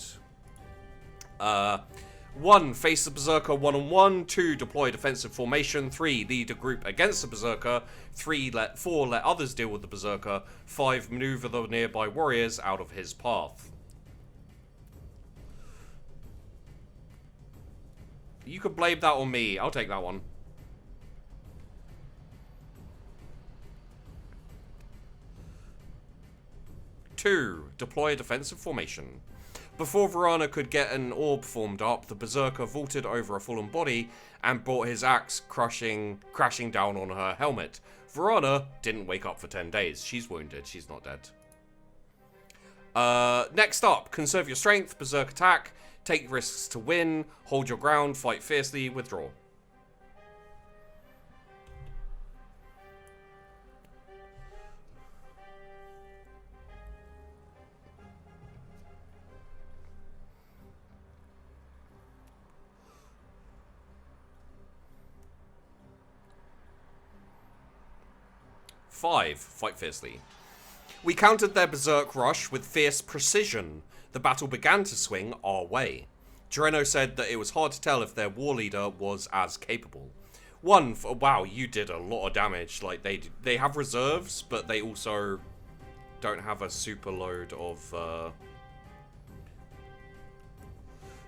1, face the berserker one-on-one. 2, deploy defensive formation. 3, lead a group against the berserker. 4, let others deal with the berserker. 5, maneuver the nearby warriors out of his path. You could blame that on me. I'll take that one. 2, deploy a defensive formation. Before Varana could get an orb formed up, the berserker vaulted over a fallen body and brought his axe crashing down on her helmet. Varana didn't wake up for 10 days. She's wounded. She's not dead. Next up, conserve your strength, berserk attack, take risks to win, hold your ground, fight fiercely, withdraw. Five, fight fiercely. We countered their berserk rush with fierce precision. The battle began to swing our way. Dreno said that it was hard to tell if their war leader was as capable. 1, wow, you did a lot of damage. Like, they have reserves, but they also don't have a super load of,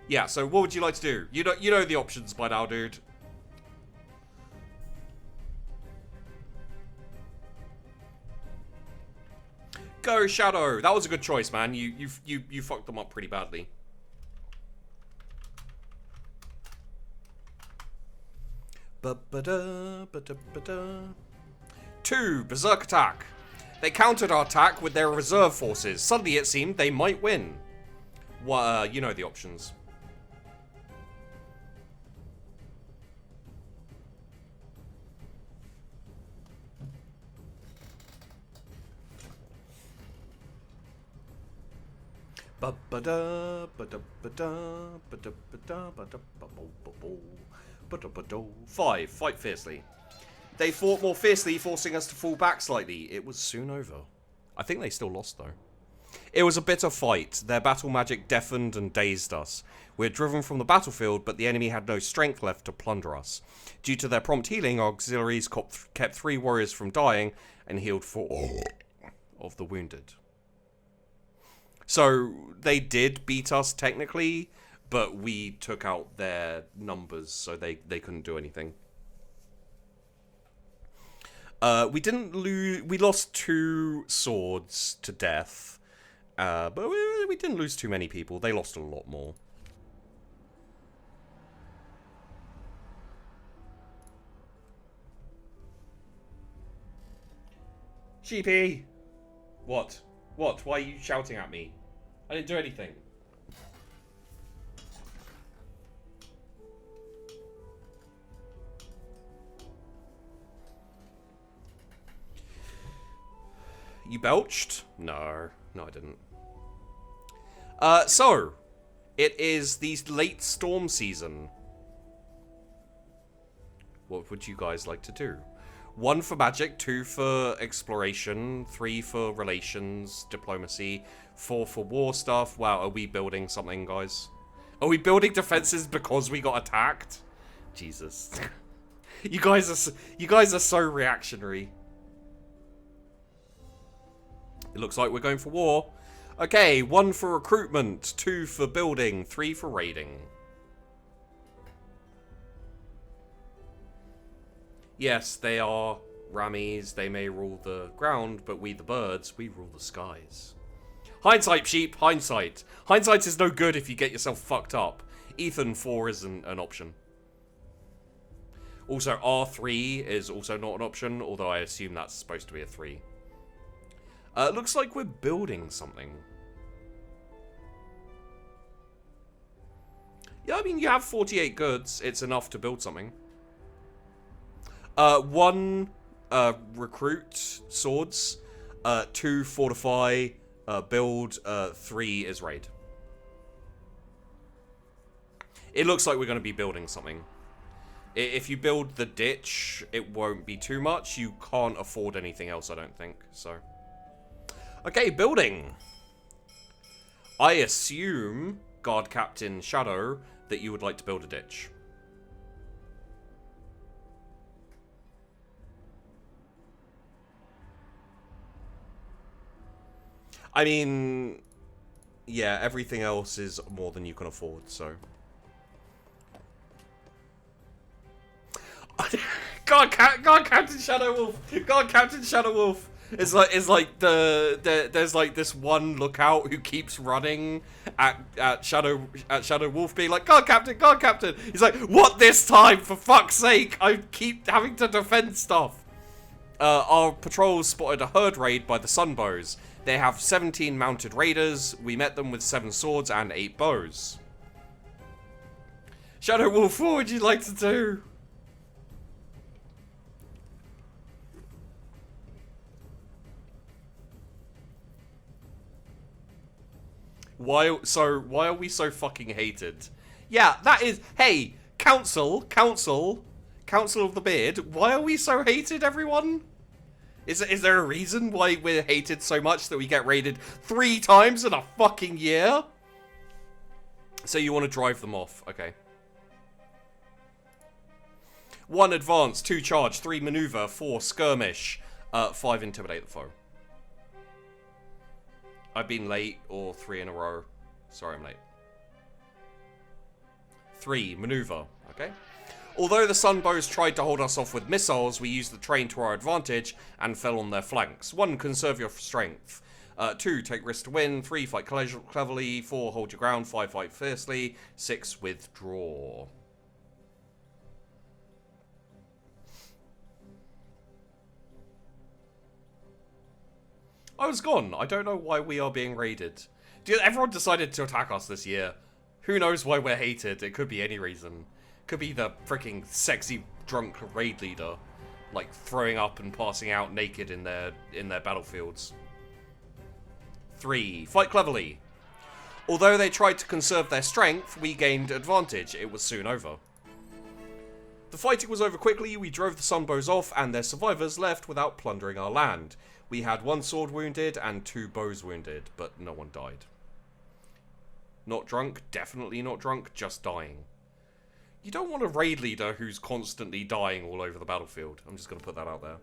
Yeah, so what would you like to do? You know the options by now, dude. Go, Shadow. That was a good choice, man. You fucked them up pretty badly. Two, berserk attack. They countered our attack with their reserve forces. Suddenly it seemed they might win. Well, you know the options. Five, fight fiercely. They fought more fiercely, forcing us to fall back slightly. It was soon over. I think they still lost, though. It was a bitter fight. Their battle magic deafened and dazed us. We were driven from the battlefield, but the enemy had no strength left to plunder us. Due to their prompt healing, our auxiliaries kept 3 warriors from dying and healed 4 of the wounded. So, they did beat us technically, but we took out their numbers, so they couldn't do anything. We didn't lose. We lost 2 swords to death, but we didn't lose too many people. They lost a lot more. Sheepy! What? What? Why are you shouting at me? I didn't do anything. You belched? No. No, I didn't. So, it is the late storm season. What would you guys like to do? 1 for magic, 2 for exploration, 3 for relations, diplomacy, 4 for war stuff. Wow, are we building something, guys? Are we building defenses because we got attacked? Jesus. You guys are so reactionary. It looks like we're going for war. Okay, 1 for recruitment, 2 for building, 3 for raiding. Yes, they are Rammies. They may rule the ground, but we the birds, we rule the skies. Hindsight, sheep, hindsight. Hindsight is no good if you get yourself fucked up. Ethan, 4 isn't an option. Also, R3 is also not an option, although I assume that's supposed to be a 3. Looks like we're building something. Yeah, I mean, you have 48 goods. It's enough to build something. 1 recruit swords, 2 fortify, build, 3 is raid. It looks like we're going to be building something. If you build the ditch, it won't be too much. You can't afford anything else, I don't think, so. Okay, building. I assume, Guard Captain Shadow, that you would like to build a ditch. I mean, yeah, everything else is more than you can afford, so. God, Captain Shadow Wolf! God, Captain Shadow Wolf! It's like there's like this one lookout who keeps running at Shadow Wolf, being like, God, Captain! He's like, what this time? For fuck's sake! I keep having to defend stuff. Our patrols spotted a herd raid by the Sunbows. They have 17 mounted raiders. We met them with 7 swords and 8 bows. Shadow Wolf, what would you like to do? Why are we so fucking hated? Yeah, that is... Hey, Council of the Beard, why are we so hated, everyone? Is there a reason why we're hated so much that we get raided 3 times in a fucking year? So you want to drive them off, okay. 1 advance, 2 charge, 3 maneuver, 4 skirmish, 5 intimidate the foe. I've been late, or 3 in a row. Sorry, I'm late. 3, maneuver. Okay. Although the Sunbows tried to hold us off with missiles, we used the terrain to our advantage and fell on their flanks. 1, conserve your strength. 2, take risks to win. 3, fight cleverly. 4, hold your ground. 5, fight fiercely. 6, withdraw. I was gone. I don't know why we are being raided. Everyone decided to attack us this year. Who knows why we're hated? It could be any reason. Could be the freaking sexy drunk raid leader, like throwing up and passing out naked in their battlefields. 3, fight cleverly. Although they tried to conserve their strength, we gained advantage. It was soon over. The fighting was over quickly. We drove the Sunbows off, and their survivors left without plundering our land. We had 1 sword wounded and 2 bows wounded, but no one died. Not drunk, definitely not drunk, just dying. You don't want a raid leader who's constantly dying all over the battlefield. I'm just going to put that out there.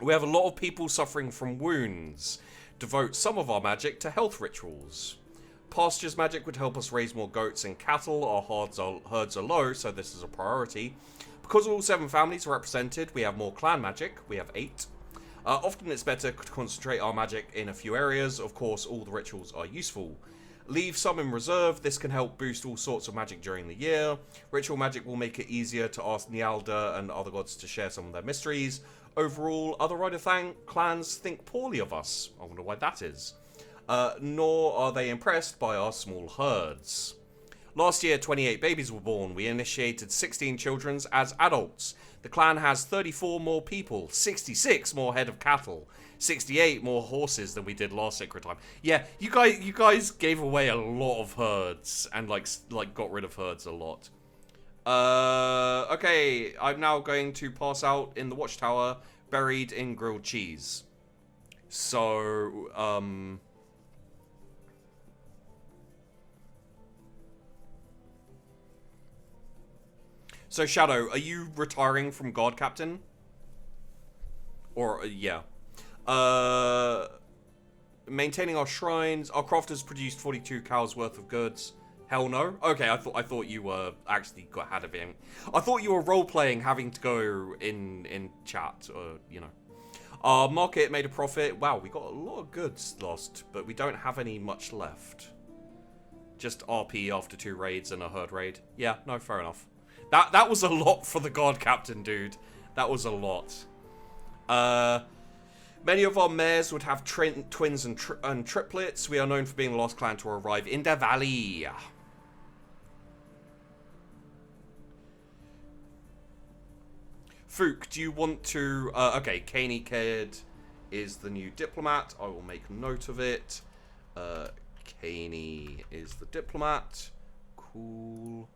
We have a lot of people suffering from wounds. Devote some of our magic to health rituals. Pastures magic would help us raise more goats and cattle. Our herds are low, so this is a priority. Because all 7 families are represented, we have more clan magic. We have 8. Often it's better to concentrate our magic in a few areas. Of course, all the rituals are useful. Leave some in reserve. This can help boost all sorts of magic during the year. Ritual magic will make it easier to ask Nialda and other gods to share some of their mysteries. Overall, other Rider clans think poorly of us. I wonder why that is. Nor are they impressed by our small herds. Last year, 28 babies were born. We initiated 16 children as adults. The clan has 34 more people, 66 more head of cattle, 68 more horses than we did last Sacred Time. Yeah, you guys gave away a lot of herds and like got rid of herds a lot. Okay, I'm now going to pass out in the watchtower, buried in grilled cheese. So, So, Shadow, are you retiring from Guard Captain? Or, yeah. Maintaining our shrines. Our crafters produced 42 cows worth of goods. Hell no. Okay, I thought you were actually had a bit. I thought you were role-playing having to go in chat, or, you know. Our market made a profit. Wow, we got a lot of goods lost, but we don't have any much left. Just RP after 2 raids and a herd raid. Yeah, no, fair enough. That was a lot for the Guard Captain, dude. That was a lot. Many of our mares would have twins and triplets. We are known for being the last clan to arrive in the valley. Fook, do you want to... okay, Caney Kid is the new diplomat. I will make note of it. Caney is the diplomat. Cool.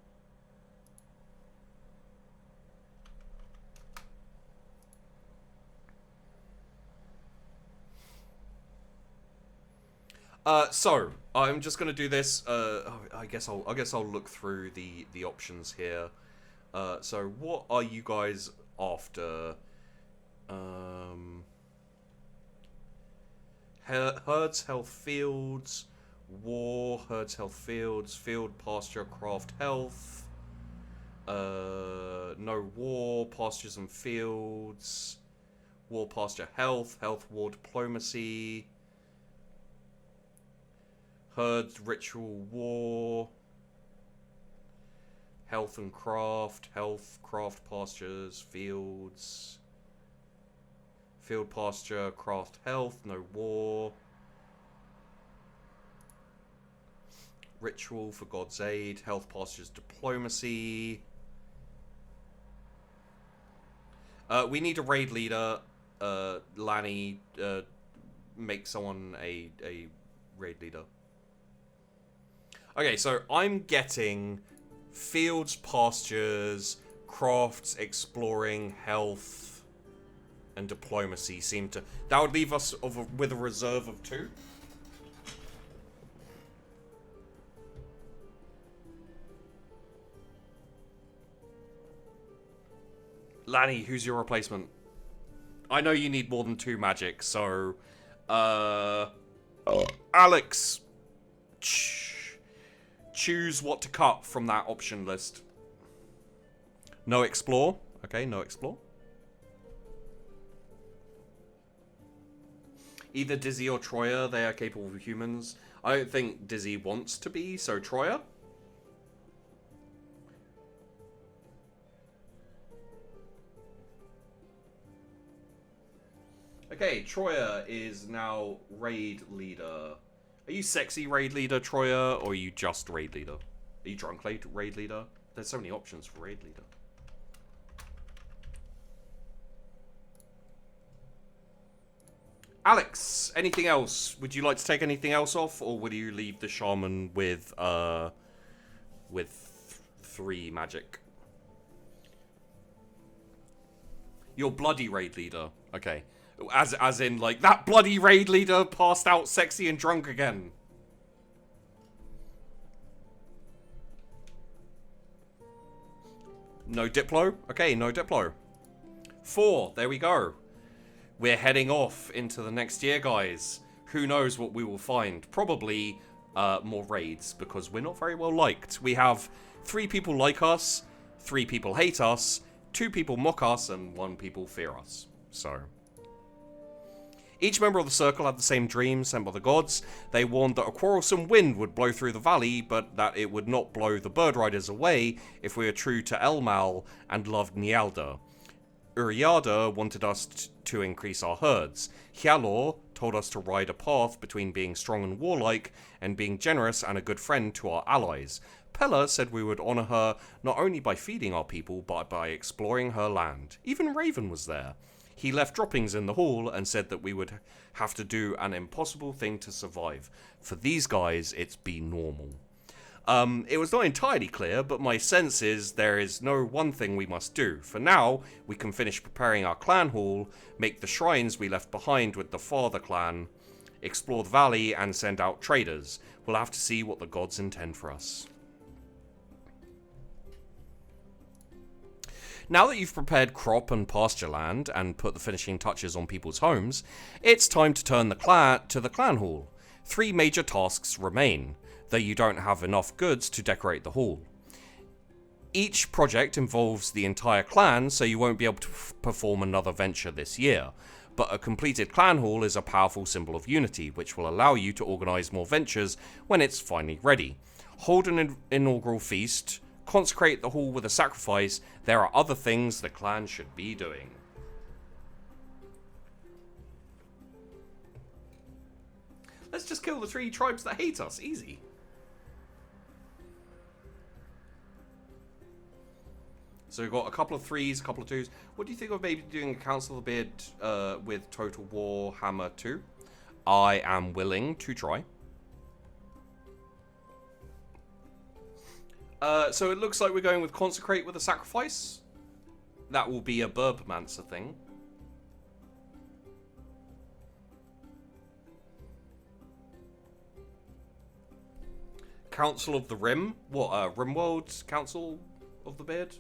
So I'm just gonna do this. I guess I'll look through the options here. So what are you guys after? Herds, health, fields, war, herds, health, fields, field, pasture, craft, health. No war, pastures and fields. War, pasture, health, war, diplomacy. Herds, ritual, war. Health and craft, craft, pastures, fields. Field, pasture, craft, health, no war. Ritual for God's aid, health, pastures, diplomacy. We need a raid leader. Lanny, make someone a raid leader. Okay, so I'm getting fields, pastures, crafts, exploring, health, and diplomacy seem to... That would leave us with a reserve of 2. Lanny, who's your replacement? I know you need more than 2 magic, so... Alex! Choose what to cut from that option list. No explore. Okay, no explore. Either Dizzy or Troya, they are capable of humans. I don't think Dizzy wants to be, so Troya. Okay, Troya is now raid leader. Are you sexy raid leader, Troya, or are you just raid leader? Are you drunk raid leader? There's so many options for raid leader. Alex, anything else? Would you like to take anything else off, or would you leave the shaman with 3 magic? You're bloody raid leader. Okay. As in, like, that bloody raid leader passed out sexy and drunk again. No Diplo? Okay, no Diplo. 4, there we go. We're heading off into the next year, guys. Who knows what we will find? Probably more raids, because we're not very well liked. We have 3 people like us, 3 people hate us, 2 people mock us, and 1 people fear us. So... Each member of the circle had the same dream sent by the gods. They warned that a quarrelsome wind would blow through the valley, but that it would not blow the bird riders away if we were true to Elmal and loved Nialda. Uriada wanted us to increase our herds. Hjalor told us to ride a path between being strong and warlike and being generous and a good friend to our allies. Pella said we would honour her not only by feeding our people, but by exploring her land. Even Raven was there. He left droppings in the hall and said that we would have to do an impossible thing to survive. For these guys, it's be normal. It was not entirely clear, but my sense is there is no one thing we must do. For now, we can finish preparing our clan hall, make the shrines we left behind with the father clan, explore the valley, and send out traders. We'll have to see what the gods intend for us. Now that you've prepared crop and pasture land and put the finishing touches on people's homes, it's time to turn the clan hall. 3 major tasks remain, though you don't have enough goods to decorate the hall. Each project involves the entire clan, so you won't be able to perform another venture this year. But a completed clan hall is a powerful symbol of unity, which will allow you to organise more ventures when it's finally ready. Hold an inaugural feast, consecrate the hall with a sacrifice. There are other things the clan should be doing. Let's just kill the 3 tribes that hate us. Easy. So we've got a couple of 3s, a couple of 2s. What do you think of maybe doing a Council of the Beard with Total War Hammer 2? I am willing to try. So it looks like we're going with Consecrate with a Sacrifice. That will be a Burbmancer thing. Council of the Rim? What, Rimworld Council of the Beard?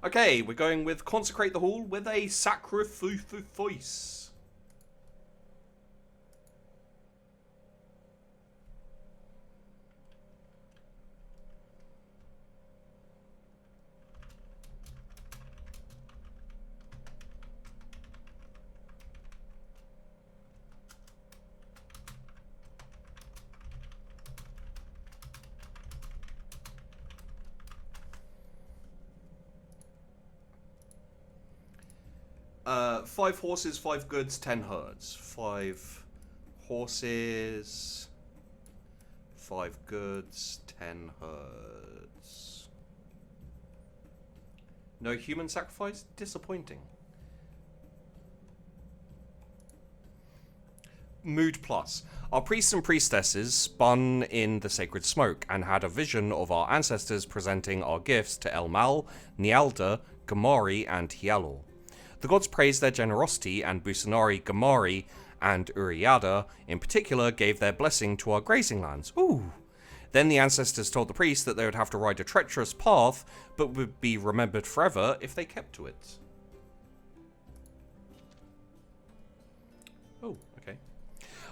Okay, we're going with Consecrate the Hall with a Sacrifice. Five horses, 5 goods, 10 herds. 5 horses, 5 goods, 10 herds. No human sacrifice? Disappointing. Mood plus. Our priests and priestesses spun in the sacred smoke and had a vision of our ancestors presenting our gifts to Elmal, Nialda, Gamari, and Hialor. The gods praised their generosity, and Busanari, Gamari, and Uriada, in particular, gave their blessing to our grazing lands. Ooh! Then the ancestors told the priests that they would have to ride a treacherous path, but would be remembered forever if they kept to it. Oh, okay.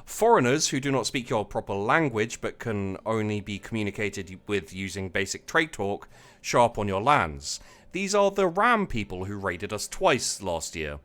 Foreigners who do not speak your proper language, but can only be communicated with using basic trade talk, show up on your lands. These are the Ram people who raided us twice last year,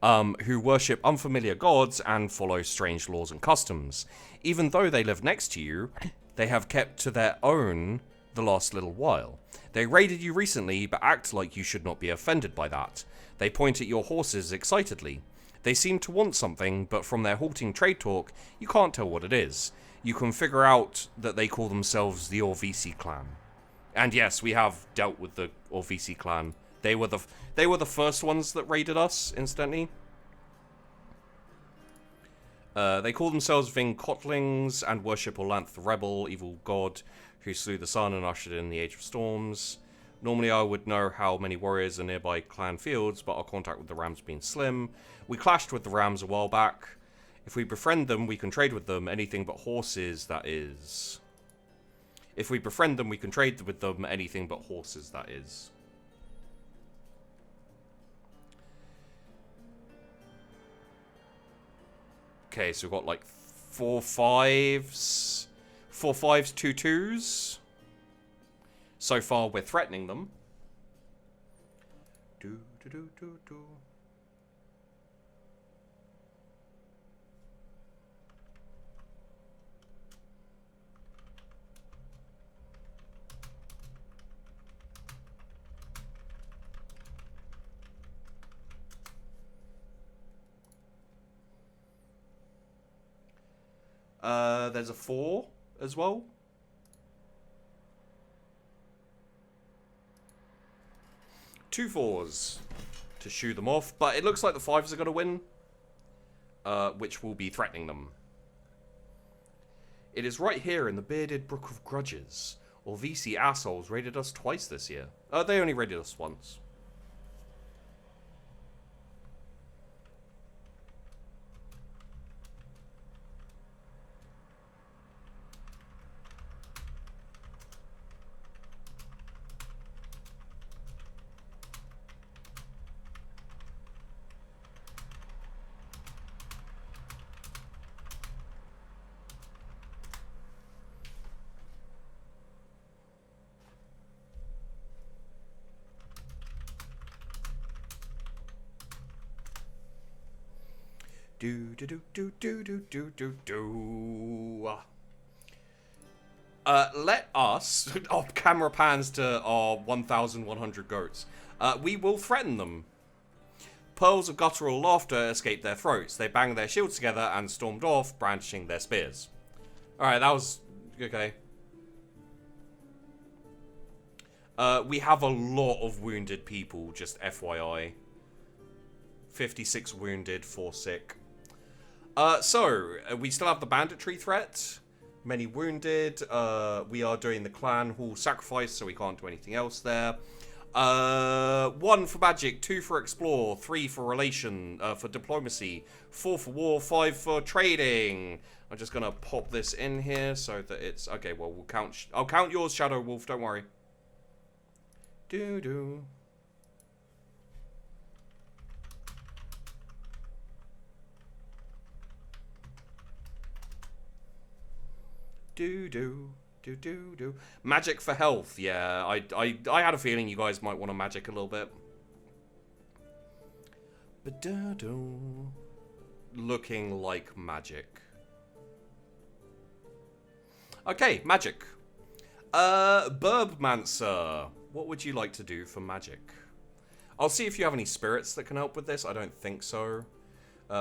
who worship unfamiliar gods and follow strange laws and customs. Even though they live next to you, they have kept to their own the last little while. They raided you recently, but act like you should not be offended by that. They point at your horses excitedly. They seem to want something, but from their halting trade talk, you can't tell what it is. You can figure out that they call themselves the Orvisi clan. And yes, we have dealt with the Orvisi clan. They were the first ones that raided us, incidentally. They call themselves Vinkotlings and worship Olanth the Rebel, evil god who slew the sun and ushered in the Age of Storms. Normally I would know how many warriors are nearby clan fields, but our contact with the Rams being slim. We clashed with the Rams a while back. If we befriend them, we can trade with them. Anything but horses, that is. If we befriend them, we can trade with them. Anything but horses, that is. Okay, so we've got like 4 5s. 4 5s, 2 2s. So far, we're threatening them. Do, do, do, do, do. There's a 4 as well. Two 4s to shoo them off, but it looks like the 5s are going to win, which will be threatening them. It is right here in the bearded brook of grudges. Or VC assholes raided us twice this year. They only raided us once. Let us, camera pans to our 1,100 goats. We will threaten them. Pearls of guttural laughter escaped their throats. They banged their shields together and stormed off, brandishing their spears. Alright, that was okay. We have a lot of wounded people, just FYI. 56 wounded, 4 sick. We still have the banditry threat. Many wounded. We are doing the clan hall sacrifice, so we can't do anything else there. 1 for magic, 2 for explore, 3 for relation, for diplomacy, 4 for war, 5 for trading. I'm just gonna pop this in here so that it's okay. Well, we'll count. I'll count yours, Shadow Wolf. Don't worry. Do. Do. Magic for health. Yeah, I had a feeling you guys might want to magic a little bit. Looking like magic. Okay, magic. Burbmancer. What would you like to do for magic? I'll see if you have any spirits that can help with this. I don't think so.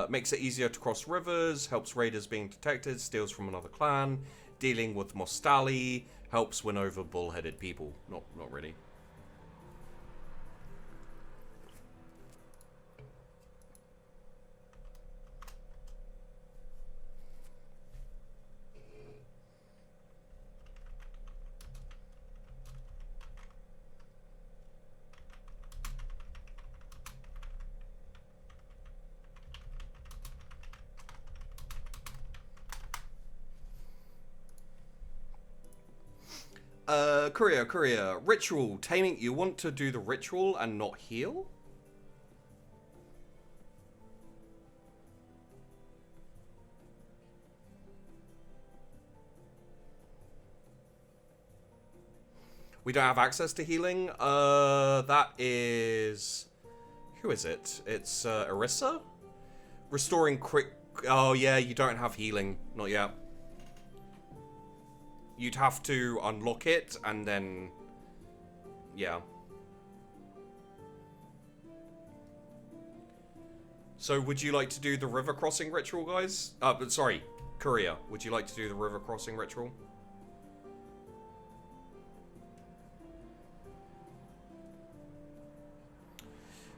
Makes it easier to cross rivers. Helps raiders being detected. Steals from another clan. Dealing with Mostali. Helps win over bull-headed people. Not really. Courier. Ritual. Taming. You want to do the ritual and not heal? We don't have access to healing. That is... Who is it? It's, Orisa? Restoring quick... Oh, yeah, you don't have healing. Not yet. You'd have to unlock it, and then... Yeah. So, would you like to do the river crossing ritual, guys? Sorry, Courier. Would you like to do the river crossing ritual?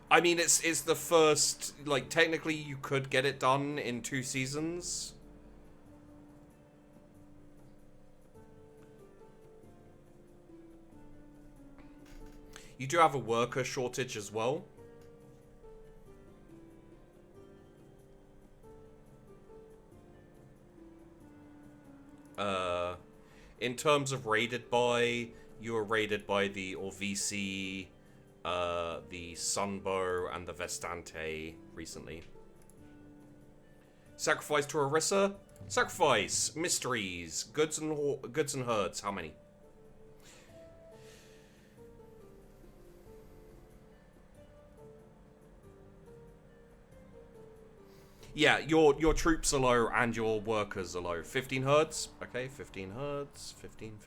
I mean, it's the first... Like, technically, you could get it done in 2 seasons. You do have a worker shortage as well. In terms of raided by, you were raided by the Orvisi, the Sunbow, and the Vestante recently. Sacrifice to Orisa. Sacrifice. Mysteries. Goods and herds. How many? Yeah, your troops are low and your workers are low. 15 herds. Okay, 15 herds. 15.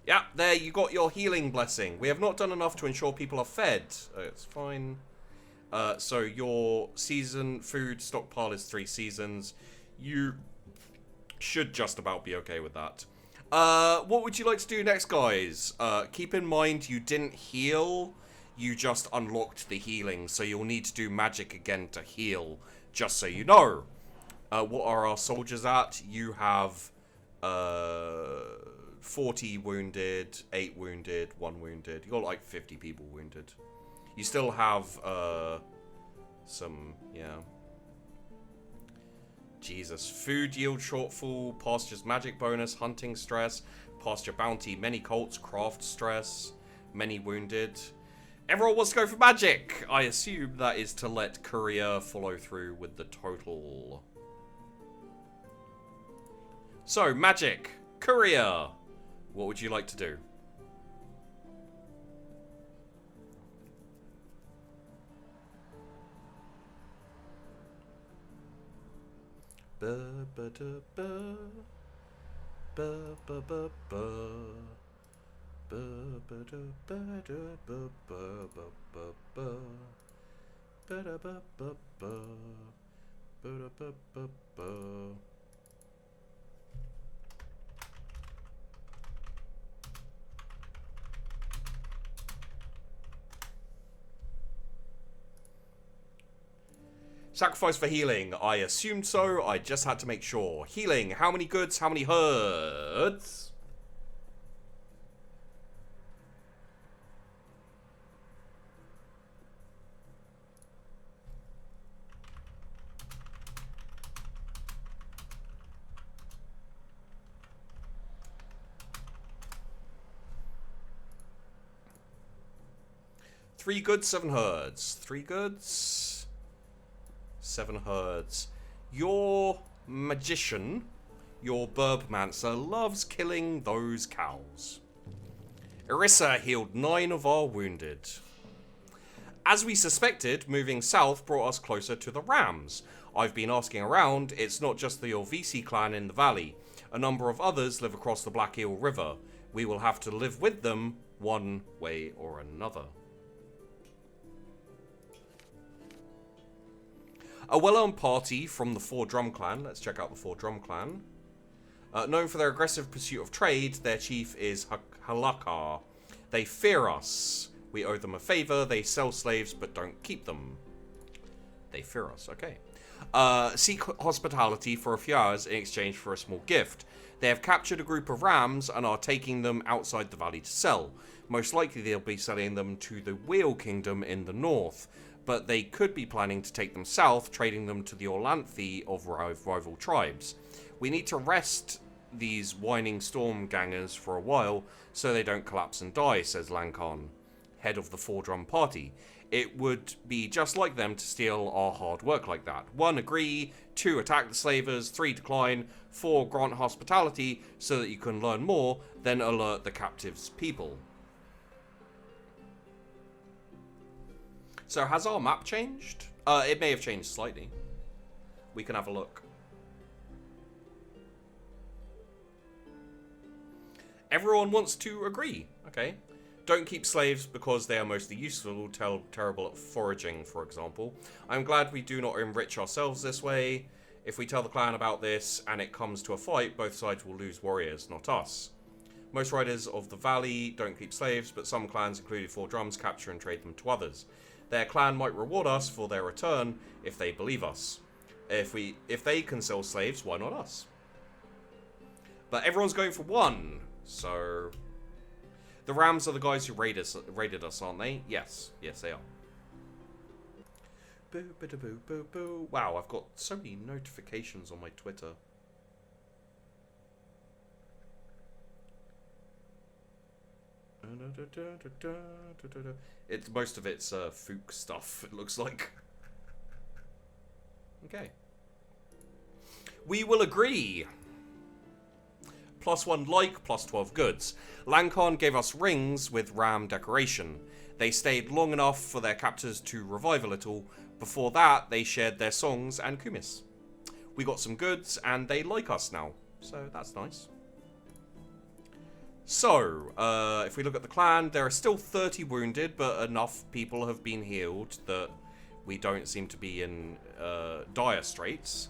Yeah, there you got your healing blessing. We have not done enough to ensure people are fed. It's fine. So your season food stockpile is 3 seasons. You should just about be okay with that. What would you like to do next, guys? Keep in mind you didn't heal. You just unlocked the healing, so you'll need to do magic again to heal, just so you know. What are our soldiers at? You have 40 wounded, 8 wounded, 1 wounded. You got like 50 people wounded. You still have some, yeah. Jesus. Food yield shortfall, pasture's magic bonus, hunting stress, pasture bounty, many colts, craft stress, many wounded. Everyone wants to go for magic. I assume that is to let courier follow through with the total. So, magic. Courier. What would you like to do? Ba ba da ba. Ba ba ba ba. Ba ba da ba da ba ba ba ba ba. Ba da ba ba ba. Ba da ba ba ba. Sacrifice for healing. I assumed so. I just had to make sure. Healing. How many goods? How many herds? Three goods, 7 herds. 3 goods, 7 herds. Your magician, your Burbmancer, loves killing those cows. Irissa healed 9 of our wounded. As we suspected, moving south brought us closer to the Rams. I've been asking around, it's not just the Orvisi clan in the valley. A number of others live across the Black Eel River. We will have to live with them one way or another. A well-known party from the Four Drum Clan. Let's check out the Four Drum Clan. Known for their aggressive pursuit of trade, their chief is Halakar. They fear us. We owe them a favor. They sell slaves but don't keep them. They fear us. Okay. Seek hospitality for a few hours in exchange for a small gift. They have captured a group of rams and are taking them outside the valley to sell. Most likely they'll be selling them to the Wheel Kingdom in the north. But they could be planning to take them south, trading them to the Orlanthi of rival tribes. We need to rest these whining storm gangers for a while so they don't collapse and die, says Lankan, head of the Four Drum Party. It would be just like them to steal our hard work like that. 1, agree. 2, attack the slavers. 3, decline. 4, grant hospitality so that you can learn more, then alert the captives' people. So has our map changed? It may have changed slightly. We can have a look. Everyone wants to agree. Okay. Don't keep slaves because they are mostly useful, terrible at foraging, for example. I'm glad we do not enrich ourselves this way. If we tell the clan about this and it comes to a fight, both sides will lose warriors, not us. Most riders of the valley don't keep slaves, but some clans, including Four Drums, capture and trade them to others. Their clan might reward us for their return if they believe us. If they can sell slaves, why not us? But everyone's going for 1, so the Rams are the guys who raided us, aren't they? Yes, yes they are. Boo, boo, boo, boo, boo. Wow, I've got so many notifications on my Twitter. Most of it's Fook stuff, it looks like. Okay. We will agree. +1 like, +12 goods. Lankan gave us rings with ram decoration. They stayed long enough for their captors to revive a little. Before that, they shared their songs and kumis. We got some goods, and they like us now. So that's nice. So, if we look at the clan, there are still 30 wounded, but enough people have been healed that we don't seem to be in dire straits.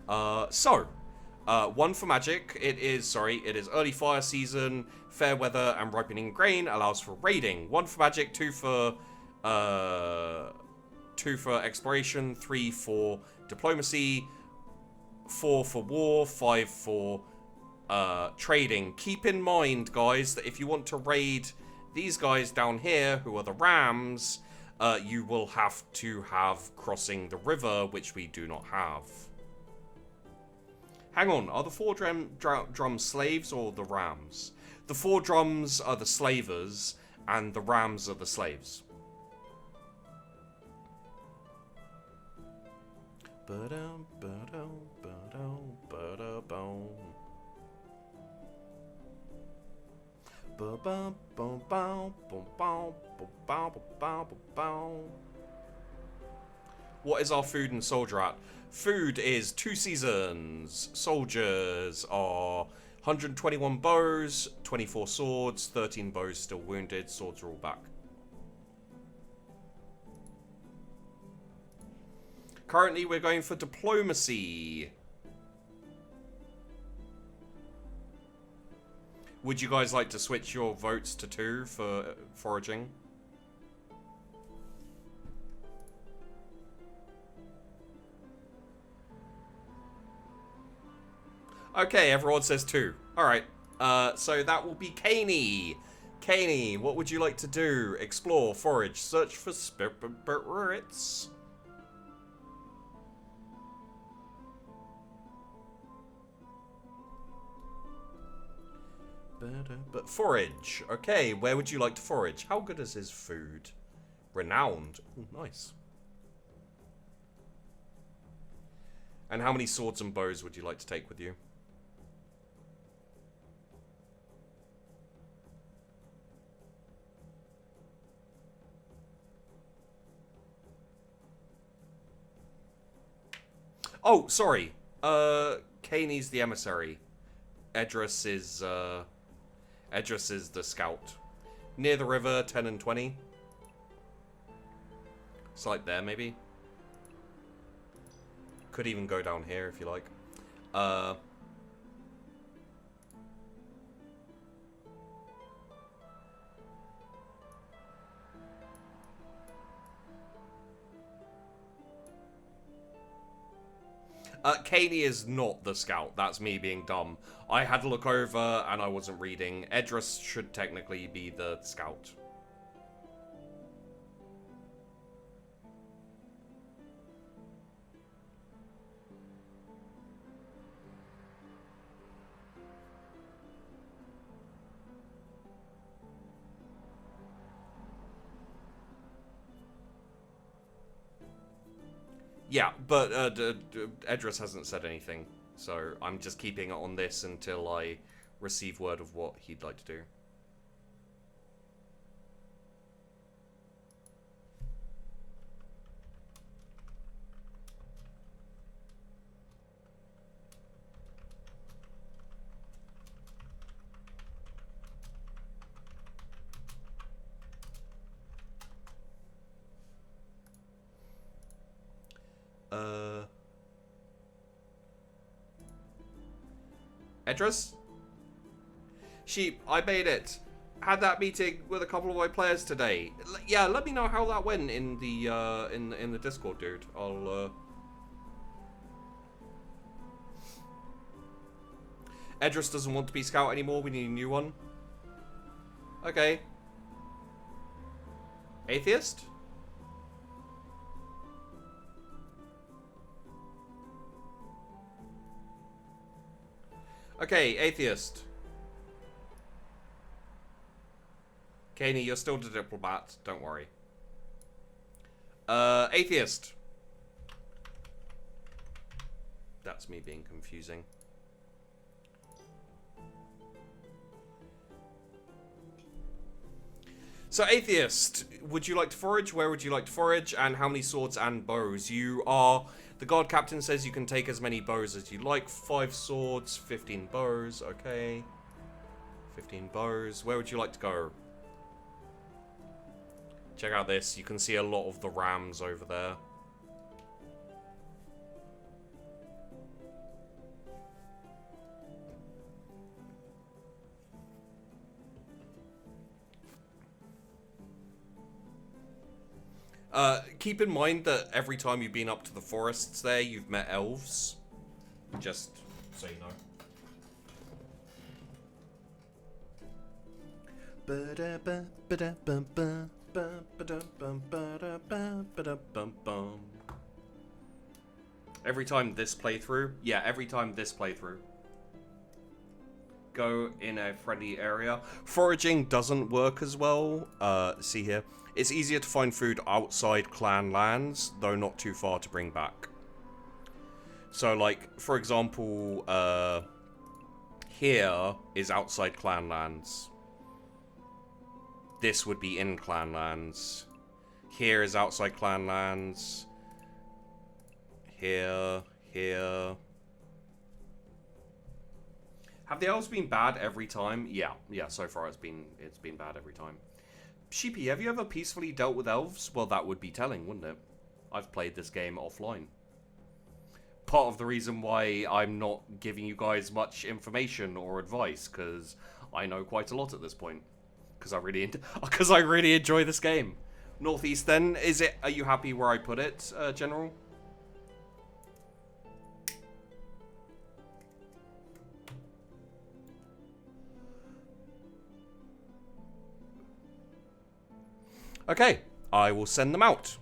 One for magic. It is early fire season, fair weather, and ripening grain allows for raiding. One for magic, two for exploration, three for diplomacy, four for war, five for trading. Keep in mind, guys, that if you want to raid these guys down here, who are the rams, you will have to have crossing the river, which we do not have. Hang on, are the four drums slaves or the rams? The four drums are the slavers, and the rams are the slaves. What is our food and soldier at? Food is 2 seasons. Soldiers are 121 bows, 24 swords, 13 bows still wounded. Swords are all back. Currently, we're going for diplomacy. Would you guys like to switch your votes to 2 for foraging? Okay, everyone says 2. Alright, so that will be Caney. Caney, what would you like to do? Explore, forage, search for spirits. But forage. Okay, where would you like to forage? How good is his food? Renowned. Ooh, nice. And how many swords and bows would you like to take with you? Oh, sorry. Caney's the emissary. Edris is the scout. Near the river, 10 and 20. It's like there, maybe. Could even go down here if you like. Caney is not the scout. That's me being dumb. I had to look over and I wasn't reading. Edris should technically be the scout. Yeah, but Edris hasn't said anything, so I'm just keeping it on this until I receive word of what he'd like to do. Edris? Sheep, I made it. Had that meeting with a couple of my players today. Yeah, let me know how that went in the in the Discord, dude. I'll Edris doesn't want to be scout anymore. We need a new one. Okay. Atheist? Okay, atheist. Caney, you're still the diplomat. Don't worry. Atheist. That's me being confusing. So, atheist, would you like to forage? Where would you like to forage? And how many swords and bows? You are... The guard captain says you can take as many bows as you like. 5 swords, 15 bows. Okay. 15 bows. Where would you like to go? Check out this. You can see a lot of the rams over there. Keep in mind that every time you've been up to the forests there, you've met elves. Just so you know. Every time this playthrough, go in a friendly area. Foraging doesn't work as well. See here. It's easier to find food outside clan lands, though not too far to bring back. So, like, for example, here is outside clan lands. This would be in clan lands. Here is outside clan lands. Here. Have the elves been bad every time? Yeah, so far it's been bad every time. Sheepy, have you ever peacefully dealt with elves? Well, that would be telling, wouldn't it? I've played this game offline. Part of the reason why I'm not giving you guys much information or advice, because I know quite a lot at this point. Because I really enjoy this game. Northeast then, are you happy where I put it, General? Okay, I will send them out.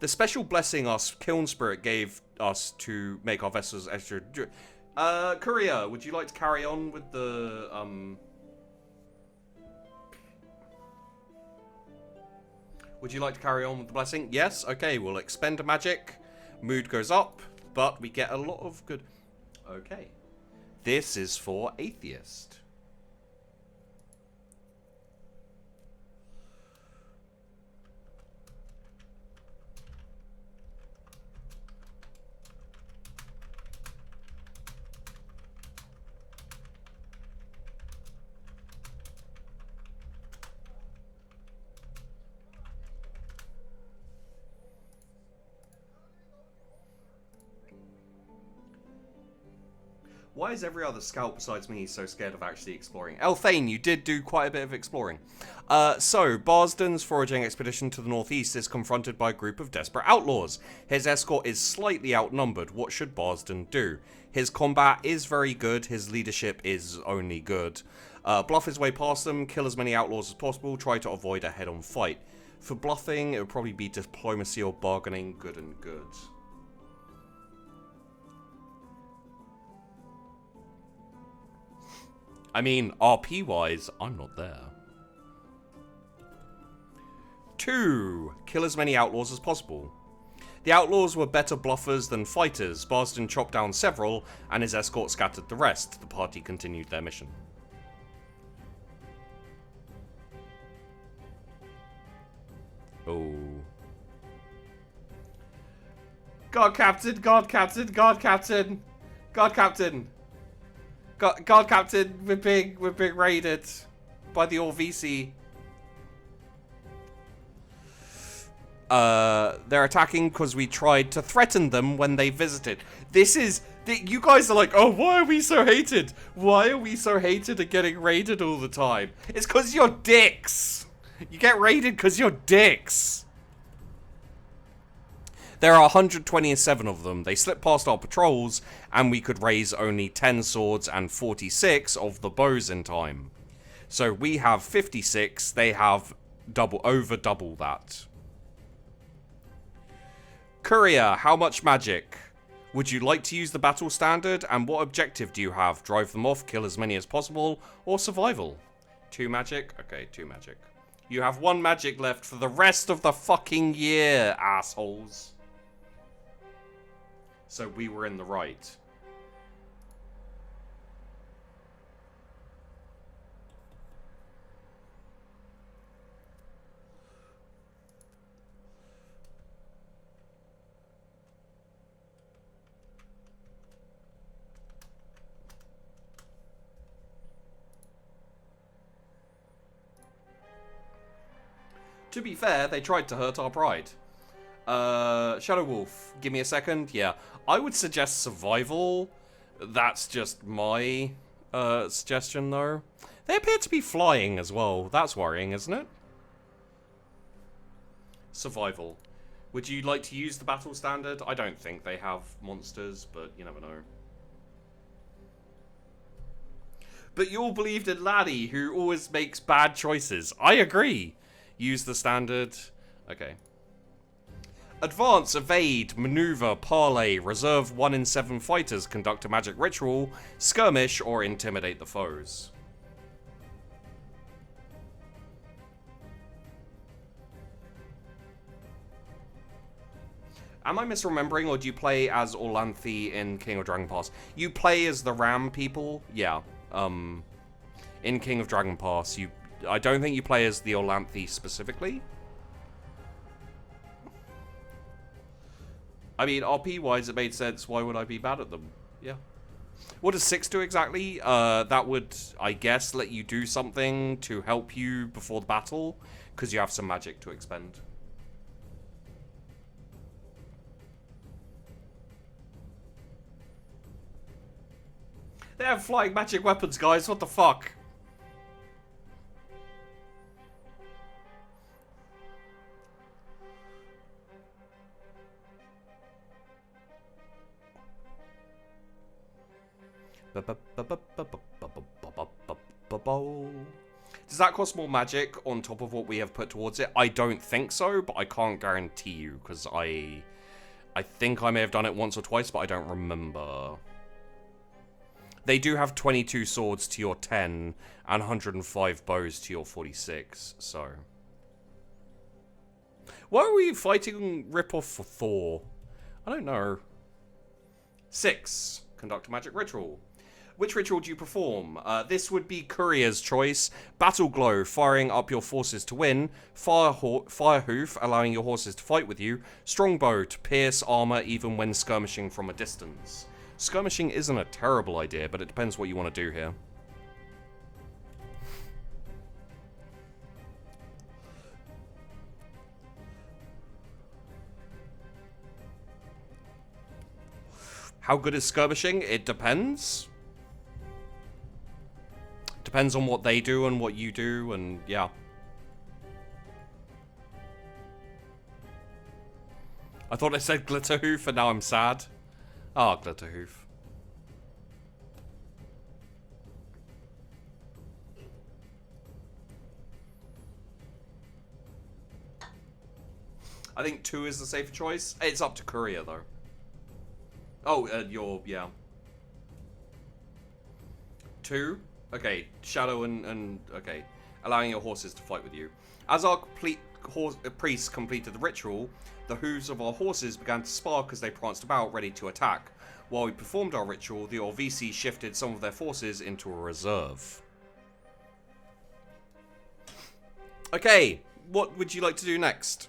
The special blessing our kiln spirit gave us to make our vessels extra... Courier, would you like to carry on with the, Would you like to carry on with the blessing? Yes? Okay, we'll expend a magic. Mood goes up, but we get a lot of good... Okay. This is for Atheist. Why is every other scout besides me so scared of actually exploring? Elthane, you did do quite a bit of exploring. So, Barsden's foraging expedition to the northeast is confronted by a group of desperate outlaws. His escort is slightly outnumbered. What should Barsden do? His combat is very good. His leadership is only good. Bluff his way past them, kill as many outlaws as possible, try to avoid a head-on fight. For bluffing, it would probably be diplomacy or bargaining, good and good. I mean, RP-wise, I'm not there. 2. Kill as many outlaws as possible. The outlaws were better bluffers than fighters. Barsden chopped down several, and his escort scattered the rest. The party continued their mission. Oh. God Captain! God Captain! God Captain! God Captain! God Captain, we're being raided by the Orvisi. They're attacking because we tried to threaten them when they visited. You guys are like, oh, why are we so hated? Why are we so hated at getting raided all the time? It's because you're dicks. You get raided because you're dicks. There are 127 of them. They slipped past our patrols, and we could raise only 10 swords and 46 of the bows in time. So we have 56, they have over double that. Courier, how much magic? Would you like to use the battle standard, and what objective do you have? Drive them off, kill as many as possible, or survival? 2 magic? Okay, 2 magic. You have 1 magic left for the rest of the fucking year, assholes. So we were in the right. To be fair, they tried to hurt our pride. Shadow Wolf, give me a second. Yeah, I would suggest survival. That's just my suggestion, though. They appear to be flying as well. That's worrying, isn't it? Survival. Would you like to use the battle standard? I don't think they have monsters, but you never know. But you all believed in Laddie, who always makes bad choices. I agree. Use the standard. Okay. Advance, evade, maneuver, parlay, reserve 1 in 7 fighters, conduct a magic ritual, skirmish, or intimidate the foes. Am I misremembering, or do you play as Orlanthi in King of Dragon Pass? You play as the Ram people? Yeah. In King of Dragon Pass, I don't think you play as the Orlanthi specifically. I mean, RP-wise, it made sense. Why would I be bad at them? Yeah. What does 6 do exactly? That would, I guess, let you do something to help you before the battle, because you have some magic to expend. They have flying magic weapons, guys. What the fuck? Does that cost more magic on top of what we have put towards it? I don't think so, but I can't guarantee you, because I think I may have done it once or twice, but I don't remember. They do have 22 swords to your 10 and 105 bows to your 46, so. Why are we fighting Rip-Off for Thor? I don't know. 6. Conduct a magic ritual. Which ritual do you perform? This would be Courier's choice. Battle Glow, firing up your forces to win. Fire Hoof, allowing your horses to fight with you. Strongbow, to pierce armor even when skirmishing from a distance. Skirmishing isn't a terrible idea, but it depends what you want to do here. How good is skirmishing? It depends. Depends on what they do and what you do, and yeah. I thought I said Glitterhoof, and now I'm sad. Ah, oh, Glitterhoof. I think 2 is the safer choice. It's up to Courier, though. Oh, yeah. 2? Okay, Shadow and okay. Allowing your horses to fight with you. As our priests completed the ritual, the hooves of our horses began to spark as they pranced about, ready to attack. While we performed our ritual, the Orvisi shifted some of their forces into a reserve. Okay, what would you like to do next?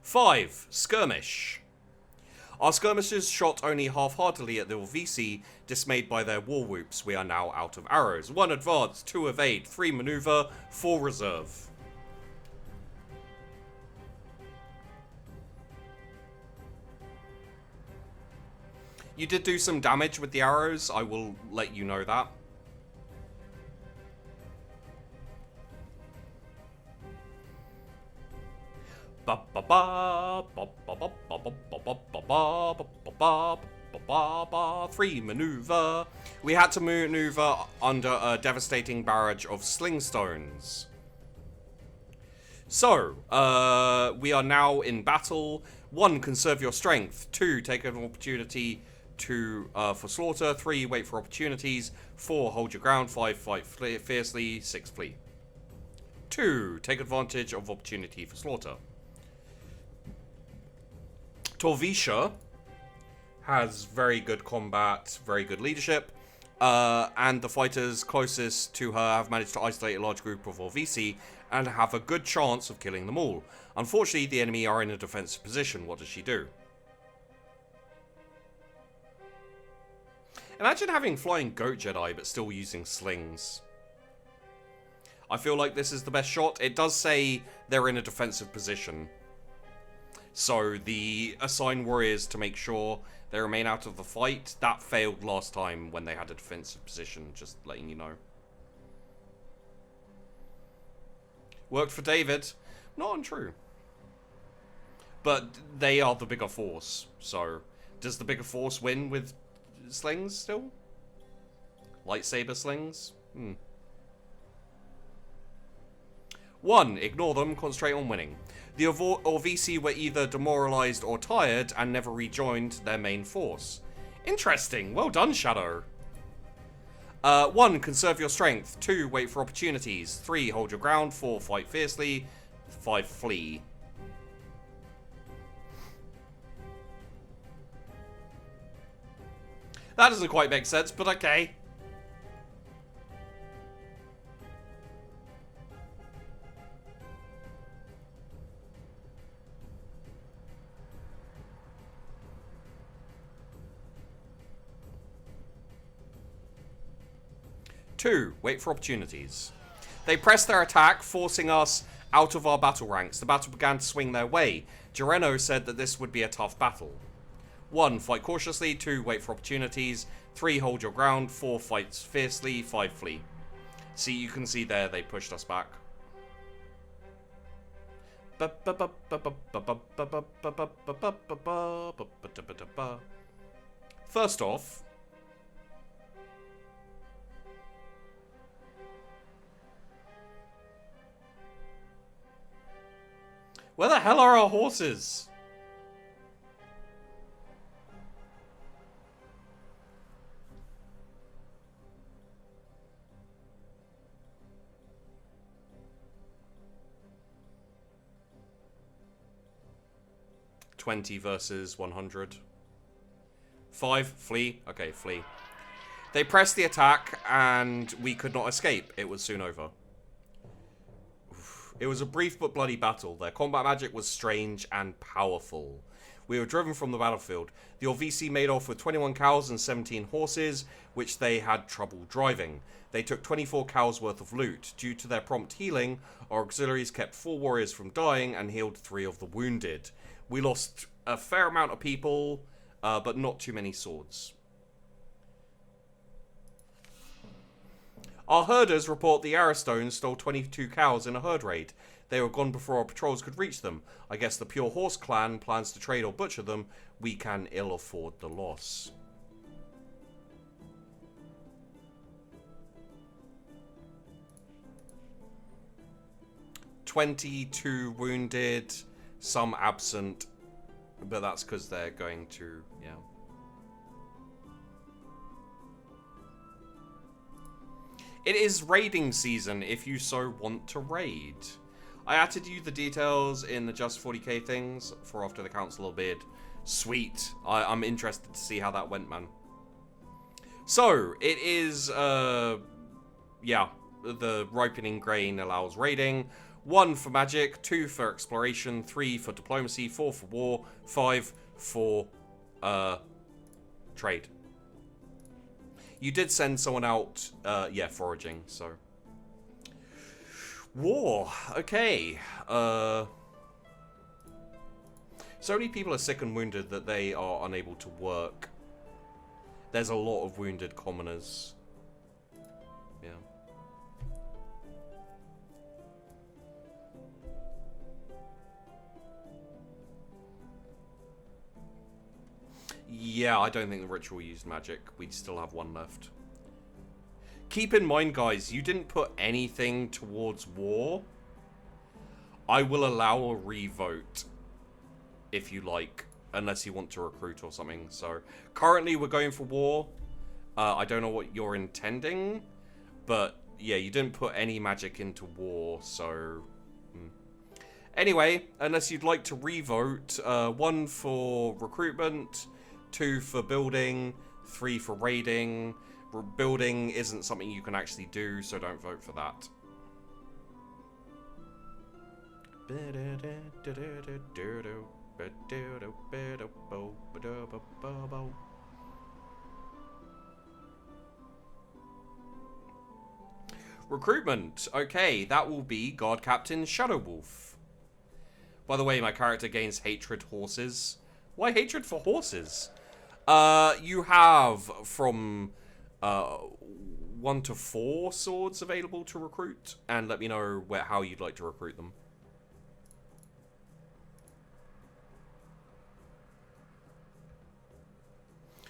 Five, skirmish. Our skirmishers shot only half-heartedly at the Orvisi, dismayed by their war whoops. We are now out of arrows. 1 advance, 2 evade, 3 maneuver, 4 reserve. You did do some damage with the arrows, I will let you know that. Free maneuver. We had to maneuver under a devastating barrage of slingstones. So, we are now in battle. 1, conserve your strength. 2, take an opportunity for slaughter. 3, wait for opportunities. 4, hold your ground. 5, fight fiercely. 6, flee. 2, take advantage of opportunity for slaughter. Torvisha has very good combat, very good leadership, and the fighters closest to her have managed to isolate a large group of Orvisi and have a good chance of killing them all. Unfortunately, the enemy are in a defensive position. What does she do? Imagine having flying goat Jedi, but still using slings. I feel like this is the best shot. It does say they're in a defensive position. So the assign warriors to make sure they remain out of the fight. That failed last time when they had a defensive position, just letting you know. Worked for David. Not untrue. But they are the bigger force, so does the bigger force win with slings still? Lightsaber slings? 1. Ignore them, concentrate on winning. The Orvisi were either demoralized or tired and never rejoined their main force. Interesting. Well done, Shadow. 1. Conserve your strength. 2. Wait for opportunities. 3. Hold your ground. 4. Fight fiercely. 5. Flee. That doesn't quite make sense, but okay. Two, wait for opportunities. They pressed their attack, forcing us out of our battle ranks. The battle began to swing their way. Gereno said that this would be a tough battle. 1. Fight cautiously. 2. Wait for opportunities. 3. Hold your ground. 4. Fight fiercely. 5. Flee. See, you can see there they pushed us back. First off, where the hell are our horses? $20 versus 100. 5, flee. Okay, flee. They pressed the attack, and we could not escape. It was soon over. It was a brief but bloody battle. Their combat magic was strange and powerful. We were driven from the battlefield. The Orvisi made off with 21 cows and 17 horses, which they had trouble driving. They took 24 cows worth of loot. Due to their prompt healing, our auxiliaries kept 4 warriors from dying and healed 3 of the wounded. We lost a fair amount of people, but not too many swords. Our herders report the Arrowstones stole 22 cows in a herd raid. They were gone before our patrols could reach them. I guess the Pure Horse clan plans to trade or butcher them. We can ill afford the loss. $22 wounded, some absent, but that's because they're going to, yeah. It is raiding season if you so want to raid. I added you the details in the Just 40k things for after the council bid. Sweet. I'm interested to see how that went, man. So, it is, yeah, the ripening grain allows raiding. 1 for magic, 2 for exploration, 3 for diplomacy, 4 for war, 5 for, trade. You did send someone out, yeah, foraging, so. War, okay. So many people are sick and wounded that they are unable to work. There's a lot of wounded commoners. Yeah. Yeah, I don't think the ritual used magic. We'd still have 1 left. Keep in mind, guys, you didn't put anything towards war. I will allow a revote if you like, unless you want to recruit or something. So, currently we're going for war. I don't know what you're intending, but yeah, you didn't put any magic into war, so... Anyway, unless you'd like to revote, 1 for recruitment, 2 for building, 3 for raiding. Building isn't something you can actually do, so don't vote for that. Recruitment. Okay, that will be Guard Captain Shadowwolf. By the way, my character gains hatred horses. Why hatred for horses? You have from 1 to 4 swords available to recruit, and let me know how you'd like to recruit them.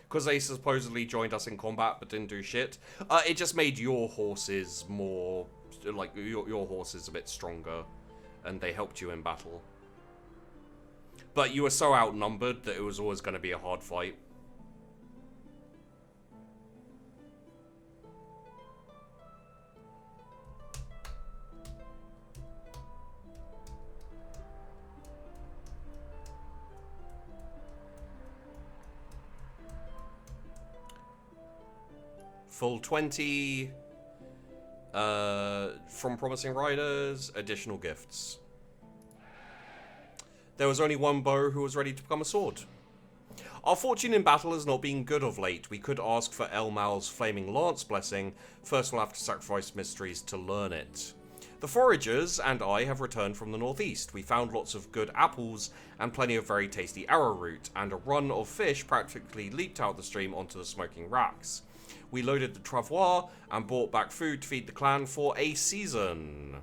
Because they supposedly joined us in combat but didn't do shit. It just made your horses more, like, your horses a bit stronger, and they helped you in battle. But you were so outnumbered that it was always going to be a hard fight. Full 20 from Promising Riders, additional gifts. There was only one bow who was ready to become a sword. Our fortune in battle has not been good of late. We could ask for Elmal's Flaming Lance blessing. First we'll have to sacrifice mysteries to learn it. The foragers and I have returned from the northeast. We found lots of good apples and plenty of very tasty arrowroot, and a run of fish practically leaped out the stream onto the smoking racks. We loaded the travois and brought back food to feed the clan for a season.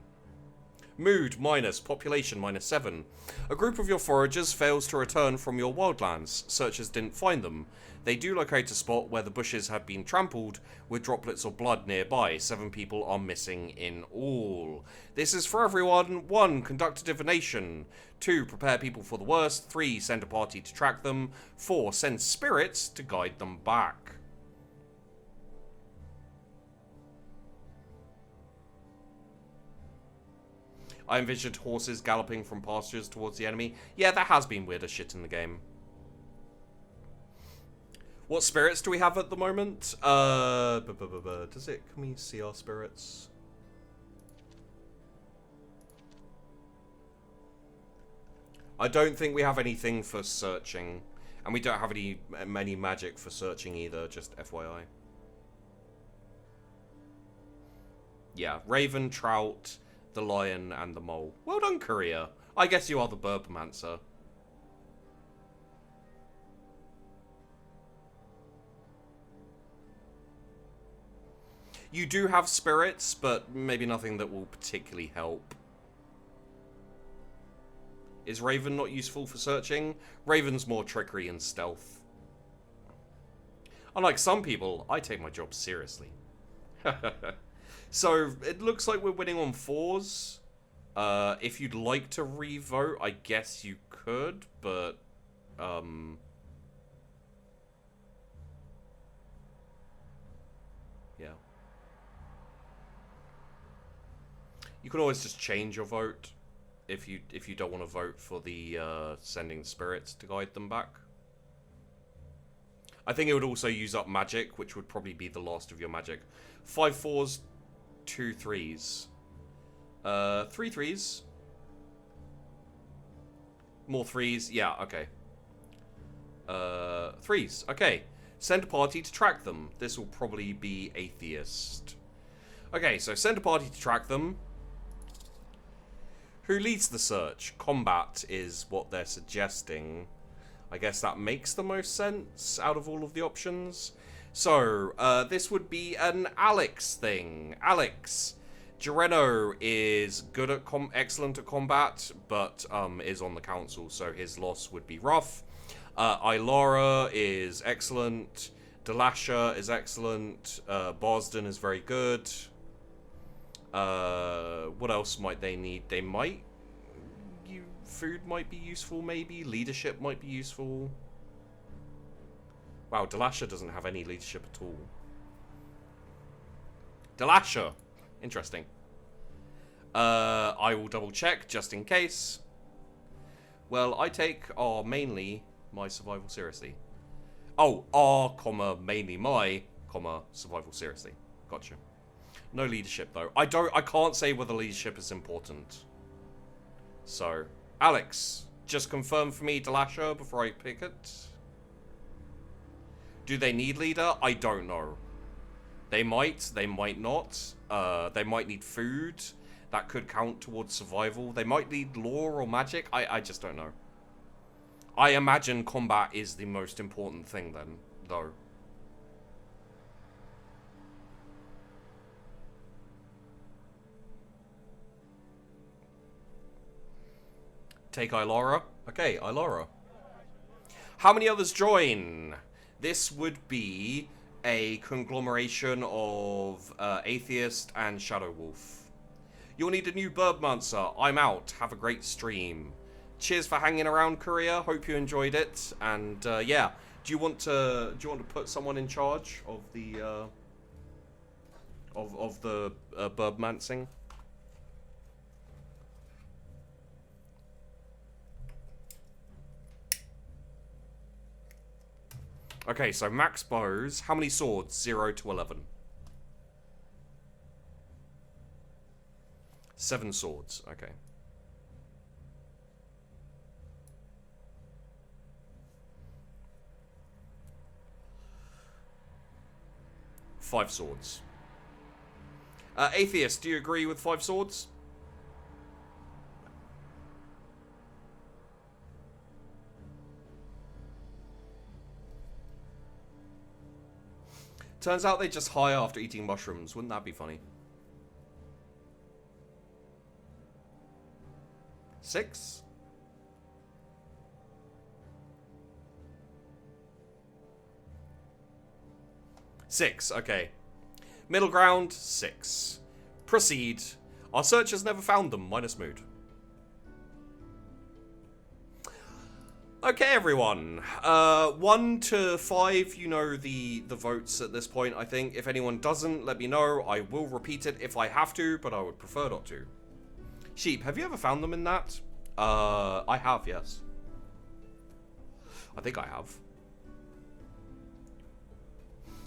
Mood minus, population -7. A group of your foragers fails to return from your wildlands. Searchers didn't find them. They do locate a spot where the bushes have been trampled with droplets of blood nearby. 7 people are missing in all. This is for everyone. 1. Conduct a divination. 2. Prepare people for the worst. 3. Send a party to track them. 4. Send spirits to guide them back. I envisioned horses galloping from pastures towards the enemy. Yeah, that has been weirder shit in the game. What spirits do we have at the moment? Does it... Can we see our spirits? I don't think we have anything for searching. And we don't have many magic for searching either, just FYI. Yeah, Raven, Trout, the Lion, and the Mole. Well done, Courier. I guess you are the Burbomancer. You do have spirits, but maybe nothing that will particularly help. Is Raven not useful for searching? Raven's more trickery and stealth. Unlike some people, I take my job seriously. So, it looks like we're winning on 4s. If you'd like to re-vote, I guess you could, but... yeah. You can always just change your vote if you don't want to vote for the sending spirits to guide them back. I think it would also use up magic, which would probably be the last of your magic. 5 4s, 2 3s. 3 3s. More 3s. Yeah, okay. 3s. Okay. Send a party to track them. This will probably be Atheist. Okay, so send a party to track them. Who leads the search? Combat is what they're suggesting. I guess that makes the most sense out of all of the options. So, this would be an Alex thing. Alex. Gereno is good at excellent at combat, but is on the council, so his loss would be rough. Ilara is excellent. Delasha is excellent. Bosden is very good. What else might they need? They might... Food might be useful, maybe. Leadership might be useful. Wow, Delasha doesn't have any leadership at all. Delasha! Interesting. I will double check, just in case. Well, I take R mainly my survival seriously. Oh, R, comma, mainly my, comma, survival seriously. Gotcha. No leadership, though. I can't say whether leadership is important. So, Alex, just confirm for me Delasha before I pick it. Do they need leader? I don't know. They might not. They might need food. That could count towards survival. They might need lore or magic. I just don't know. I imagine combat is the most important thing then, though. Take Ilara. Okay, Ilara. How many others join? This would be a conglomeration of Atheist and Shadow Wolf. You'll need a new Birdmancer. I'm out. Have a great stream. Cheers for hanging around, Courier. Hope you enjoyed it. And yeah, do you want to put someone in charge of the Birdmancing? Okay, so max bows. How many swords? 0 to 11. 7 swords. Okay. Five swords. Atheist, do you agree with 5 swords? Turns out they just high after eating mushrooms. Wouldn't that be funny? 6? Six, okay. Middle ground, 6. Proceed. Our searchers never found them, minus mood. Okay, everyone. 1 to 5, you know the votes at this point, I think. If anyone doesn't, let me know. I will repeat it if I have to, but I would prefer not to. Sheep, have you ever found them in that? I have, yes. I think I have.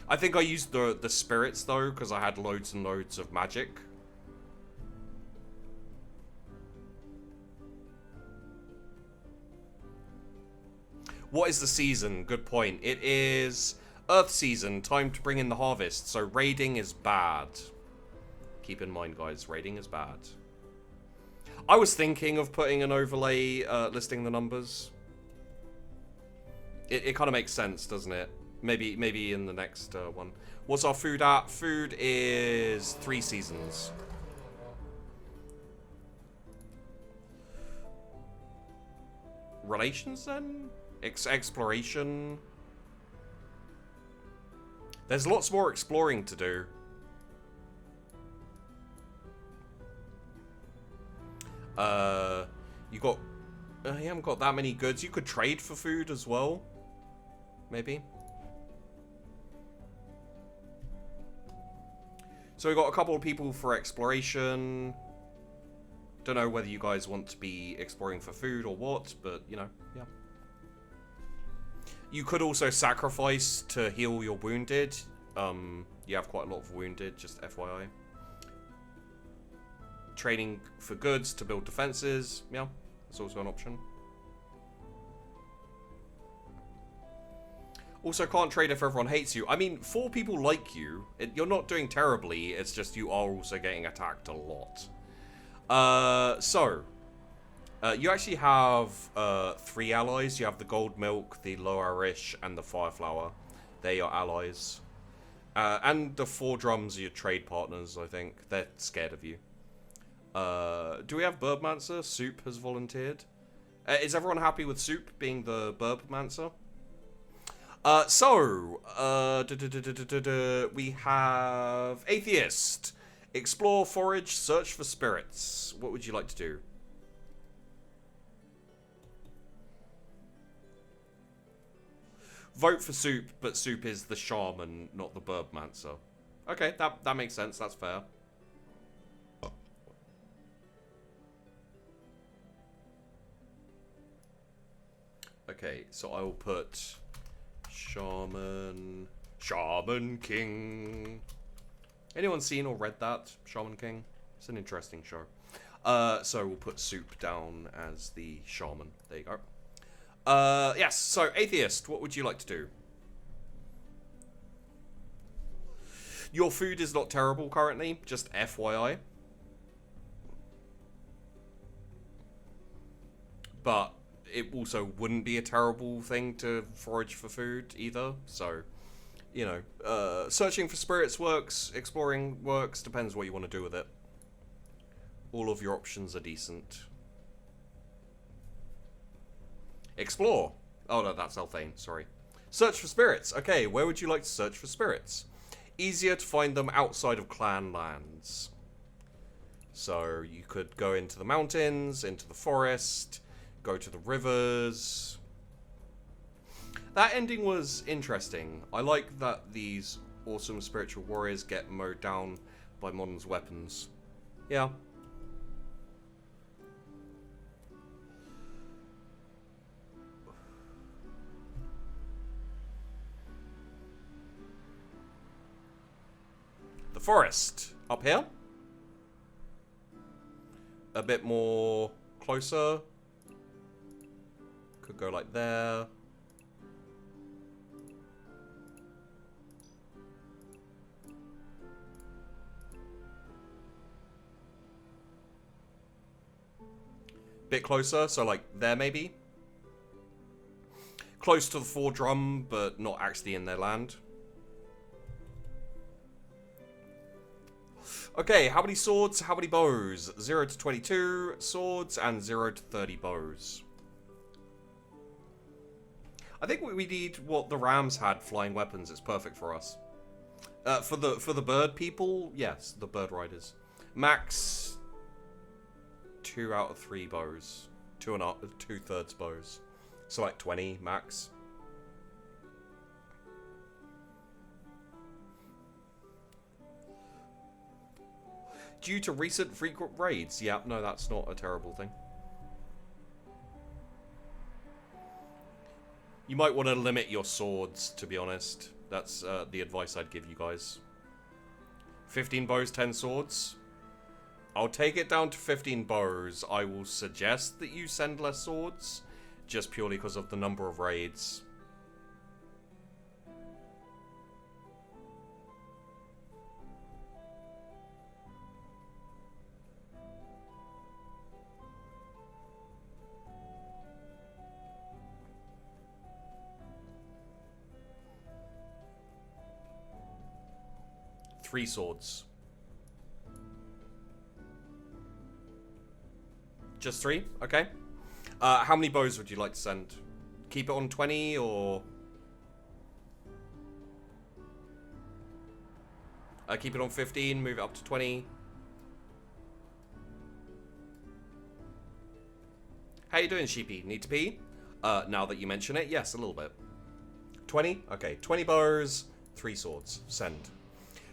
I think I used the spirits, though, because I had loads and loads of magic. What is the season? Good point. It is Earth season. Time to bring in the harvest. So raiding is bad. Keep in mind, guys, raiding is bad. I was thinking of putting an overlay listing the numbers. It kind of makes sense, doesn't it? Maybe in the next one. What's our food at? Food is 3 seasons. Relations, then? Exploration. There's lots more exploring to do. You haven't got that many goods. You could trade for food as well. Maybe. So we got a couple of people for exploration. Don't know whether you guys want to be exploring for food or what, but, you know, yeah. You could also sacrifice to heal your wounded. You have quite a lot of wounded, just FYI. Trading for goods to build defenses. Yeah, that's also an option. Also, can't trade if everyone hates you. I mean, 4 people like you. You're not doing terribly. It's just you are also getting attacked a lot. You actually have 3 allies. You have the Gold Milk, the Low Irish, and the Fireflower. They're your allies. And the 4 Drums are your trade partners, I think. They're scared of you. Do we have Birdmancer? Soup has volunteered. Is everyone happy with Soup being the Birdmancer? We have Atheist. Explore, forage, search for spirits. What would you like to do? Vote for Soup, but Soup is the shaman, not the Birdmancer. Okay, that makes sense. That's fair. Okay, so I will put Shaman King. Anyone seen or read that? Shaman King? It's an interesting show. So we'll put Soup down as the shaman. There you go. Yes, so Atheist, what would you like to do? Your food is not terrible currently, just FYI. But it also wouldn't be a terrible thing to forage for food either, so, you know, searching for spirits works, exploring works, depends what you want to do with it. All of your options are decent. Explore. Oh no, that's Elthane, sorry. Search for spirits. Okay, where would you like to search for spirits? Easier to find them outside of clan lands. So you could go into the mountains, into the forest, go to the rivers. That ending was interesting. I like that these awesome spiritual warriors get mowed down by Modern's weapons. Yeah. The forest. Up here? A bit more closer. Could go like there. Bit closer, so like there maybe. Close to the foredrum, but not actually in their land. Okay, how many swords, how many bows? 0 to 22 swords and 0 to 30 bows. I think we need what the Rams had, flying weapons. It's perfect for us. For the bird people, yes, the bird riders. Max 2 out of 3 bows. 2/3 bows. So like 20 max. Due to recent frequent raids. Yeah, no, that's not a terrible thing. You might want to limit your swords, to be honest. That's the advice I'd give you guys. 15 bows, 10 swords. I'll take it down to 15 bows. I will suggest that you send less swords, just purely because of the number of raids. Three swords. Just 3? Okay. How many bows would you like to send? Keep it on 20 or... keep it on 15, move it up to 20. How you doing, Sheepy? Need to pee? Now that you mention it, yes, a little bit. 20? Okay, 20 bows, 3 swords. Send.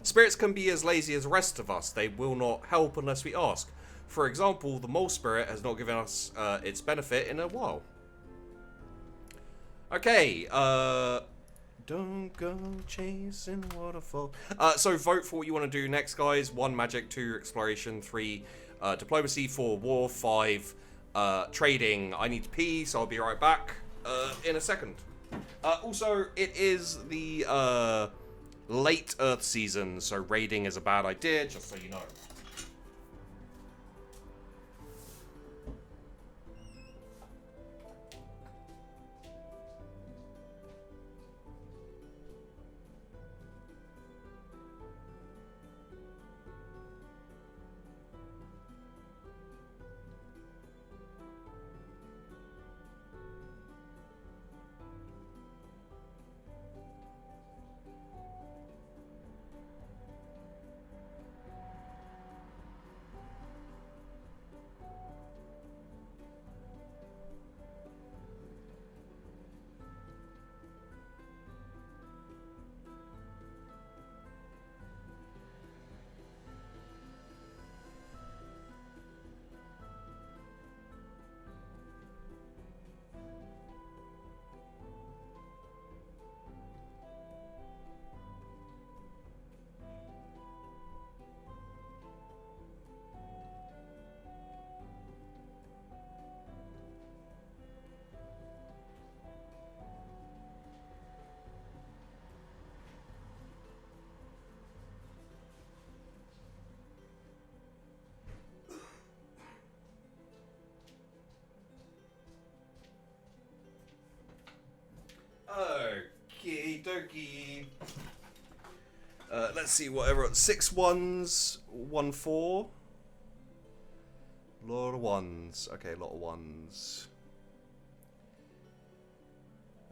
Spirits can be as lazy as the rest of us. They will not help unless we ask. For example, the mole spirit has not given us its benefit in a while. Okay, don't go chasing waterfall. So vote for what you want to do next, guys. 1 magic, 2 exploration, 3 diplomacy, 4 war, 5 trading. I need to pee, so I'll be right back in a second. Also, it is the late Earth season, so raiding is a bad idea, just so you know. Okie dokie. Let's see, whatever. 6 1s, 1 4. Lot of ones. Okay, a lot of ones.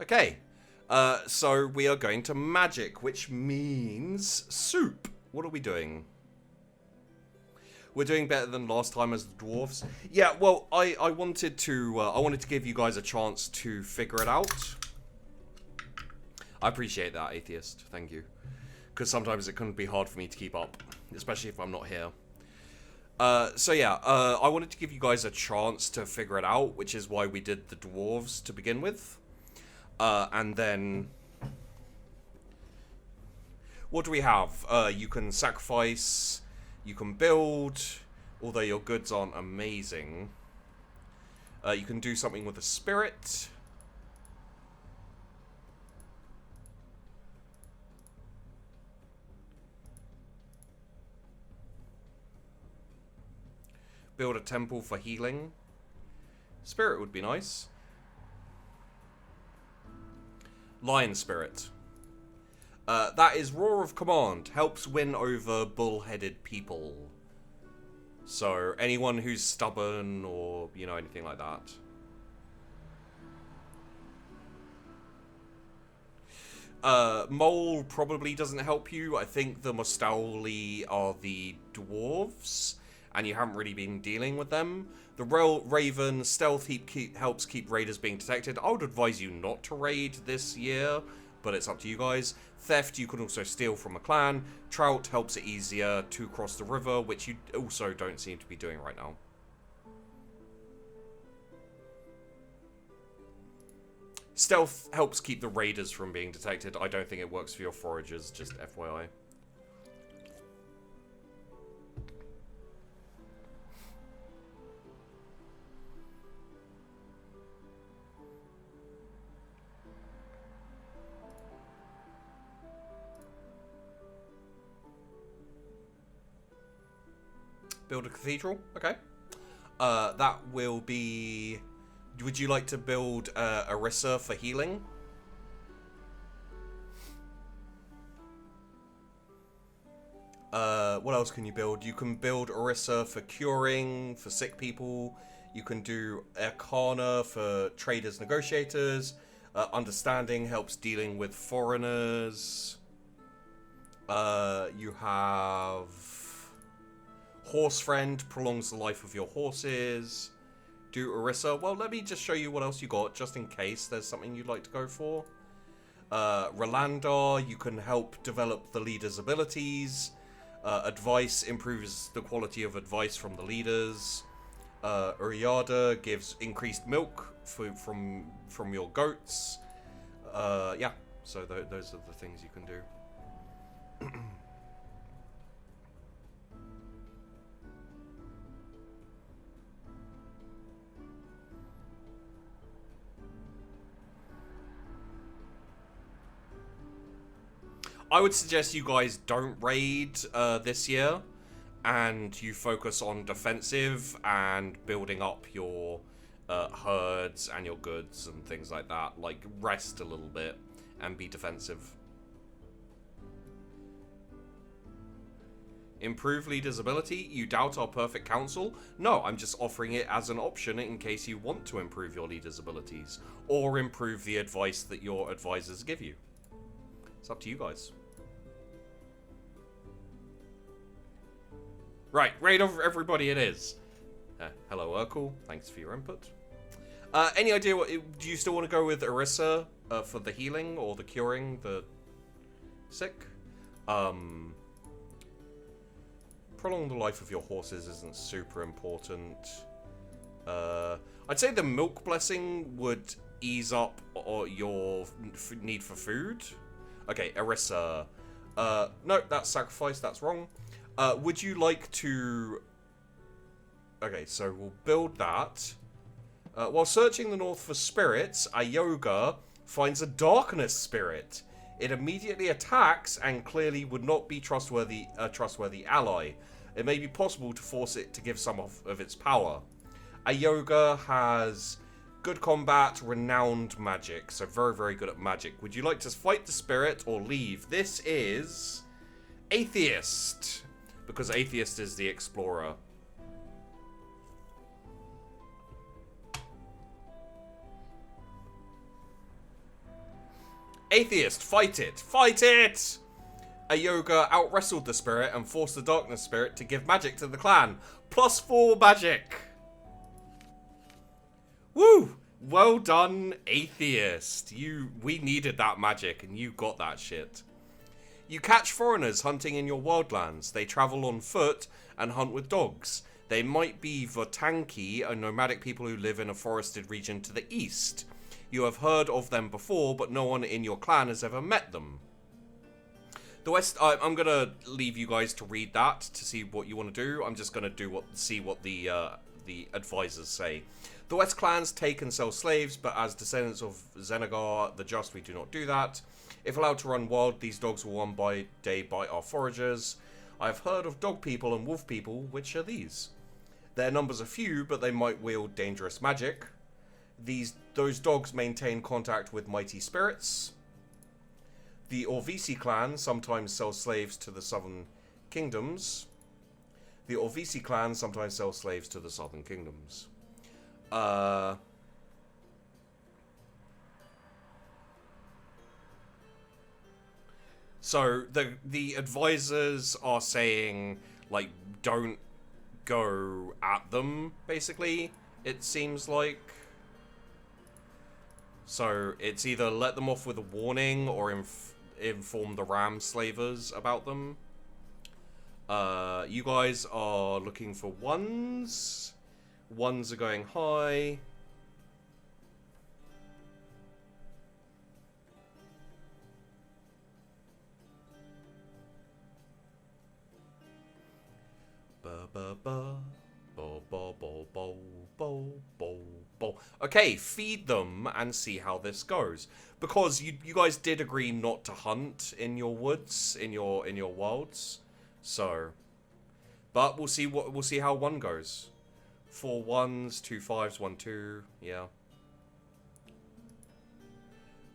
Okay. So we are going to magic, which means soup. What are we doing? We're doing better than last time as the dwarves. Yeah, well, I wanted to give you guys a chance to figure it out. I appreciate that, Atheist. Thank you. Because sometimes it can be hard for me to keep up, especially if I'm not here. So yeah, I wanted to give you guys a chance to figure it out, which is why we did the dwarves to begin with. And then... what do we have? You can sacrifice, you can build, although your goods aren't amazing. You can do something with a spirit. Build a temple for healing. Spirit would be nice. Lion spirit. That is Roar of Command. Helps win over bull-headed people. So, anyone who's stubborn or, you know, anything like that. Mole probably doesn't help you. I think the Mostauli are the dwarves, and you haven't really been dealing with them. The Raven, stealth helps keep raiders being detected. I would advise you not to raid this year, but it's up to you guys. Theft, you can also steal from a clan. Trout helps it easier to cross the river, which you also don't seem to be doing right now. Stealth helps keep the raiders from being detected. I don't think it works for your foragers, just FYI. Build a cathedral? Okay. That will be... would you like to build Orisa for healing? What else can you build? You can build Orisa for curing, for sick people. You can do Arcana for traders, negotiators. Understanding helps dealing with foreigners. You have... Horse Friend prolongs the life of your horses. Do Orisa. Well, let me just show you what else you got, just in case there's something you'd like to go for. Rolandar, you can help develop the leader's abilities. Advice improves the quality of advice from the leaders. Uriada gives increased milk from your goats. Yeah, so those are the things you can do. I would suggest you guys don't raid this year, and you focus on defensive and building up your herds and your goods and things like that. Like, rest a little bit and be defensive. Improve leader's ability? You doubt our perfect counsel? No, I'm just offering it as an option in case you want to improve your leader's abilities, or improve the advice that your advisors give you. It's up to you guys. Right, raid over everybody it is. Hello, Urkel. Thanks for your input. Any idea what... do you still want to go with Orisa for the healing or the curing the sick? Prolong the life of your horses isn't super important. I'd say the milk blessing would ease up your need for food. Okay, Orisa. No, that's sacrifice. That's wrong. Would you like to... okay, so we'll build that. While searching the north for spirits, Ayoga finds a darkness spirit. It immediately attacks and clearly would not be a trustworthy ally. It may be possible to force it to give some of its power. Ayoga has Good combat, renowned magic. So very, very good at magic. Would you like to fight the spirit or leave? This is atheist. Because atheist is the explorer. Atheist, fight it! Fight it! A yoga out-wrestled the spirit and forced the darkness spirit to give magic to the clan. +4 magic! Woo! Well done, atheist. We needed that magic and you got that shit. You catch foreigners hunting in your wildlands. They travel on foot and hunt with dogs. They might be Votanki, a nomadic people who live in a forested region to the east. You have heard of them before, but no one in your clan has ever met them. The West. I'm gonna leave you guys to read that to see what you want to do. I'm just gonna see what the advisors say. The West clans take and sell slaves, but as descendants of Zenagar the Just, we do not do that. If allowed to run wild, these dogs will one by day bite our foragers. I have heard of dog people and wolf people. Which are these? Their numbers are few, but they might wield dangerous magic. Those dogs maintain contact with mighty spirits. The Orvisi clan sometimes sell slaves to the southern kingdoms. The Orvisi clan sometimes sell slaves to the southern kingdoms. So the advisors are saying, like, don't go at them, basically, it seems like. So it's either let them off with a warning or inform the ram slavers about them. You guys are looking for ones. Ones are going high. Okay, feed them and see how this goes. Because you guys did agree not to hunt in your woods, in your wilds. So, but we'll see how one goes. 4 1s, 2 5s, 1 2, yeah.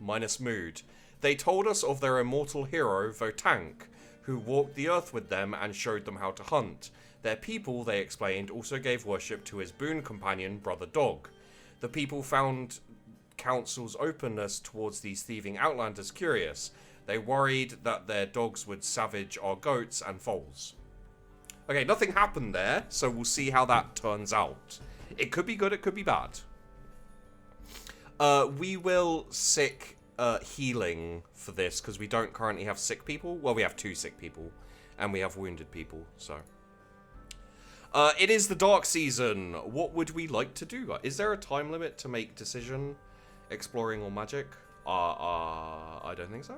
Minus mood. They told us of their immortal hero, Votank, who walked the earth with them and showed them how to hunt. Their people, they explained, also gave worship to his boon companion, Brother Dog. The people found council's openness towards these thieving outlanders curious. They worried that their dogs would savage our goats and foals. Okay, nothing happened there, so we'll see how that turns out. It could be good, it could be bad. We will sick healing for this, because we don't currently have sick people. Well, we have 2 sick people, and we have wounded people, so. It is the dark season. What would we like to do? Is there a time limit to make decision? Exploring or magic? I don't think so.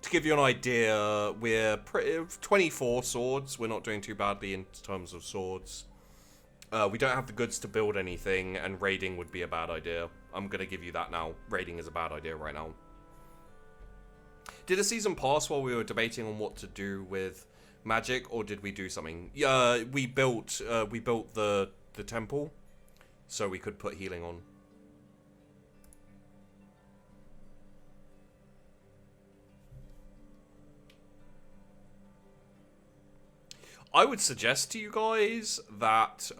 To give you an idea, we're 24 swords. We're not doing too badly in terms of swords. We don't have the goods to build anything, and raiding would be a bad idea. I'm going to give you that now. Raiding is a bad idea right now. Did a season pass while we were debating on what to do with magic, or did we do something? Yeah, we built the temple, so we could put healing on. I would suggest to you guys that,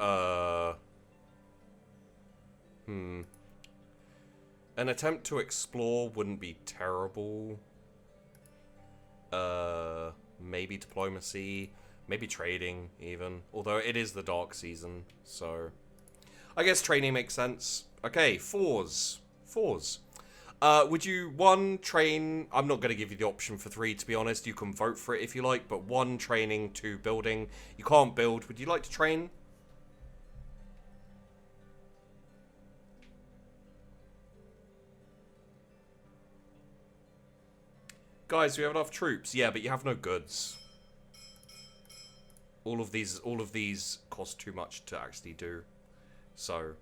an attempt to explore wouldn't be terrible. Maybe diplomacy, maybe trading even. Although it is the dark season, so I guess trading makes sense. Okay, 4s. Would you, 1, train... I'm not going to give you the option for 3, to be honest. You can vote for it if you like, but 1, training, 2, building. You can't build. Would you like to train? Guys, we have enough troops. Yeah, but you have no goods. All of these cost too much to actually do. So...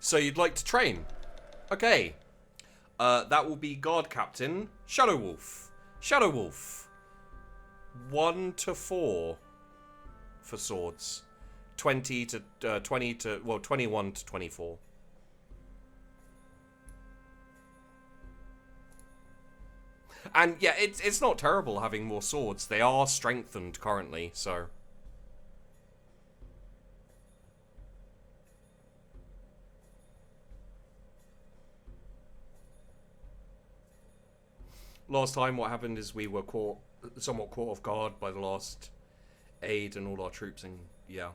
So you'd like to train? Okay. That will be Guard Captain, Shadow Wolf. Shadow Wolf. 1 to 4 for swords. 20 to 21 to 24. And yeah, it's not terrible having more swords. They are strengthened currently, so. Last time, what happened is we were somewhat caught off guard by the last aid and all our troops, and yeah.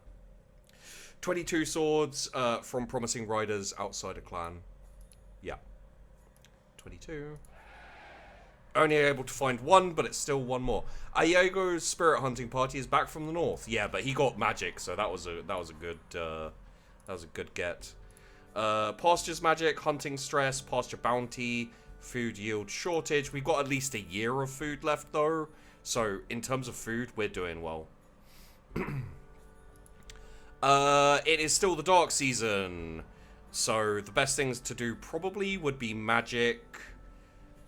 22 swords from promising riders outside a clan. Yeah. 22. Only able to find one, but it's still one more. Iago's spirit hunting party is back from the north. Yeah, but he got magic, so that was a good get. Pasture's magic, hunting stress, pasture bounty, food yield shortage. We've got at least a year of food left though, so in terms of food, we're doing well. It is still the dark season, so the best things to do probably would be magic.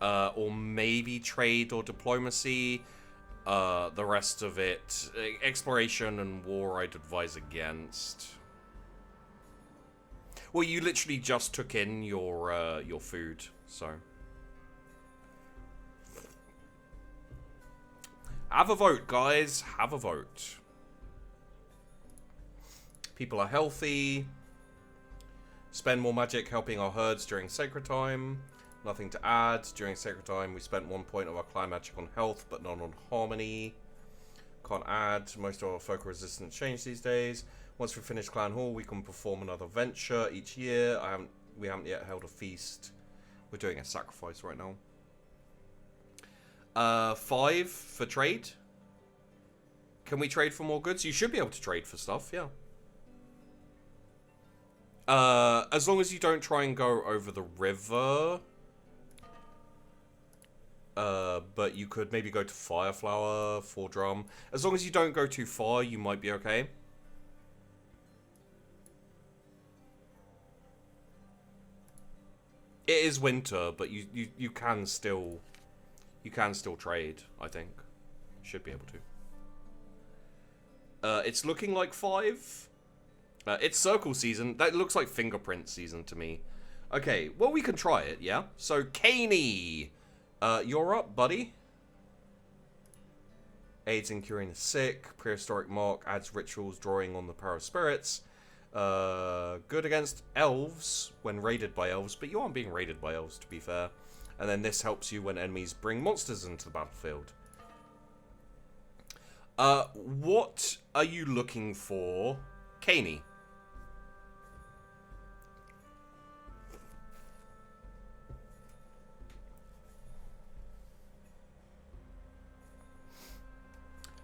Or maybe trade or diplomacy. The rest of it, exploration and war, I'd advise against. Well, you literally just took in your food, so. Have a vote, guys. Have a vote. People are healthy. Spend more magic helping our herds during sacred time. Nothing to add. During sacred time, we spent 1 point of our clan magic on health, but none on harmony. Can't add. Most of our folk are resistant to change these days. Once we finish Clan Hall, we can perform another venture each year. We haven't yet held a feast. We're doing a sacrifice right now. 5 for trade. Can we trade for more goods? You should be able to trade for stuff, yeah. As long as you don't try and go over the river. But you could maybe go to Fireflower, 4 drum. As long as you don't go too far, you might be okay. It is winter, but you can still trade, I think. Should be able to. It's looking like 5. It's circle season. That looks like fingerprint season to me. Okay, well, we can try it, yeah? So, Caney, you're up, buddy. Aids in curing the sick. Prehistoric mark adds rituals drawing on the power of spirits. Good against elves when raided by elves, but you aren't being raided by elves, to be fair. And then this helps you when enemies bring monsters into the battlefield. What are you looking for, Caney?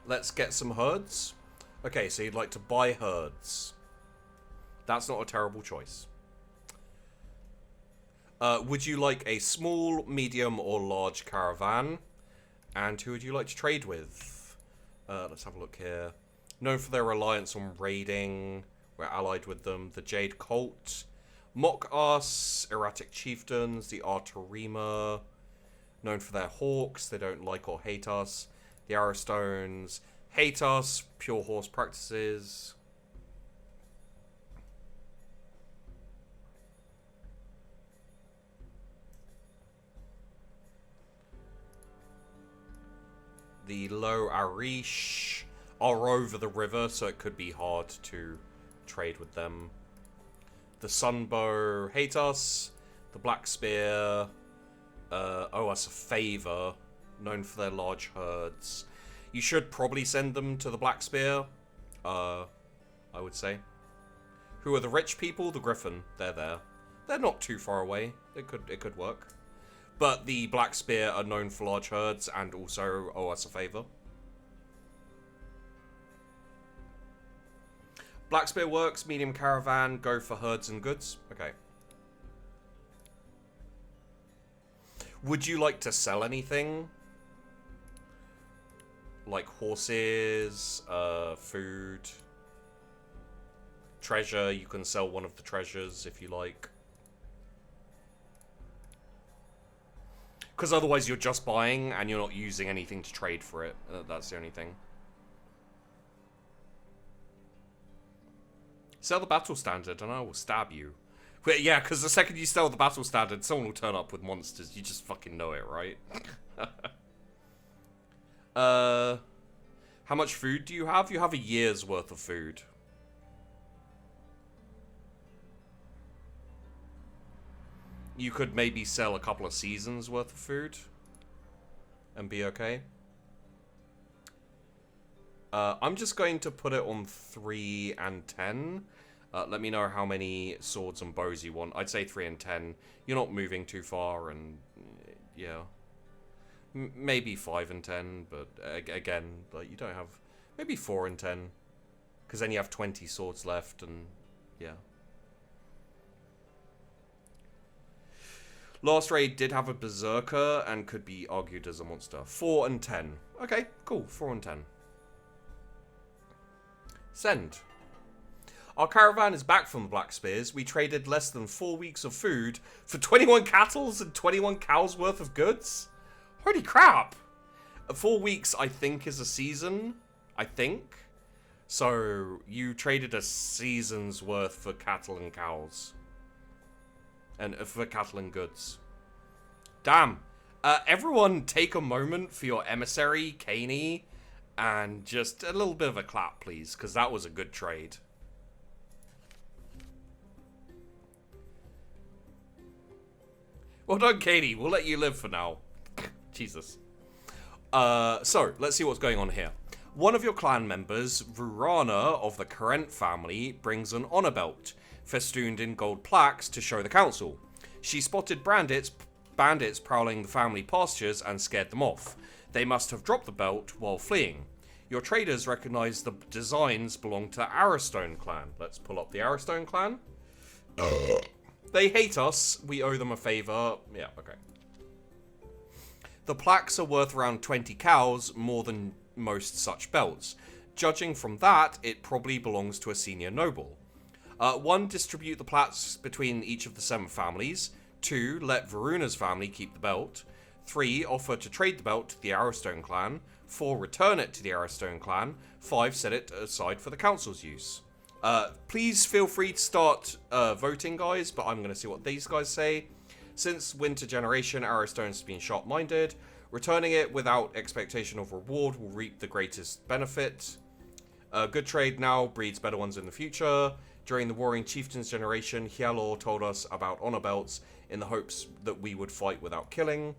Let's get some herds. Okay, so you'd like to buy herds. That's not a terrible choice. Would you like a small, medium, or large caravan? And who would you like to trade with? Let's have a look here. Known for their reliance on raiding. We're allied with them. The Jade Cult. Mock us. Erratic Chieftains. The Arterima. Known for their hawks. They don't like or hate us. The Arrowstones hate us. Pure horse practices. The Low Arish are over the river, so it could be hard to trade with them. The Sunbow hate us. The Black Spear owe us a favor. Known for their large herds. You should probably send them to the Black Spear, I would say. Who are the rich people? The Griffin. They're there. They're not too far away. It could work. But the Black Spear are known for large herds and also owe us a favor. Black Spear works. Medium caravan. Go for herds and goods. Okay. Would you like to sell anything? Like horses, food. treasure, you can sell one of the treasures if you like. Because otherwise you're just buying and you're not using anything to trade for it. That's the only thing. Sell the battle standard and I will stab you. But yeah, because the second you sell the battle standard, someone will turn up with monsters. You just fucking know it, right? How much food do you have? You have a year's worth of food. You could maybe sell a couple of seasons worth of food and be okay. I'm just going to put it on 3 and 10. Let me know how many swords and bows you want. I'd say 3 and 10. You're not moving too far, and yeah. Maybe 5 and 10, but again, like, you don't have... Maybe 4 and 10. Because then you have 20 swords left, and yeah. Last raid did have a berserker and could be argued as a monster. 4 and 10. Okay, cool. 4 and 10. Send. Our caravan is back from the Black Spears. We traded less than 4 weeks of food for 21 cattle and 21 cows worth of goods. Holy crap! 4 weeks, I think, is a season. I think. So, you traded a season's worth for cattle and cows. And for cattle and goods. Damn. Everyone take a moment for your emissary, Caney, and just a little bit of a clap, please, because that was a good trade. Well done, Caney. We'll let you live for now. Jesus. So, let's see what's going on here. One of your clan members, Vurana of the Current family, brings an honor belt, festooned in gold plaques to show the council. She spotted bandits prowling the family pastures and scared them off. They must have dropped the belt while fleeing. Your traders recognize the designs belong to the Arrowstone clan. Let's pull up the Arrowstone clan. They hate us. We owe them a favor. Yeah, okay. The plaques are worth around 20 cows, more than most such belts. Judging from that, it probably belongs to a senior noble. 1. Distribute the plaques between each of the 7 families. 2. Let Varuna's family keep the belt. 3. Offer to trade the belt to the Arrowstone clan. 4. Return it to the Arrowstone clan. 5. Set it aside for the council's use. Please feel free to start voting, guys, but I'm going to see what these guys say. Since Winter Generation, Arrowstone's been sharp-minded. Returning it without expectation of reward will reap the greatest benefit. Good trade now breeds better ones in the future. During the Warring Chieftains generation, Hyalor told us about honor belts in the hopes that we would fight without killing.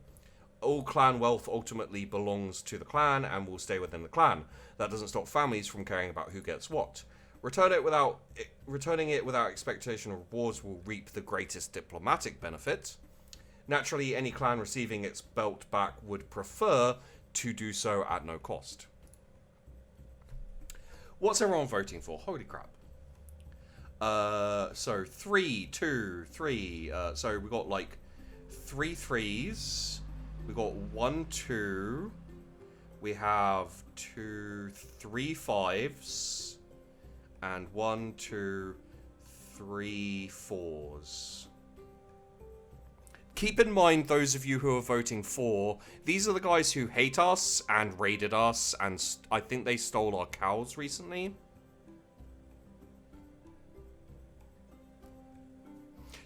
All clan wealth ultimately belongs to the clan and will stay within the clan. That doesn't stop families from caring about who gets what. Returning it without expectation of rewards will reap the greatest diplomatic benefit. Naturally, any clan receiving its belt back would prefer to do so at no cost. What's everyone voting for? Holy crap. So 3, 2, 3. So we got like 3 3s. We got 1 2. We have 2 3 5s. And 1 2 3 4s. Keep in mind, those of you who are voting for, these are the guys who hate us and raided us, and I think they stole our cows recently.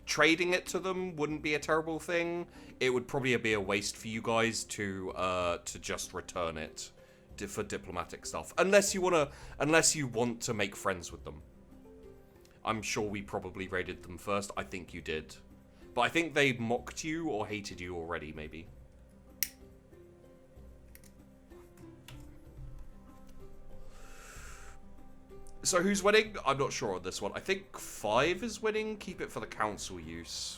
Trading it to them wouldn't be a terrible thing. It would probably be a waste for you guys to just return it for diplomatic stuff, unless you want to make friends with them. I'm sure we probably raided them first. I think you did. But I think they mocked you or hated you already, maybe. So who's winning? I'm not sure on this one. I think 5 is winning. Keep it for the council use.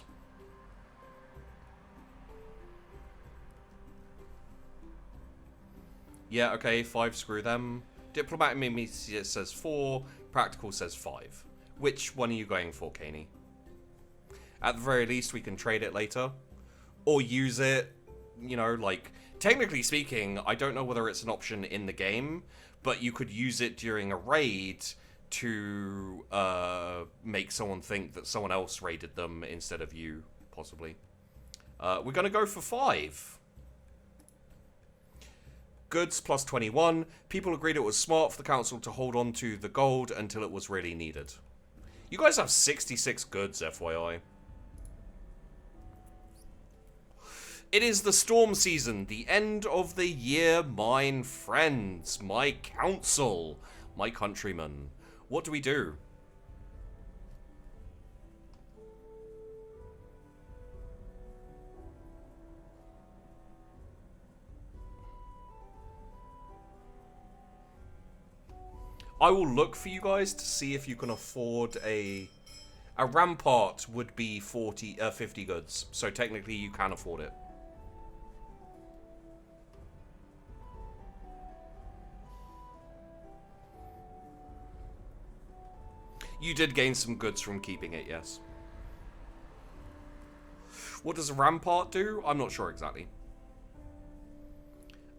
Yeah, okay, 5, screw them. Diplomatic maybe says 4. Practical says 5. Which one are you going for, Caney? At the very least, we can trade it later. Or use it, you know, like... Technically speaking, I don't know whether it's an option in the game, but you could use it during a raid to make someone think that someone else raided them instead of you, possibly. We're going to go for 5. Goods plus 21. People agreed it was smart for the council to hold on to the gold until it was really needed. You guys have 66 goods, FYI. It is the storm season, the end of the year, mine friends, my council, my countrymen. What do we do? I will look for you guys to see if you can afford a rampart would be 50 goods, so technically you can afford it. You did gain some goods from keeping it, yes. What does a rampart do? I'm not sure exactly.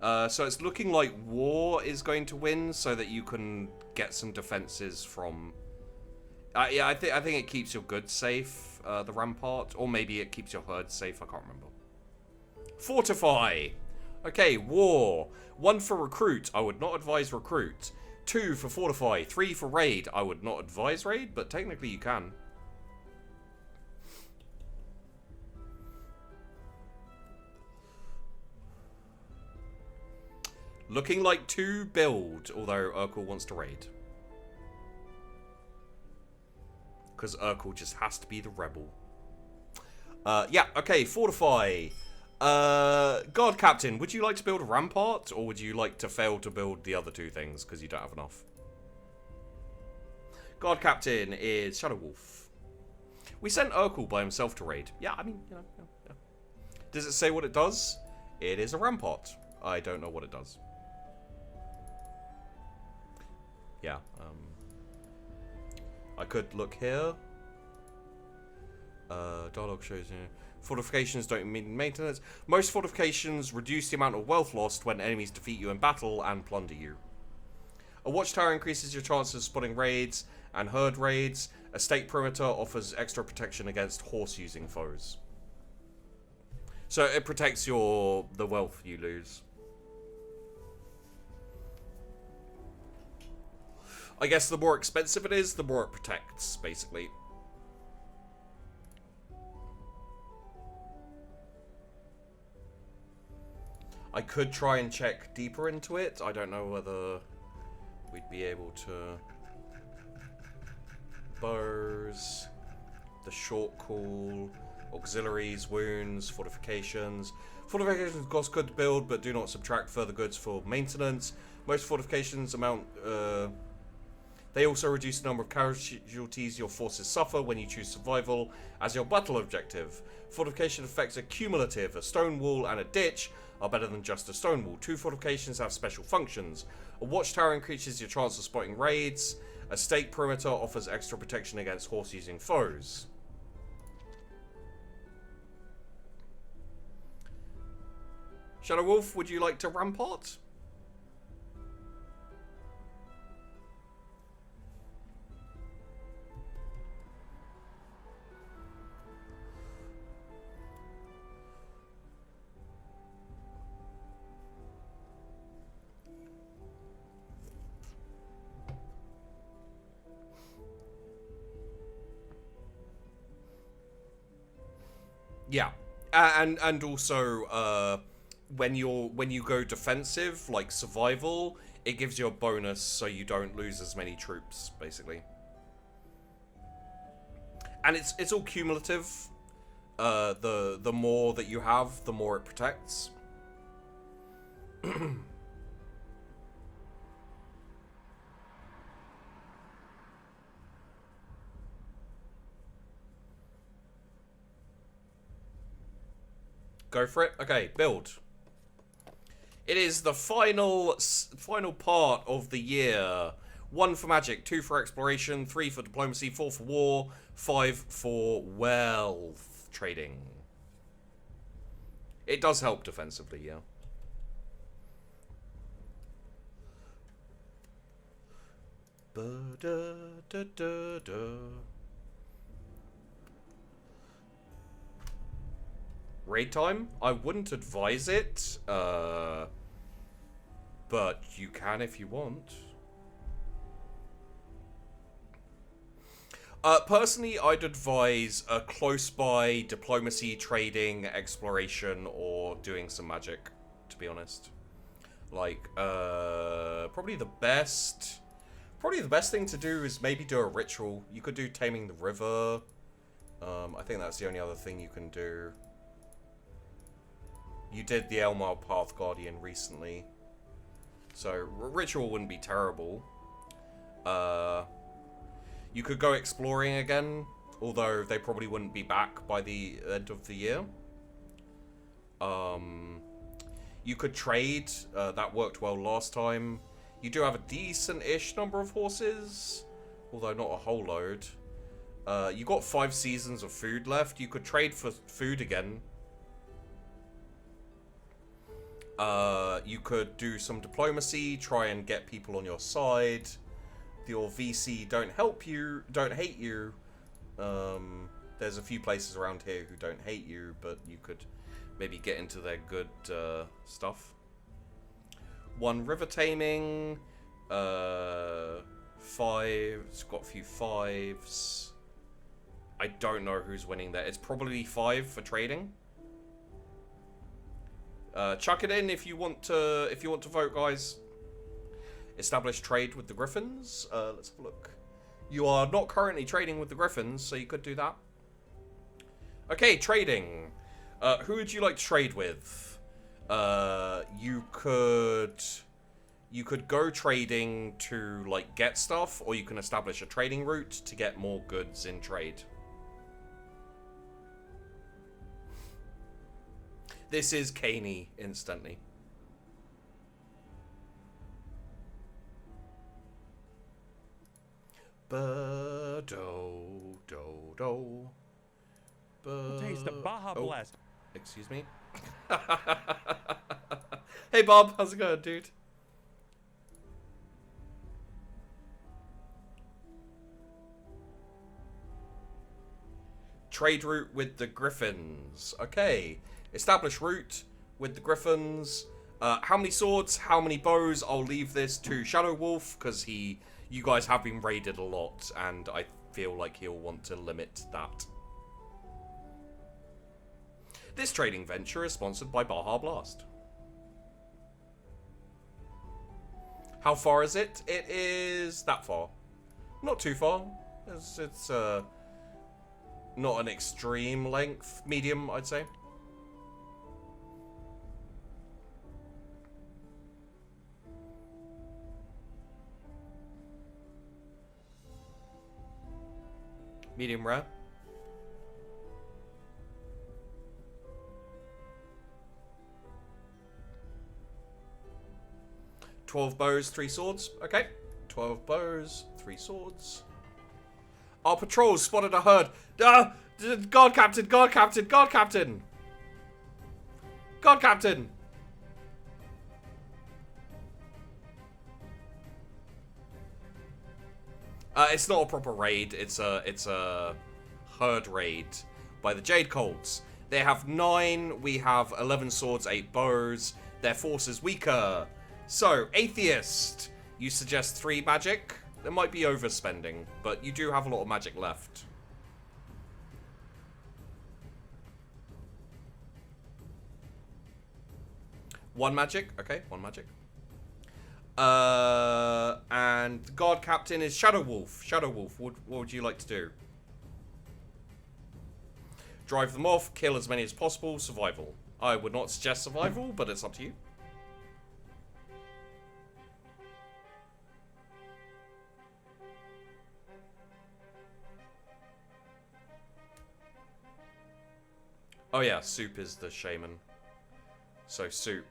So it's looking like war is going to win, so that you can get some defenses from. Yeah, I think it keeps your goods safe, the rampart, or maybe it keeps your herd safe. I can't remember. Fortify. Okay, war. 1 for recruit. I would not advise recruit. 2 for fortify. 3 for raid. I would not advise raid, but technically you can. Looking like 2 build, although Urkel wants to raid. Because Urkel just has to be the rebel. Yeah, okay, fortify. Guard Captain, would you like to build a rampart? Or would you like to fail to build the other 2 things because you don't have enough? Guard Captain is Shadow Wolf. We sent Urkel by himself to raid. Yeah, I mean, you know, yeah. Does it say what it does? It is a rampart. I don't know what it does. Yeah, I could look here. Dialogue shows you. Fortifications don't mean maintenance. Most fortifications reduce the amount of wealth lost when enemies defeat you in battle and plunder you. A watchtower increases your chances of spotting raids and herd raids. A stake perimeter offers extra protection against horse-using foes. So it protects the wealth you lose. I guess the more expensive it is, the more it protects, basically. I could try and check deeper into it. I don't know whether we'd be able to. Bows, the short call, auxiliaries, wounds, fortifications. Fortifications cost good to build, but do not subtract further goods for maintenance. Most fortifications amount. They also reduce the number of casualties your forces suffer when you choose survival as your battle objective. Fortification effects are cumulative. A stone wall and a ditch are better than just a stone wall. 2 fortifications have special functions. A watchtower increases your chance of spotting raids. A stake perimeter offers extra protection against horse-using foes. Shadow Wolf, would you like to rampart? Yeah, and also when you go defensive, like survival, it gives you a bonus so you don't lose as many troops, basically. And it's all cumulative. The more that you have, the more it protects. Go for it. Okay, build. It is the final part of the year. 1 for magic, 2 for exploration, 3 for diplomacy, 4 for war, 5 for wealth trading. It does help defensively, yeah. Ba-da-da-da-da. Raid time? I wouldn't advise it, but you can if you want. Personally, I'd advise a close-by diplomacy, trading, exploration, or doing some magic, to be honest. Like, probably the best thing to do is maybe do a ritual. You could do Taming the River. I think that's the only other thing you can do. You did the Elmar Path Guardian recently. So, ritual wouldn't be terrible. You could go exploring again, although they probably wouldn't be back by the end of the year. You could trade. That worked well last time. You do have a decent-ish number of horses, although not a whole load. You got 5 seasons of food left. You could trade for food again. You could do some diplomacy, try and get people on your side. Your VC don't hate you. There's a few places around here who don't hate you, but you could maybe get into their good stuff. 1 river taming, 5. It's got a few 5s. I don't know who's winning there. It's probably 5 for trading. Chuck it in if you want to vote, guys. Establish trade with the Griffins. Let's have a look. You are not currently trading with the Griffins, so you could do that. Okay, trading. Who would you like to trade with? You could go trading to like get stuff, or you can establish a trading route to get more goods in trade. This is Caney instantly. Ba-do-do-do. Taste of Baja Blast. Excuse me. Hey Bob, how's it going, dude? Trade route with the Griffins. Okay. Establish route with the Griffins. How many swords? How many bows? I'll leave this to Shadow Wolf because you guys have been raided a lot, and I feel like he'll want to limit that. This trading venture is sponsored by Baja Blast. How far is it? It is that far. Not too far. It's not an extreme length. Medium, I'd say. Medium rare. "12 bows, 3 swords." Okay. 12 bows, 3 swords. Our patrols spotted a herd. Guard captain, guard captain, guard captain. Guard captain. It's not a proper raid. It's a herd raid by the Jade Colts. They have 9. We have 11 swords, 8 bows. Their force is weaker. So, Atheist, you suggest 3 magic. There might be overspending, but you do have a lot of magic left. One magic. Okay, 1 magic. And the guard captain is Shadow Wolf. Shadow Wolf, what would you like to do? Drive them off, kill as many as possible, survival. I would not suggest survival, but it's up to you. Oh yeah, Soup is the shaman. So Soup,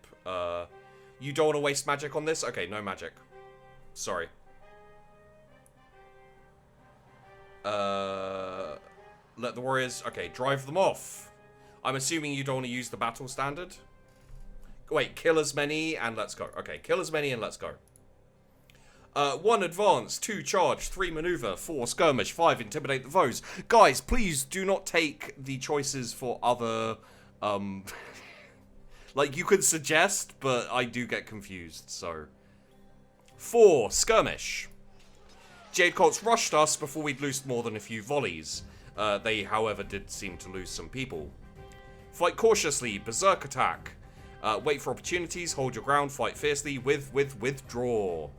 you don't want to waste magic on this? Okay, no magic. Sorry. Let the warriors... Okay, drive them off. I'm assuming you don't want to use the battle standard. Wait, kill as many and let's go. Okay, kill as many and let's go. 1 advance, 2 charge, 3 maneuver, 4 skirmish, 5 intimidate the foes. Guys, please do not take the choices for other, like, you could suggest, but I do get confused, so. 4 skirmish. Jade Colts rushed us before we'd loosed more than a few volleys. They, however, did seem to lose some people. Fight cautiously, berserk attack. Wait for opportunities, hold your ground, fight fiercely, withdraw.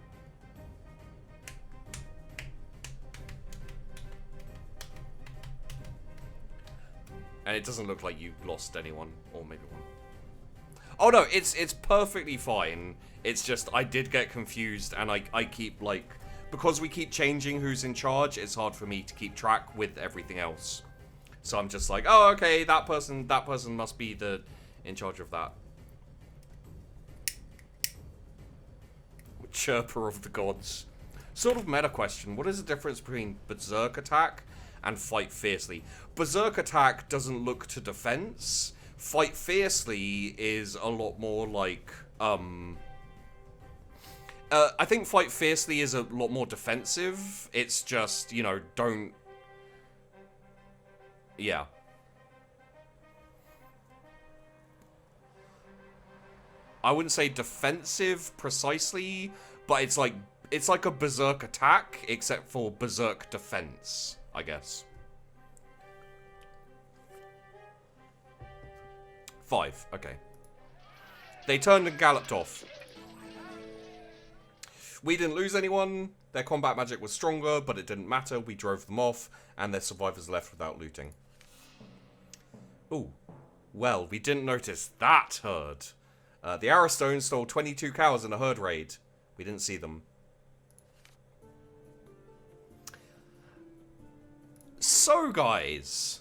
And it doesn't look like you lost anyone, or maybe one. Oh no, it's perfectly fine. It's just, I did get confused, and I keep, like, because we keep changing who's in charge, it's hard for me to keep track with everything else. So I'm just like, oh, okay, that person must be in charge of that. Chirper of the gods. Sort of meta question, what is the difference between berserk attack and fight fiercely? Berserk attack doesn't look to defense. Fight fiercely is a lot more like, I think fight fiercely is a lot more defensive. It's just, you know, don't... Yeah. I wouldn't say defensive precisely, but it's like a berserk attack, except for berserk defense, I guess. 5, okay. They turned and galloped off. We didn't lose anyone. Their combat magic was stronger, but it didn't matter. We drove them off, and their survivors left without looting. Ooh. Well, we didn't notice that herd. The Arrowstone stole 22 cows in a herd raid. We didn't see them. So, guys,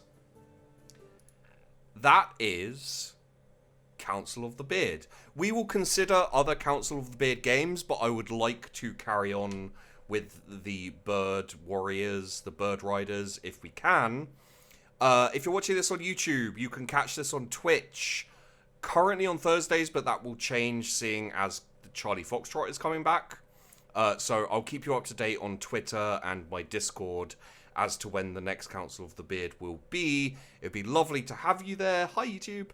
that is Council of the Beard. We will consider other Council of the Beard games, but I would like to carry on with the Bird Warriors, the Bird Riders, if we can. If you're watching this on YouTube, you can catch this on Twitch. Currently on Thursdays, but that will change seeing as the Charlie Foxtrot is coming back. So I'll keep you up to date on Twitter and my Discord as to when the next Council of the Beard will be. It'd be lovely to have you there. Hi, YouTube.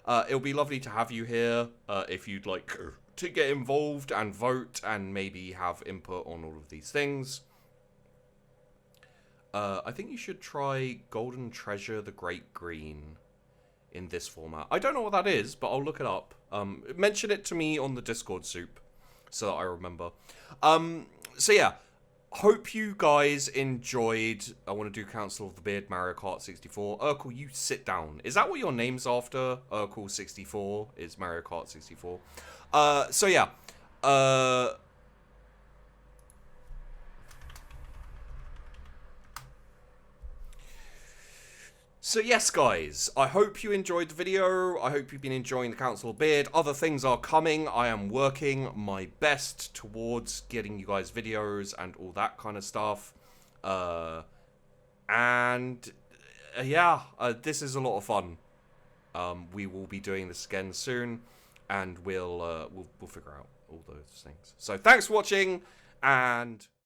It'll be lovely to have you here if you'd like to get involved and vote and maybe have input on all of these things. I think you should try Golden Treasure the Great Green in this format. I don't know what that is, but I'll look it up. Mention it to me on the Discord soup so that I remember. So yeah, hope you guys enjoyed. I want to do Council of the Beard Mario Kart 64. Urkel, you sit down. Is that what your name's after? Urkel 64 is Mario Kart 64. So yeah. So yes, guys, I hope you enjoyed the video. I hope you've been enjoying the Council of Beard. Other things are coming. I am working my best towards getting you guys videos and all that kind of stuff. This is a lot of fun. We will be doing this again soon, and we'll figure out all those things. So thanks for watching, and